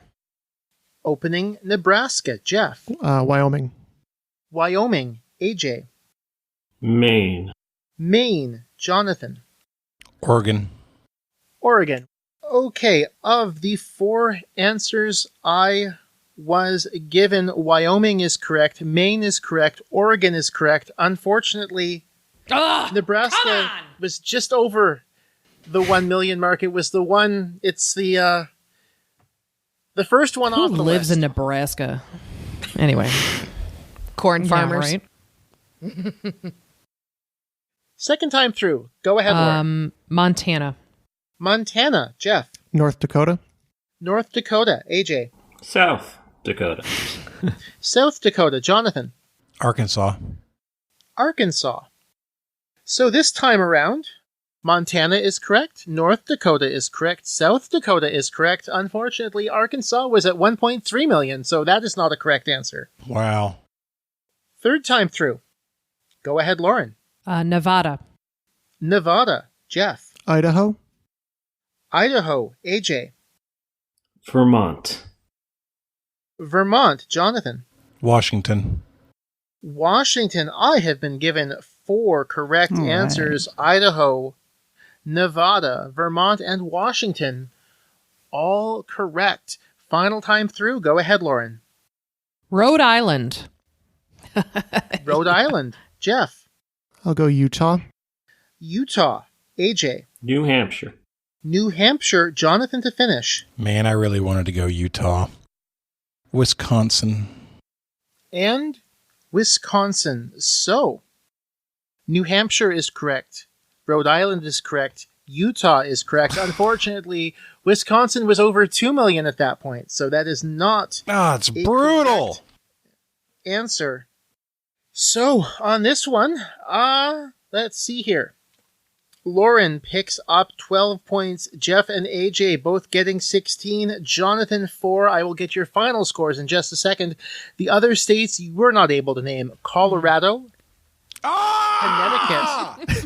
Opening Nebraska, Jeff. Wyoming. Wyoming, AJ. Maine. Maine, Jonathan. Oregon. Oregon. Okay, of the 4 answers I was given, Wyoming is correct, Maine is correct, Oregon is correct. Unfortunately, Nebraska was just over the 1 million mark. It was the one, it's the first one Who off the lives list. in Nebraska? Anyway. Corn farmers. Yeah, right? Second time through. Go ahead, Lauren. Montana. Montana, Jeff. North Dakota. North Dakota, AJ. South Dakota. South Dakota, Jonathan. Arkansas. Arkansas. So this time around, Montana is correct, North Dakota is correct, South Dakota is correct. Unfortunately, Arkansas was at 1.3 million, so that is not a correct answer. Wow. Third time through. Go ahead, Lauren. Nevada. Nevada, Jeff. Idaho. Idaho, AJ. Vermont. Vermont, Jonathan. Washington. Washington, I have been given 4 correct All right. answers. Idaho, Nevada, Vermont, and Washington. All correct. Final time through. Go ahead, Lauren. Rhode Island. Rhode Island, Jeff. I'll go Utah. Utah, AJ. New Hampshire. New Hampshire, Jonathan to finish. Man, I really wanted to go Utah. Wisconsin. And Wisconsin. So, New Hampshire is correct. Rhode Island is correct. Utah is correct. Unfortunately, Wisconsin was over 2 million at that point, so that is not It's a brutal. correct answer. So, on this one, let's see here. Lauren picks up 12 points. Jeff and AJ both getting 16. Jonathan 4. I will get your final scores in just a second. The other states you were not able to name: Colorado, Connecticut.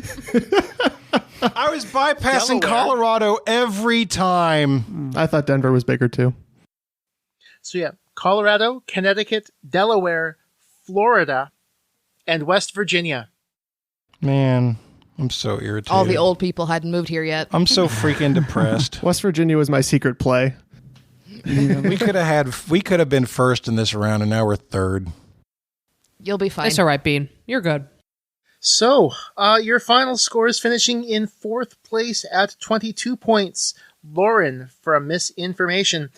I was bypassing Delaware. Colorado every time. I thought Denver was bigger too. So yeah, Colorado, Connecticut, Delaware, Florida, and West Virginia. Man, I'm so irritated. All the old people hadn't moved here yet. I'm so freaking depressed. West Virginia was my secret play. We could have been first in this round, and now we're third. You'll be fine. It's all right, Bean. You're good. So, your final scores finishing in 4th place at 22 points. Lauren from Misinformation.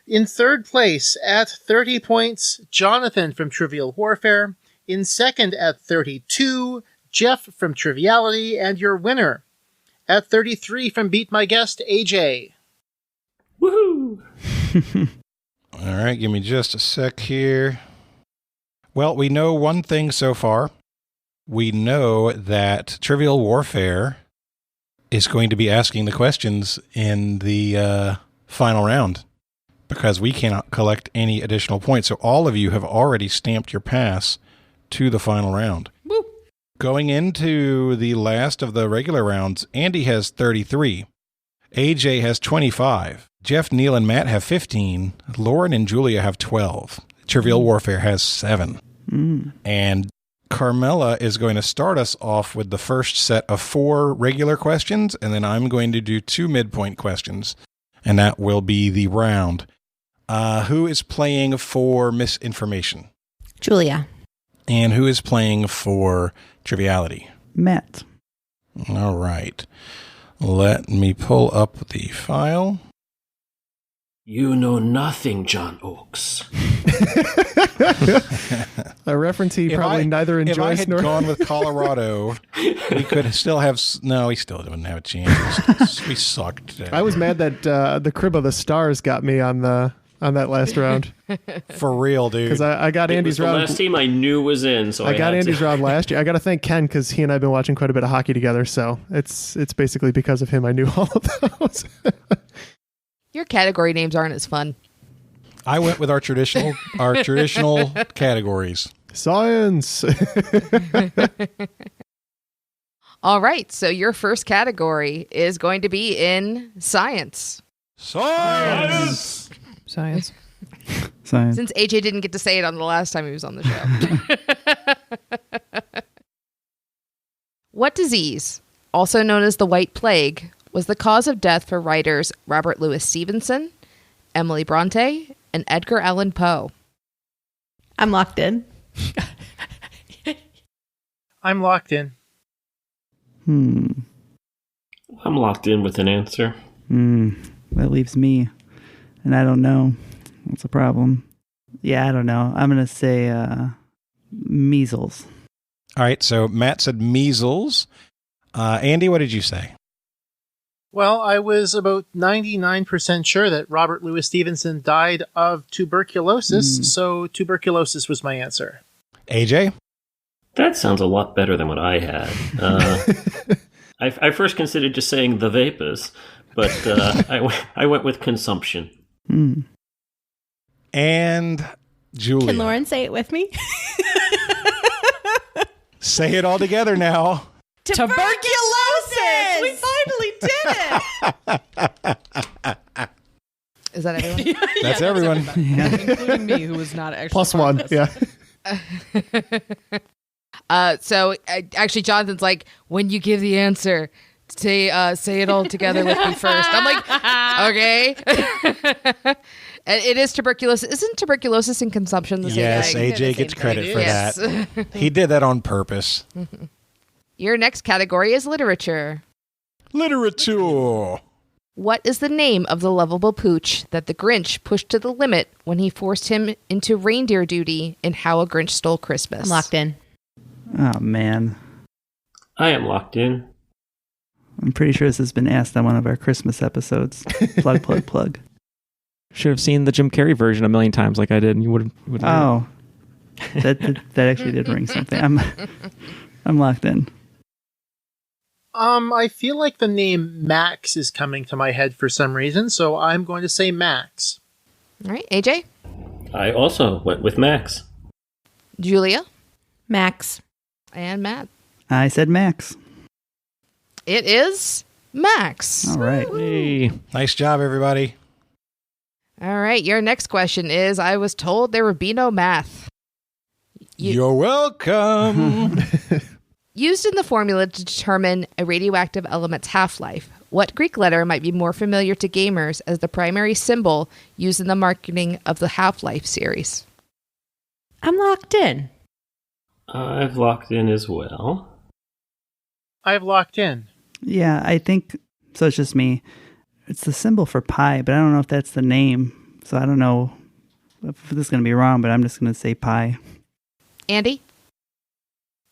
In 3rd place at 30 points, Jonathan from Trivial Warfare. In 2nd at 32, Jeff from Triviality. And your winner at 33 from Beat My Guest, AJ. Woohoo! All right, give me just a sec here. Well, we know one thing so far. we know that Trivial Warfare is going to be asking the questions in the final round because we cannot collect any additional points. So all of you have already stamped your pass to the final round. Woo. Going into the last of the regular rounds, Andy has 33. AJ has 25. Jeff, Neal, and Matt have 15. Lauren and Julia have 12. Trivial Warfare has 7. And Carmela is going to start us off with the first set of 4 regular questions, and then I'm going to do 2 midpoint questions, and that will be the round. Who is playing for Misinformation? Julia. And who is playing for Triviality? Matt. All right. Let me pull up the file. You know nothing, John Oakes. A reference he probably neither enjoys nor... If I had gone with Colorado, we could still have... No, we still didn't have a chance. We sucked. I was mad that the Crib of the Stars got me on that last round. For real, dude. Because I got Andy's round. The last team I knew was in, so I got Andy's round last year. I got to thank Ken because he and I have been watching quite a bit of hockey together, so it's basically because of him I knew all of those. Your category names aren't as fun. I went with our traditional categories. Science. All right, so your first category is going to be in science. Science. Science. Since AJ didn't get to say it on the last time he was on the show. What disease, also known as the White Plague, was the cause of death for writers Robert Louis Stevenson, Emily Bronte, and Edgar Allan Poe? I'm locked in. I'm locked in. I'm locked in with an answer. That leaves me. And I don't know. What's the problem? Yeah, I don't know. I'm going to say measles. All right, so Matt said measles. Andy, what did you say? Well, I was about 99% sure that Robert Louis Stevenson died of tuberculosis, so tuberculosis was my answer. AJ? That sounds a lot better than what I had. I first considered just saying the vapors, but I went with consumption. And Julia. Can Lauren say it with me? Say it all together now. Tuberculosis! We finally did it! Is that everyone? That's everyone. Yeah. Including me, who was not actually Plus one, yeah. So actually, Jonathan's like, when you give the answer, say it all together with me first. I'm like, okay. And it is tuberculosis. Isn't tuberculosis and consumption the same Yes, thing? AJ gets credit for Yes. that. He did that on purpose. Your next category is literature. Literature. What is the name of the lovable pooch that the Grinch pushed to the limit when he forced him into reindeer duty in How a Grinch Stole Christmas? I'm locked in. Oh, man. I am locked in. I'm pretty sure this has been asked on one of our Christmas episodes. Plug, plug, plug. Should have seen the Jim Carrey version a million times like I did, and you would have. Oh. That actually did ring something. I'm locked in. I feel like the name Max is coming to my head for some reason, so I'm going to say Max. All right, AJ? I also went with Max. Julia? Max. And Matt? I said Max. It is Max. All right. Hey. Nice job, everybody. All right, your next question is, I was told there would be no math. You're welcome. Used in the formula to determine a radioactive element's half-life, what Greek letter might be more familiar to gamers as the primary symbol used in the marketing of the Half-Life series? I'm locked in. I've locked in as well. I've locked in. Yeah, I think, so it's just me. It's the symbol for pi, but I don't know if that's the name. So I don't know if this is going to be wrong, but I'm just going to say pi. Andy?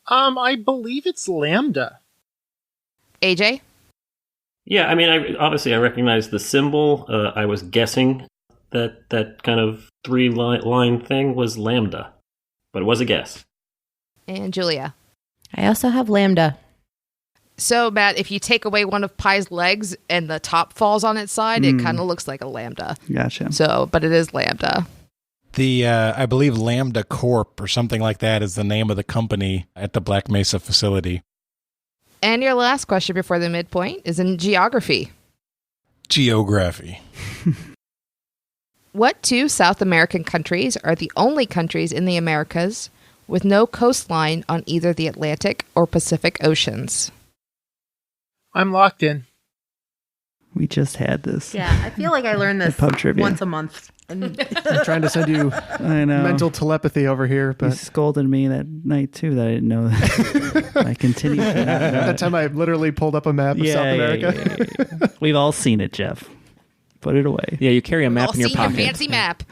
I believe it's lambda. AJ? Yeah, I mean, I recognize the symbol. I was guessing that kind of three-line thing was lambda, but it was a guess. And Julia? I also have Lambda. So, Matt, if you take away one of Pi's legs and the top falls on its side, it kind of looks like a Lambda. Gotcha. So, but it is Lambda. The, I believe Lambda Corp or something like that is the name of the company at the Black Mesa facility. And your last question before the midpoint is in geography. Geography. What two South American countries are the only countries in the Americas with no coastline on either the Atlantic or Pacific Oceans? I'm locked in. We just had this. Yeah, I feel like I learn this Pub trivia. once a month. I'm trying to send you I know. mental telepathy over here, You but scolded me that night too that I didn't know that. I continued to not know that it. time I literally pulled up a map of South America. Yeah. We've all seen it, Jeff. Put it away. Yeah, you carry a map in your pocket. Fancy map.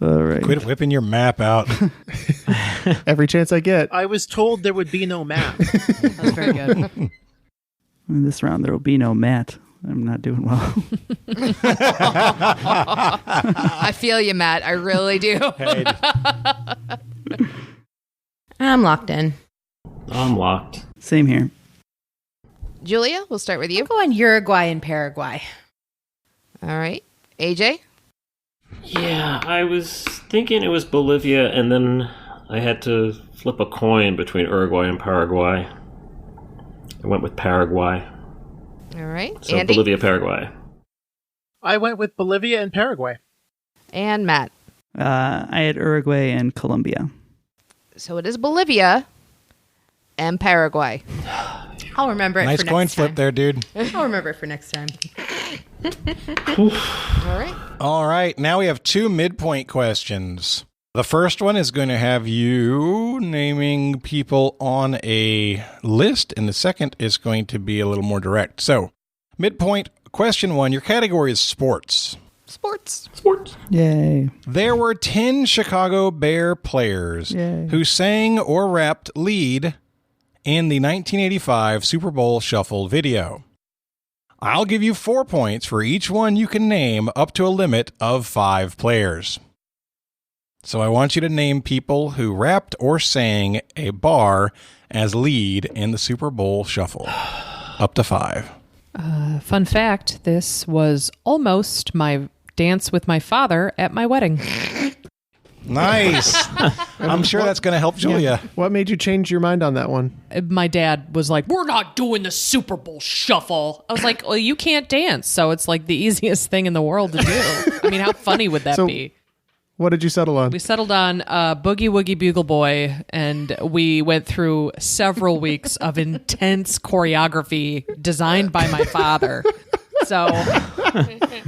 All right. Quit whipping your map out. Every chance I get. I was told there would be no map. That's very good. In this round, there will be no Matt. I'm not doing well. I feel you, Matt. I really do. Hey, I'm locked in. I'm locked. Same here. Julia, we'll start with you. I'm going Uruguay and Paraguay. All right. AJ? Yeah, I was thinking it was Bolivia, and then I had to flip a coin between Uruguay and Paraguay. I went with Paraguay. All right. So Andy? Bolivia, Paraguay. I went with Bolivia and Paraguay. And Matt. I had Uruguay and Colombia. So it is Bolivia and Paraguay. I'll remember it nice for coin next flip time. there, dude. I'll remember it for next time. All right. All right. Now we have two midpoint questions. The first one is going to have you naming people on a list, and the second is going to be a little more direct. So, midpoint question one, your category is sports. Sports. Yay. There were 10 Chicago Bear players Yay. who sang or rapped lead in the 1985 Super Bowl Shuffle video. I'll give you 4 points for each one you can name up to a limit of 5 players. So I want you to name people who rapped or sang a bar as lead in the Super Bowl Shuffle. Up to 5. Fun fact, this was almost my dance with my father at my wedding. Nice. I'm sure that's going to help Julia. What made you change your mind on that one? My dad was like, we're not doing the Super Bowl Shuffle. I was like, well, you can't dance, so it's like the easiest thing in the world to do. I mean, how funny would that be? What did you settle on? We settled on Boogie Woogie Bugle Boy, and we went through several weeks of intense choreography designed by my father. So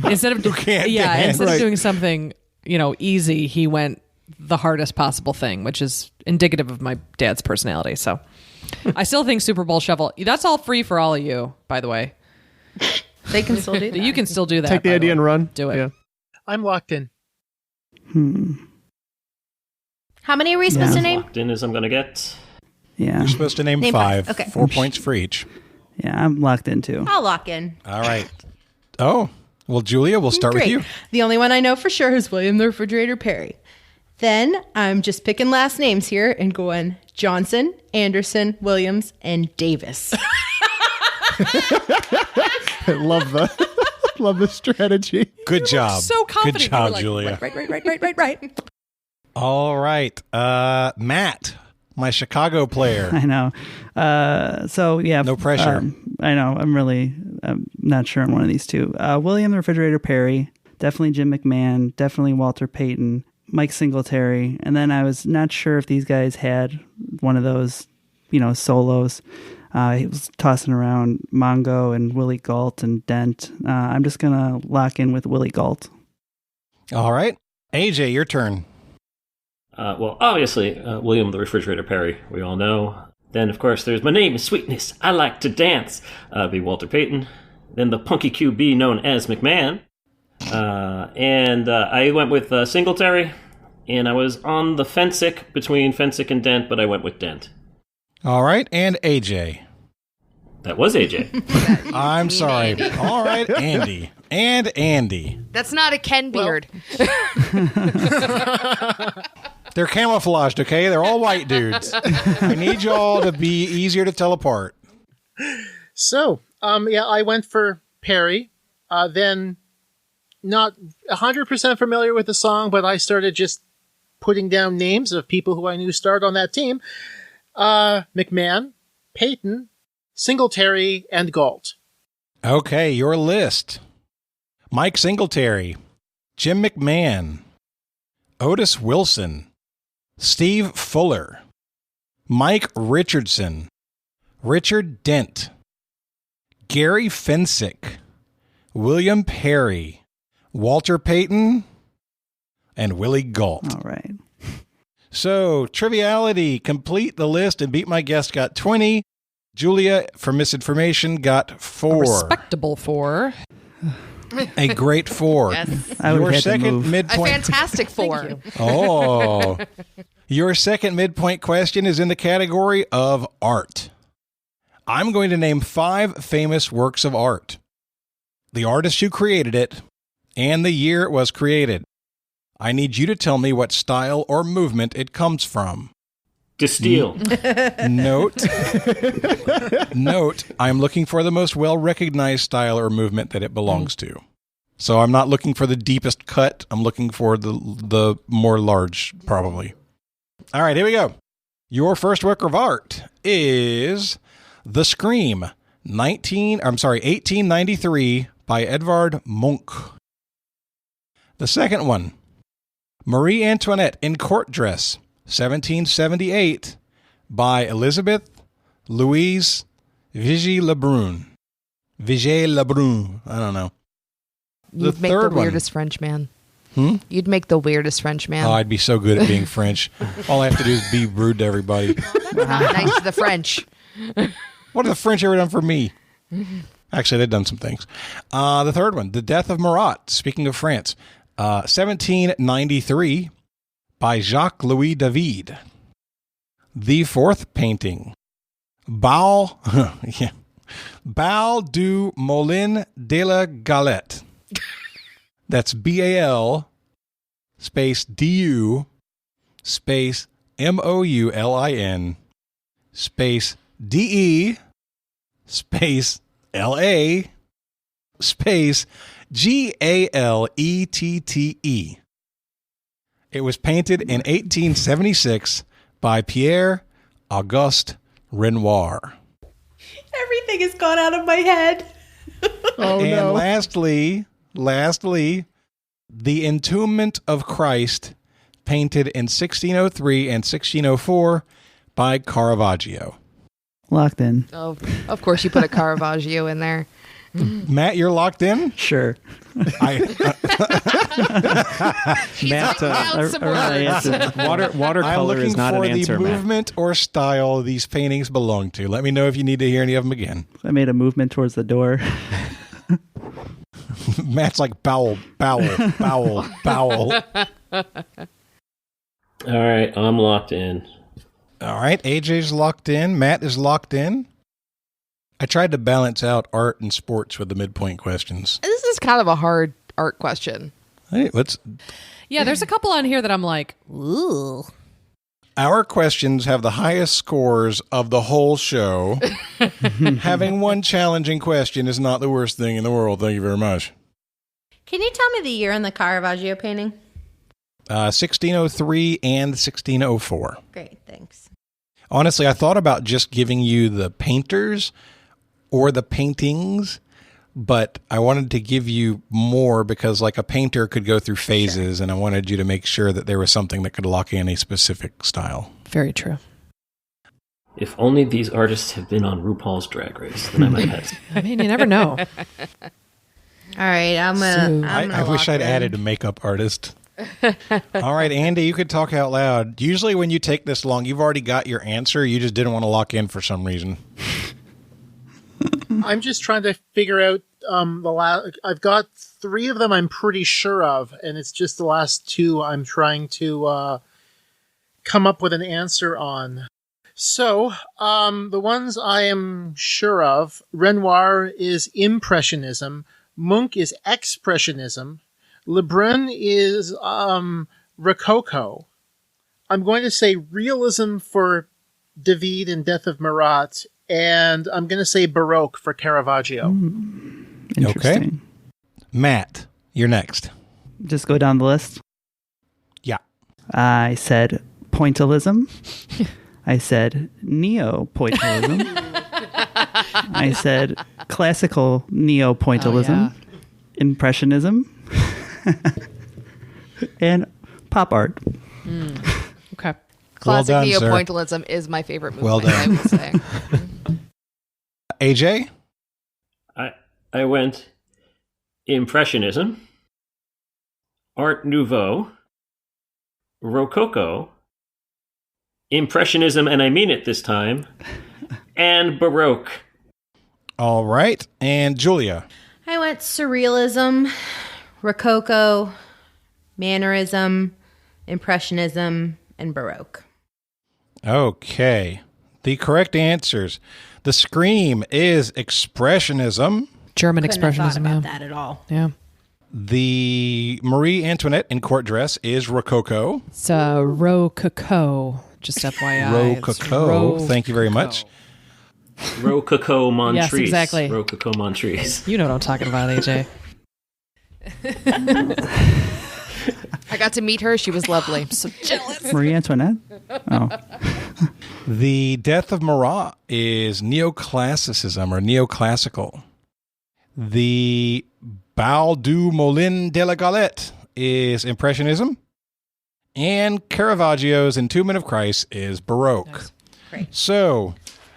instead of dance. of doing something easy, he went the hardest possible thing, which is indicative of my dad's personality. So I still think Super Bowl Shuffle. That's all free for all of you, by the way. They can still do that. You can still do that. Take the idea and run. Do it. Yeah. I'm locked in. How many are we supposed to name? Locked in as I'm going to get. Yeah. You're supposed to name Name 5. five. Okay. 4 points for each. Yeah, I'm locked in too. I'll lock in. All right. Oh, well, Julia, we'll start with Great. you. The only one I know for sure is William the Refrigerator Perry. Then I'm just picking last names here and going Johnson, Anderson, Williams, and Davis. I love the strategy. Good job. So confident. Good job, You were like, Julia. Right. All right. Matt, my Chicago player. I know. So, yeah. No pressure. I know. I'm not sure on one of these two. William the Refrigerator Perry, definitely Jim McMahon, definitely Walter Payton, Mike Singletary. And then I was not sure if these guys had one of those, solos. He was tossing around Mongo and Willie Gault and Dent. I'm just going to lock in with Willie Gault. All right. AJ, your turn. Well, obviously, William the Refrigerator Perry, we all know. Then, of course, there's My Name is Sweetness, I Like to Dance, be Walter Payton. Then the punky QB known as McMahon. And I went with Singletary, and I was on the Fensick between Fensick and Dent, but I went with Dent. All right. And AJ. That was AJ. I'm sorry. Andy. All right, Andy. And Andy. That's not a Ken beard. They're camouflaged, okay? They're all white dudes. I need y'all to be easier to tell apart. So, I went for Perry. Then, not 100% familiar with the song, but I started just putting down names of people who I knew starred on that team. McMahon, Payton, Singletary, and Galt. Okay, your list. Mike Singletary, Jim McMahon, Otis Wilson, Steve Fuller, Mike Richardson, Richard Dent, Gary Fensick, William Perry, Walter Payton, and Willie Galt. All right. So, Triviality, complete the list and beat my guest, got 20. Julia, for misinformation, got 4. A respectable 4. A great 4. Yes. I would Your have had to second move. A midpoint. fantastic 4. Oh. Your second midpoint question is in the category of art. I'm going to name 5 famous works of art, the artist who created it, and the year it was created. I need you to tell me what style or movement it comes from. Distill. Note, I'm looking for the most well-recognized style or movement that it belongs to. So I'm not looking for the deepest cut. I'm looking for the more large, probably. All right, here we go. Your first work of art is The Scream, 1893 by Edvard Munch. The second one, Marie Antoinette in Court Dress, 1778 by Elizabeth Louise Vigée Lebrun. Vigée Lebrun. I don't know. You'd make the weirdest French man. You'd make the weirdest French man. Oh, I'd be so good at being French. All I have to do is be rude to everybody. Not nice to the French. What have the French ever done for me? Actually, they've done some things. The third one, The Death of Marat, speaking of France, 1793 by Jacques-Louis David. The fourth painting, Bal du Moulin de la Galette. That's B-A-L space D-U space M-O-U-L-I-N space D-E space L-A space G-A-L-E-T-T-E. It was painted in 1876 by Pierre Auguste Renoir. Everything has gone out of my head. Oh, And no. lastly, The Entombment of Christ, painted in 1603 and 1604 by Caravaggio. Locked in. Oh, of course you put a Caravaggio in there. Matt, you're locked in? Sure. Matt, watercolor I'm looking is not for an answer, the Matt. movement or style these paintings belong to. Let me know if you need to hear any of them again. I made a movement towards the door. Matt's like bowel. All right, I'm locked in. All right, AJ's locked in. Matt is locked in. I tried to balance out art and sports with the midpoint questions. This is kind of a hard art question. Hey, let's. Yeah, there's a couple on here that I'm like, ooh. Our questions have the highest scores of the whole show. Having one challenging question is not the worst thing in the world. Thank you very much. Can you tell me the year on the Caravaggio painting? 1603 and 1604. Great, thanks. Honestly, I thought about just giving you the painters or the paintings, but I wanted to give you more because like a painter could go through phases, and I wanted you to make sure that there was something that could lock in a specific style. Very true. If only these artists had been on RuPaul's Drag Race, then I might have. I mean, you never know. All right, I'm gonna. I wish I'd added a makeup artist. All right, Andy, you could talk out loud. Usually when you take this long, you've already got your answer. You just didn't want to lock in for some reason. I'm just trying to figure out the last. I've got 3 of them I'm pretty sure of, and it's just the last 2 I'm trying to come up with an answer on. So, the ones I am sure of, Renoir is Impressionism, Munch is Expressionism, Lebrun is Rococo, I'm going to say realism for David and Death of Marat, and I'm going to say Baroque for Caravaggio. Interesting. Okay. Matt, you're next. Just go down the list. Yeah. I said pointillism. I said neo-pointillism. I said classical neo-pointillism. Impressionism. And pop art. Okay. Classic Well done, sir. neo-pointillism is my favorite movement, Well done. I will say. AJ? I went Impressionism, Art Nouveau, Rococo, Impressionism, and I mean it this time, and Baroque. All right. And Julia? I went surrealism, Rococo, Mannerism, Impressionism, and Baroque. Okay. The correct answers. The Scream is Expressionism. German Couldn't have thought expressionism. about Yeah. that at all. Yeah. The Marie Antoinette in court dress is Rococo. It's Rococo. Just FYI. It's Rococo. Thank you very much. Rococo Montrese. Yes, exactly. Rococo Montrese. You know what I'm talking about, AJ. I got to meet her. She was lovely. I'm so jealous. Marie Antoinette? Oh. The Death of Marat is neoclassicism or neoclassical. The Bal du Moulin de la Galette is Impressionism. And Caravaggio's Entombment of Christ is Baroque. Nice. Great. So,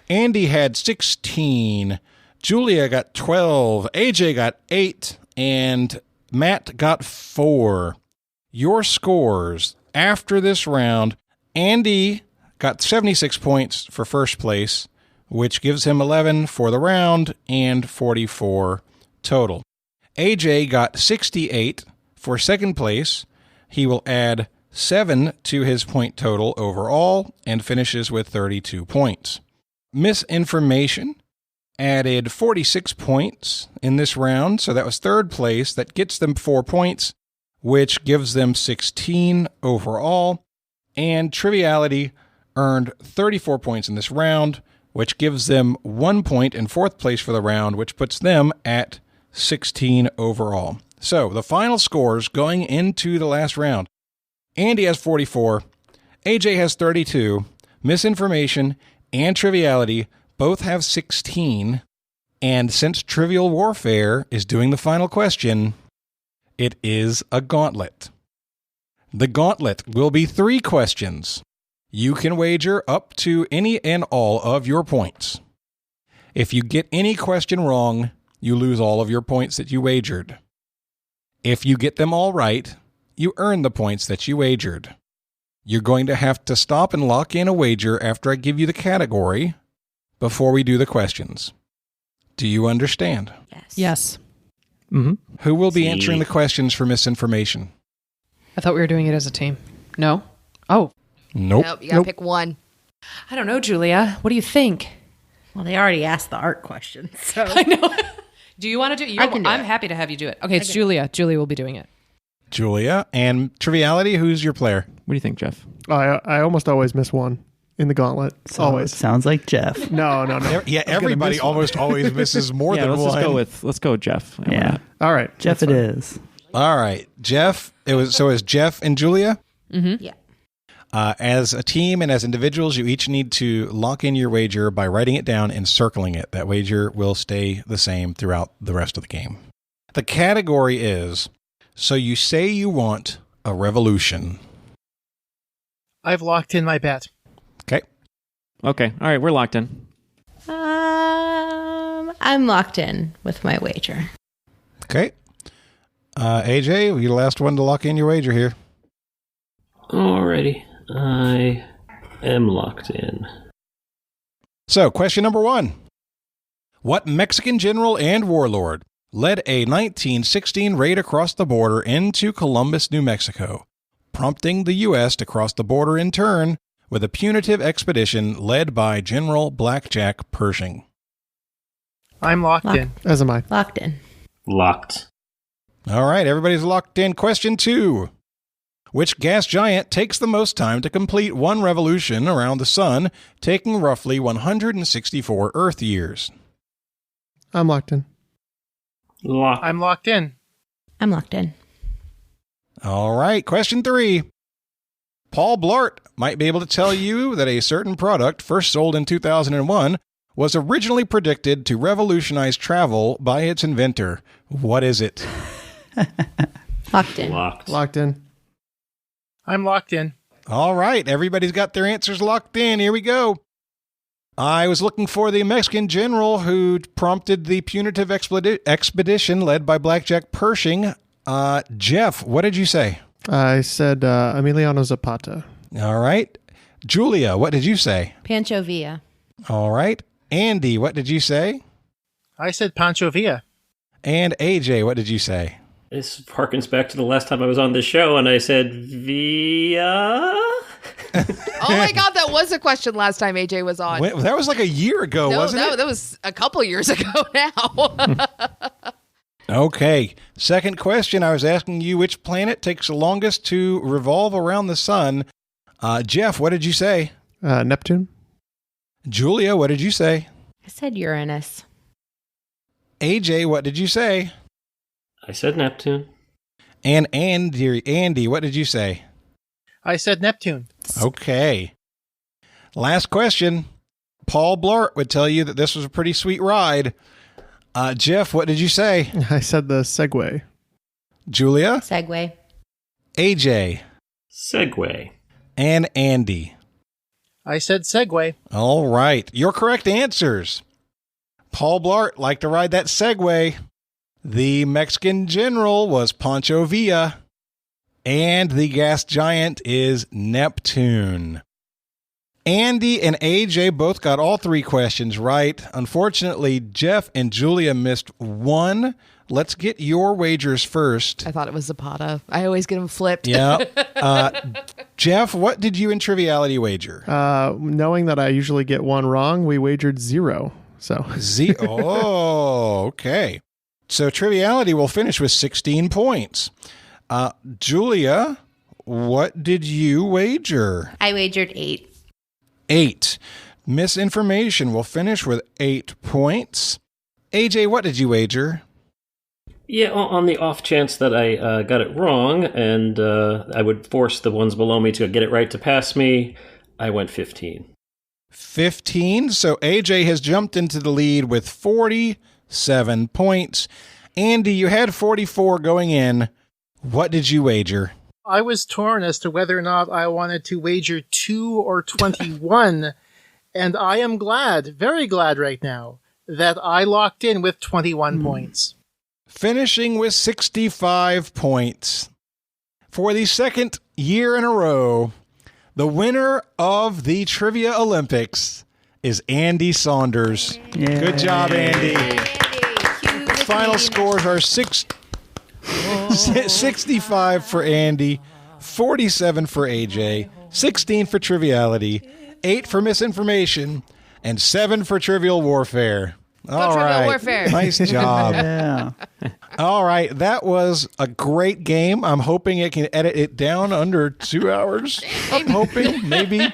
Andy had 16, Julia got 12, AJ got 8, and Matt got 4. Your scores after this round: Andy got 76 points for first place, which gives him 11 for the round and 44 total. AJ got 68 for second place. He will add 7 to his point total overall and finishes with 32 points. Misinformation added 46 points in this round, so that was third place. That gets them 4 points, which gives them 16 overall. And Triviality earned 34 points in this round, which gives them 1 point in fourth place for the round, which puts them at 16 overall. So the final scores going into the last round: Andy has 44, AJ has 32, Misinformation and Triviality both have 16, and since Trivial Warfare is doing the final question, it is a gauntlet. The gauntlet will be 3 questions. You can wager up to any and all of your points. If you get any question wrong, you lose all of your points that you wagered. If you get them all right, you earn the points that you wagered. You're going to have to stop and lock in a wager after I give you the category before we do the questions. Do you understand? Yes. Mm-hmm. Who will be answering the questions for Misinformation? I thought we were doing it as a team. No? Oh. Nope. Nope, you gotta pick one. I don't know, Julia. What do you think? Well, they already asked the art question, so I know. Do you want to do it? I can do I'm it. happy to have you do it. Okay, it's Julia. Julia will be doing it. Julia. And Triviality, who's your player? What do you think, Jeff? I almost always miss one in the gauntlet. So Always. it sounds like Jeff. No. Yeah, everybody almost always misses more Yeah, than let's one. let's go with Jeff. Yeah. All right. Jeff it is. All right, Jeff. It's Jeff and Julia. Mm-hmm. yeah. As a team and as individuals, you each need to lock in your wager by writing it down and circling it. That wager will stay the same throughout the rest of the game. The category is, so you say you want a revolution. I've locked in my bet. Okay. Okay. All right. We're locked in. I'm locked in with my wager. Okay. AJ, you're the last one to lock in your wager here. Alrighty. I am locked in. So, question number 1. What Mexican general and warlord led a 1916 raid across the border into Columbus, New Mexico, prompting the U.S. to cross the border in turn with a punitive expedition led by General Blackjack Pershing? I'm locked in. As am I. Locked in. Locked. All right, everybody's locked in. Question 2. Which gas giant takes the most time to complete one revolution around the sun, taking roughly 164 Earth years? I'm locked in. I'm locked in. I'm locked in. All right, question 3. Paul Blart might be able to tell you that a certain product, first sold in 2001, was originally predicted to revolutionize travel by its inventor. What is it? Locked in. Locked in. I'm locked in. All right, everybody's got their answers locked in. Here we go. I was looking for the Mexican general who prompted the punitive expedition led by Blackjack Pershing. Jeff, what did you say? I said Emiliano Zapata. All right. Julia, what did you say? Pancho Villa. All right. Andy, what did you say? I said Pancho Villa. And AJ, what did you say? This harkens back to the last time I was on this show, and I said Via. Oh my God, that was a question last time AJ was on. That was like a year ago, wasn't it? That was a couple years ago now. Okay. Second question, I was asking you which planet takes the longest to revolve around the sun. Jeff, what did you say? Neptune. Julia, what did you say? I said Uranus. AJ, what did you say? I said Neptune. And Andy, what did you say? I said Neptune. Okay. Last question. Paul Blart would tell you that this was a pretty sweet ride. Jeff, what did you say? I said the Segway. Julia? Segway. AJ? Segway. And Andy? I said Segway. All right. Your correct answers. Paul Blart liked to ride that Segway. The Mexican general was Pancho Villa. And the gas giant is Neptune. Andy and AJ both got all 3 questions right. Unfortunately, Jeff and Julia missed one. Let's get your wagers first. I thought it was Zapata. I always get them flipped. Yeah. Jeff, what did you in Triviality wager? Knowing that I usually get one wrong, we wagered 0. So Oh, okay. So Triviality will finish with 16 points. Julia, what did you wager? I wagered 8. 8. Misinformation will finish with 8 points. AJ, what did you wager? Yeah, on the off chance that I got it wrong and I would force the ones below me to get it right to pass me, I went 15. 15. So AJ has jumped into the lead with 47 points. Andy, you had 44 going in. What did you wager? I was torn as to whether or not I wanted to wager 2 or 21, and I am glad, very glad right now, that I locked in with 21 points. Finishing with 65 points. For the second year in a row, the winner of the Trivia Olympics is Andy Saunders. Yeah. Good job, Andy. The final scores are 65 for Andy, 47 for AJ, 16 for Triviality, 8 for Misinformation, and 7 for Trivial Warfare. All right. Warfare. Nice job. Yeah. All right. That was a great game. I'm hoping it can edit it down under 2 hours. I'm hoping, maybe.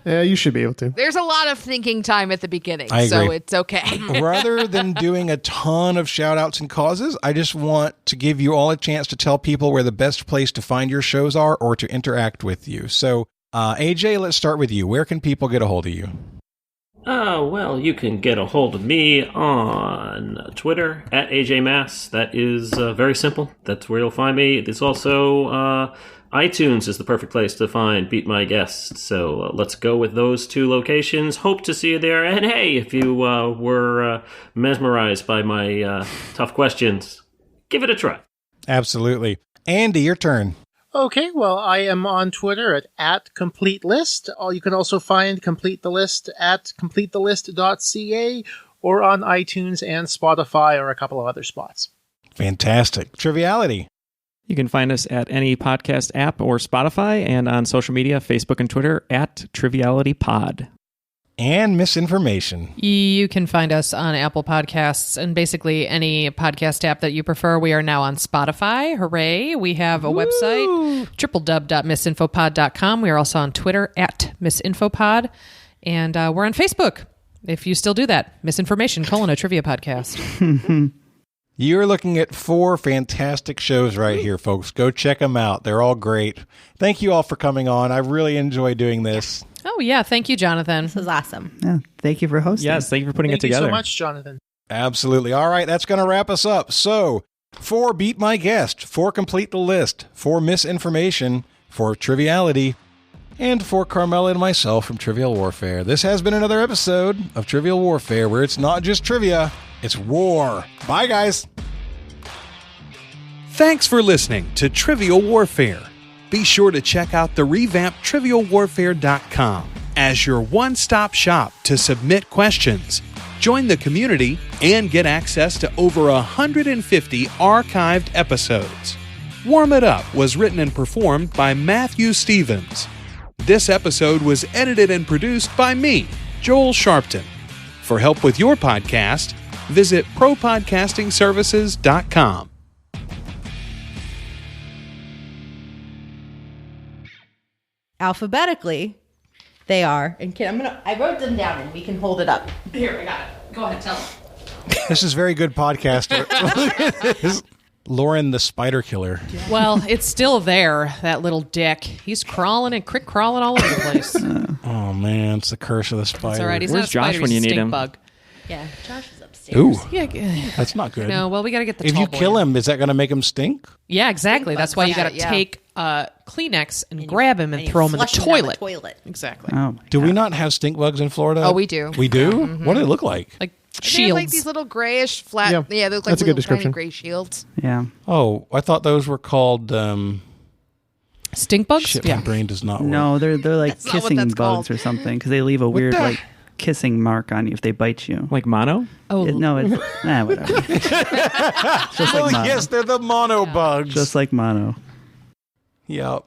Yeah, you should be able to. There's a lot of thinking time at the beginning, I so agree. it's okay. Rather than doing a ton of shout outs and causes, I just want to give you all a chance to tell people where the best place to find your shows are or to interact with you. So, AJ, let's start with you. Where can people get a hold of you? Well, you can get a hold of me on Twitter at AJMass. That is very simple. That's where you'll find me. There's also iTunes is the perfect place to find Beat My Guest. So let's go with those 2 locations. Hope to see you there. And hey, if you were mesmerized by my tough questions, give it a try. Absolutely. Andy, your turn. Okay, well, I am on Twitter at @CompleteList. You can also find Complete the List at CompleteTheList.ca or on iTunes and Spotify or a couple of other spots. Fantastic. Triviality. You can find us at any podcast app or Spotify and on social media, Facebook and Twitter at Triviality Pod. and misinformation. You can find us on Apple Podcasts and basically any podcast app that you prefer. We are now on Spotify. Hooray. We have a website, www.misinfopod.com. We are also on Twitter @misinfopod. And we're on Facebook, if you still do that. Misinformation, a trivia podcast. You're looking at 4 fantastic shows right here, folks. Go check them out. They're all great. Thank you all for coming on. I really enjoy doing this. Oh, yeah. Thank you, Jonathan. This was awesome. Yeah, thank you for hosting. Yes, thank you for putting it together. Thank you so much, Jonathan. Absolutely. All right, that's going to wrap us up. So, for Beat My Guest, for Complete the List, for Misinformation, for Triviality, and for Carmela and myself from Trivial Warfare. This has been another episode of Trivial Warfare, where it's not just trivia, it's war. Bye, guys. Thanks for listening to Trivial Warfare. Be sure to check out the revamped TrivialWarfare.com as your one-stop shop to submit questions, join the community, and get access to over 150 archived episodes. Warm It Up was written and performed by Matthew Stevens. This episode was edited and produced by me, Joel Sharpton. For help with your podcast, visit ProPodcastingServices.com. Alphabetically, they are. And I wrote them down and we can hold it up. Here, I got it. Go ahead, tell them. This is very good podcaster. Lauren the Spider Killer. Well, it's still there, that little dick. He's crawling and crick crawling all over the place. Oh, man, it's the curse of the spider. It's all right. He's Where's not a spider, Josh when he's you a need stink him? bug. Yeah, Josh is upstairs. Ooh, Yeah. that's not good. No, well, we got to get the If tall you boy kill in. him, is that going to make him stink? Yeah, exactly. Stink That's bugs, why you yeah, got to yeah. take Kleenex and grab him and throw him in the flush him down toilet. toilet. Exactly. Oh, Do we not have stink bugs in Florida? Oh, we do. We do? What do they look like? Like They're shields. like these little grayish flat. Yeah, Yeah, they look like that's a good little tiny description. gray shields. yeah. Oh, I thought those were called... Stink bugs? shit, Yeah. my brain does not work. No, they're like That's not what kissing that's bugs called. or something because they leave a weird the- like kissing mark on you if they bite you. Like mono? Oh, No, it's whatever. Just Oh, like mono. yes, they're the mono bugs. Just like mono. Yep.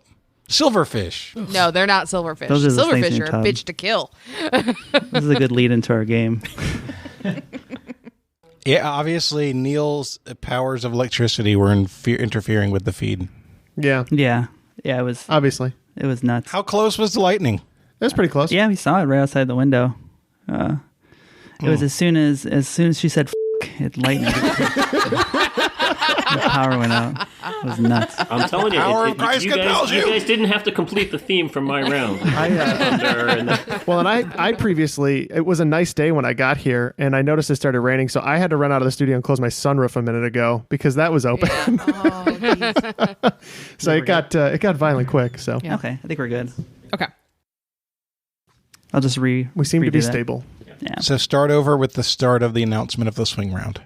Silverfish. No, they're not silverfish. Those are the snakes in Silverfish your are a tub. bitch to kill. This is a good lead into our game. Yeah, obviously, Neal's powers of electricity were interfering with the feed. Yeah, Yeah, it was obviously. nuts. How close was the lightning? That's pretty close. Yeah, we saw it right outside the window. It was as soon as she said "f**k," it lightened. The power went out. It was nuts. I'm telling you, Power of Christ you compels you. guys didn't have to complete the theme from my round. Well, and I previously, it was a nice day when I got here, and I noticed it started raining, so I had to run out of the studio and close my sunroof a minute ago because that was open. So it got violent quick. So Yeah. Okay, I think we're good. Okay. I'll just we seem to be redo that. stable. Yeah. So start over with the start of the announcement of the swing round.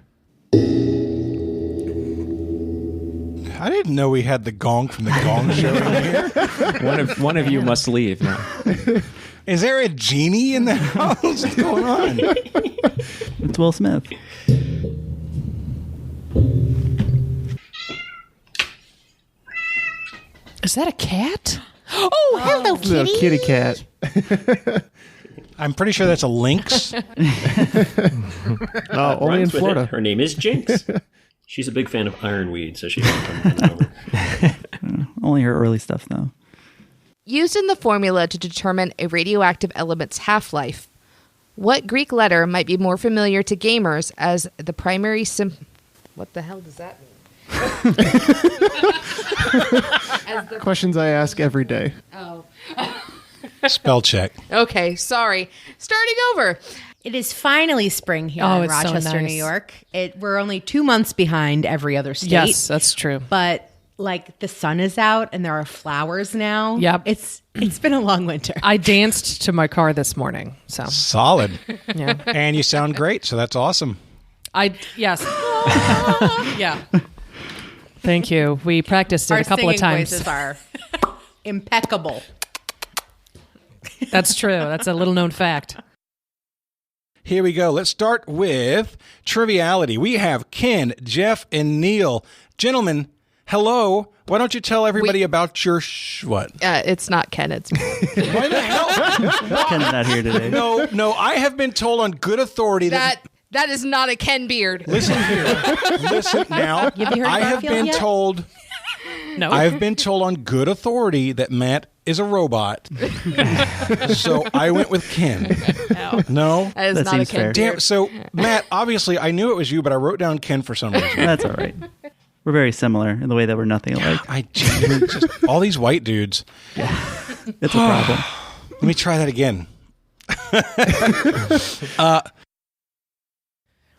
I didn't know we had the gong from the Gong Show in here. One of you must leave now. Is there a genie in the house? What's going on? It's Will Smith. Is that a cat? Oh, hello, Little kitty cat. I'm pretty sure that's a lynx. Oh, only in Rhymes with Florida. it. Her name is Jinx. She's a big fan of ironweed, so she can come over. Only her early stuff, though. Used in the formula to determine a radioactive element's half-life. What Greek letter might be more familiar to gamers as the primary What the hell does that mean? Questions I ask every day. Oh. Spell check. Okay, sorry. Starting over. It is finally spring here Oh, in it's so Rochester, nice. New York. We're only 2 months behind every other state. Yes, that's true. But like the sun is out and there are flowers now. Yep. It's been a long winter. I danced to my car this morning. So, Solid. yeah. And you sound great, so that's awesome. Yes. Yeah. Thank you. We practiced it Our a couple of singing times. voices are impeccable. That's true. That's a little known fact. Here we go. Let's start with Triviality. We have Ken, Jeff, and Neal. Gentlemen, Hello. Why don't you tell everybody about your what? It's not Ken. It's Why the hell? Ken's not here today. No. I have been told on good authority that is not a Ken beard. Listen here. Listen now. Have you heard I have Garfield been yet? told. No. I have been told on good authority that Matt is a robot. So I went with Ken. No? That is That not a seems Ken fair. beard. Damn. So Matt, obviously, I knew it was you, but I wrote down Ken for some reason. That's all right. We're very similar in the way that we're nothing alike. I genuinely just all these white dudes. It's a problem. Let me try that again.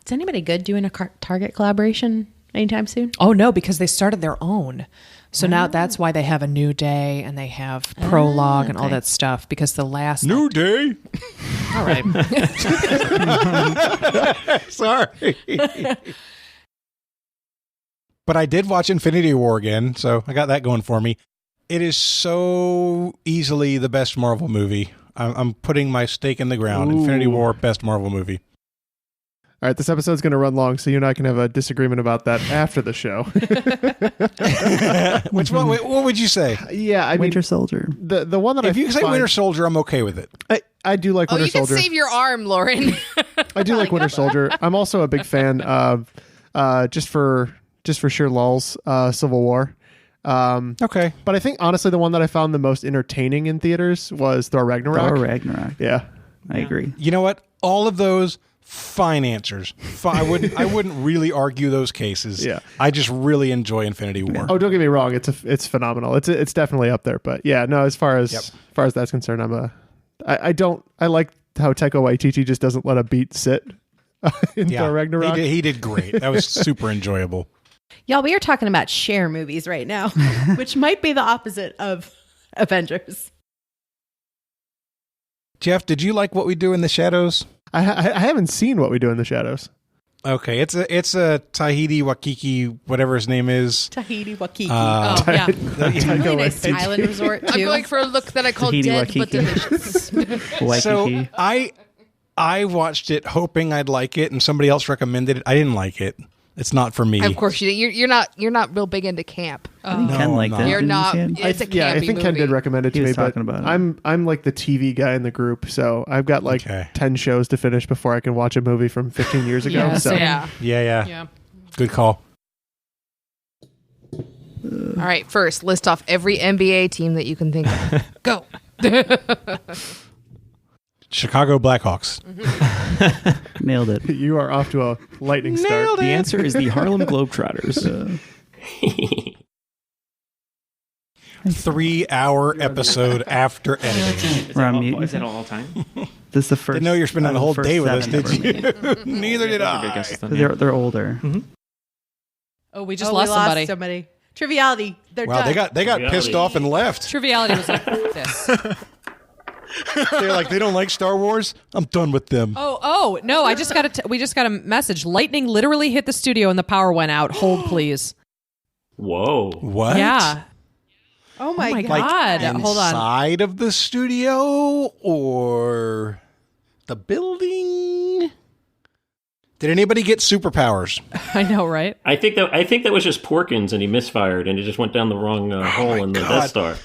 Is anybody good doing a Target collaboration anytime soon? Oh, no, because they started their own. So now that's why they have a new day and they have prologue and all okay. that stuff because the last New day. All right. Sorry. But I did watch Infinity War again, so I got that going for me. It is so easily the best Marvel movie. I'm putting my stake in the ground. Ooh. Infinity War, best Marvel movie. All right, this episode's going to run long, so you and I can have a disagreement about that after the show. Which one? Wait, what would you say? Yeah, I Winter mean, Soldier. the one that If I you say find- Winter Soldier, I'm okay with it. I do like Oh, Winter you can Soldier. save your arm, Lauren. I do like Winter Soldier. I'm also a big fan of just for sure lulz, Civil War. Okay. But I think honestly the one that I found the most entertaining in theaters was Thor Ragnarok. Thor Ragnarok. Yeah. I agree. You know what? All of those fine answers. I wouldn't really argue those cases. Yeah. I just really enjoy Infinity War. Oh, don't get me wrong. It's phenomenal. It's definitely up there. But yeah, no. As far as that's concerned, I like how Taika Waititi just doesn't let a beat sit in Thor Ragnarok. He did great. That was super enjoyable. Y'all, we are talking about share movies right now, which might be the opposite of Avengers. Jeff, did you like What We Do in the Shadows? I haven't seen What We Do in the Shadows. Okay, it's a Tahiti Wakiki, whatever his name is. Tahiti Wakiki. Oh, yeah. Really nice island resort, too. I'm going for a look that I call Tahiti dead Waikiki. but delicious. Waikiki. So I watched it hoping I'd like it, and somebody else recommended it. I didn't like it. It's not for me. Of course you didn't. You're not real big into camp. I think No, Ken I'm liked not. it. You're Didn't you not. see it? It's a campy I think Ken movie. did recommend it to He me, was but talking about it. I'm like the TV guy in the group, so I've got like Okay. 10 shows to finish before I can watch a movie from 15 years ago. Yeah, so same. Yeah. Yeah. Good call. All right. First, list off every NBA team that you can think of. Go. Chicago Blackhawks. Nailed it. you are off to a lightning start. The answer is the Harlem Globetrotters. 3-hour episode after editing. We're on mute. Is that all time? This is the first. Didn't know you're spending the whole first day with us, 7 did ever made. you? Neither did I. Big guesses then, yeah. They're older. Oh, we just Oh, lost we somebody. somebody. Triviality. They're Wow, done. they got pissed off and left. Triviality was like this. They're like, they don't like Star Wars. I'm done with them. Oh no! We just got a message. Lightning literally hit the studio and the power went out. Hold, please. Whoa. What? Yeah. Oh my my God. God. Hold on. Inside of the studio or the building? Did anybody get superpowers? I know, right? I think that was just Porkins and he misfired and it just went down the wrong hole in the God. Death Star.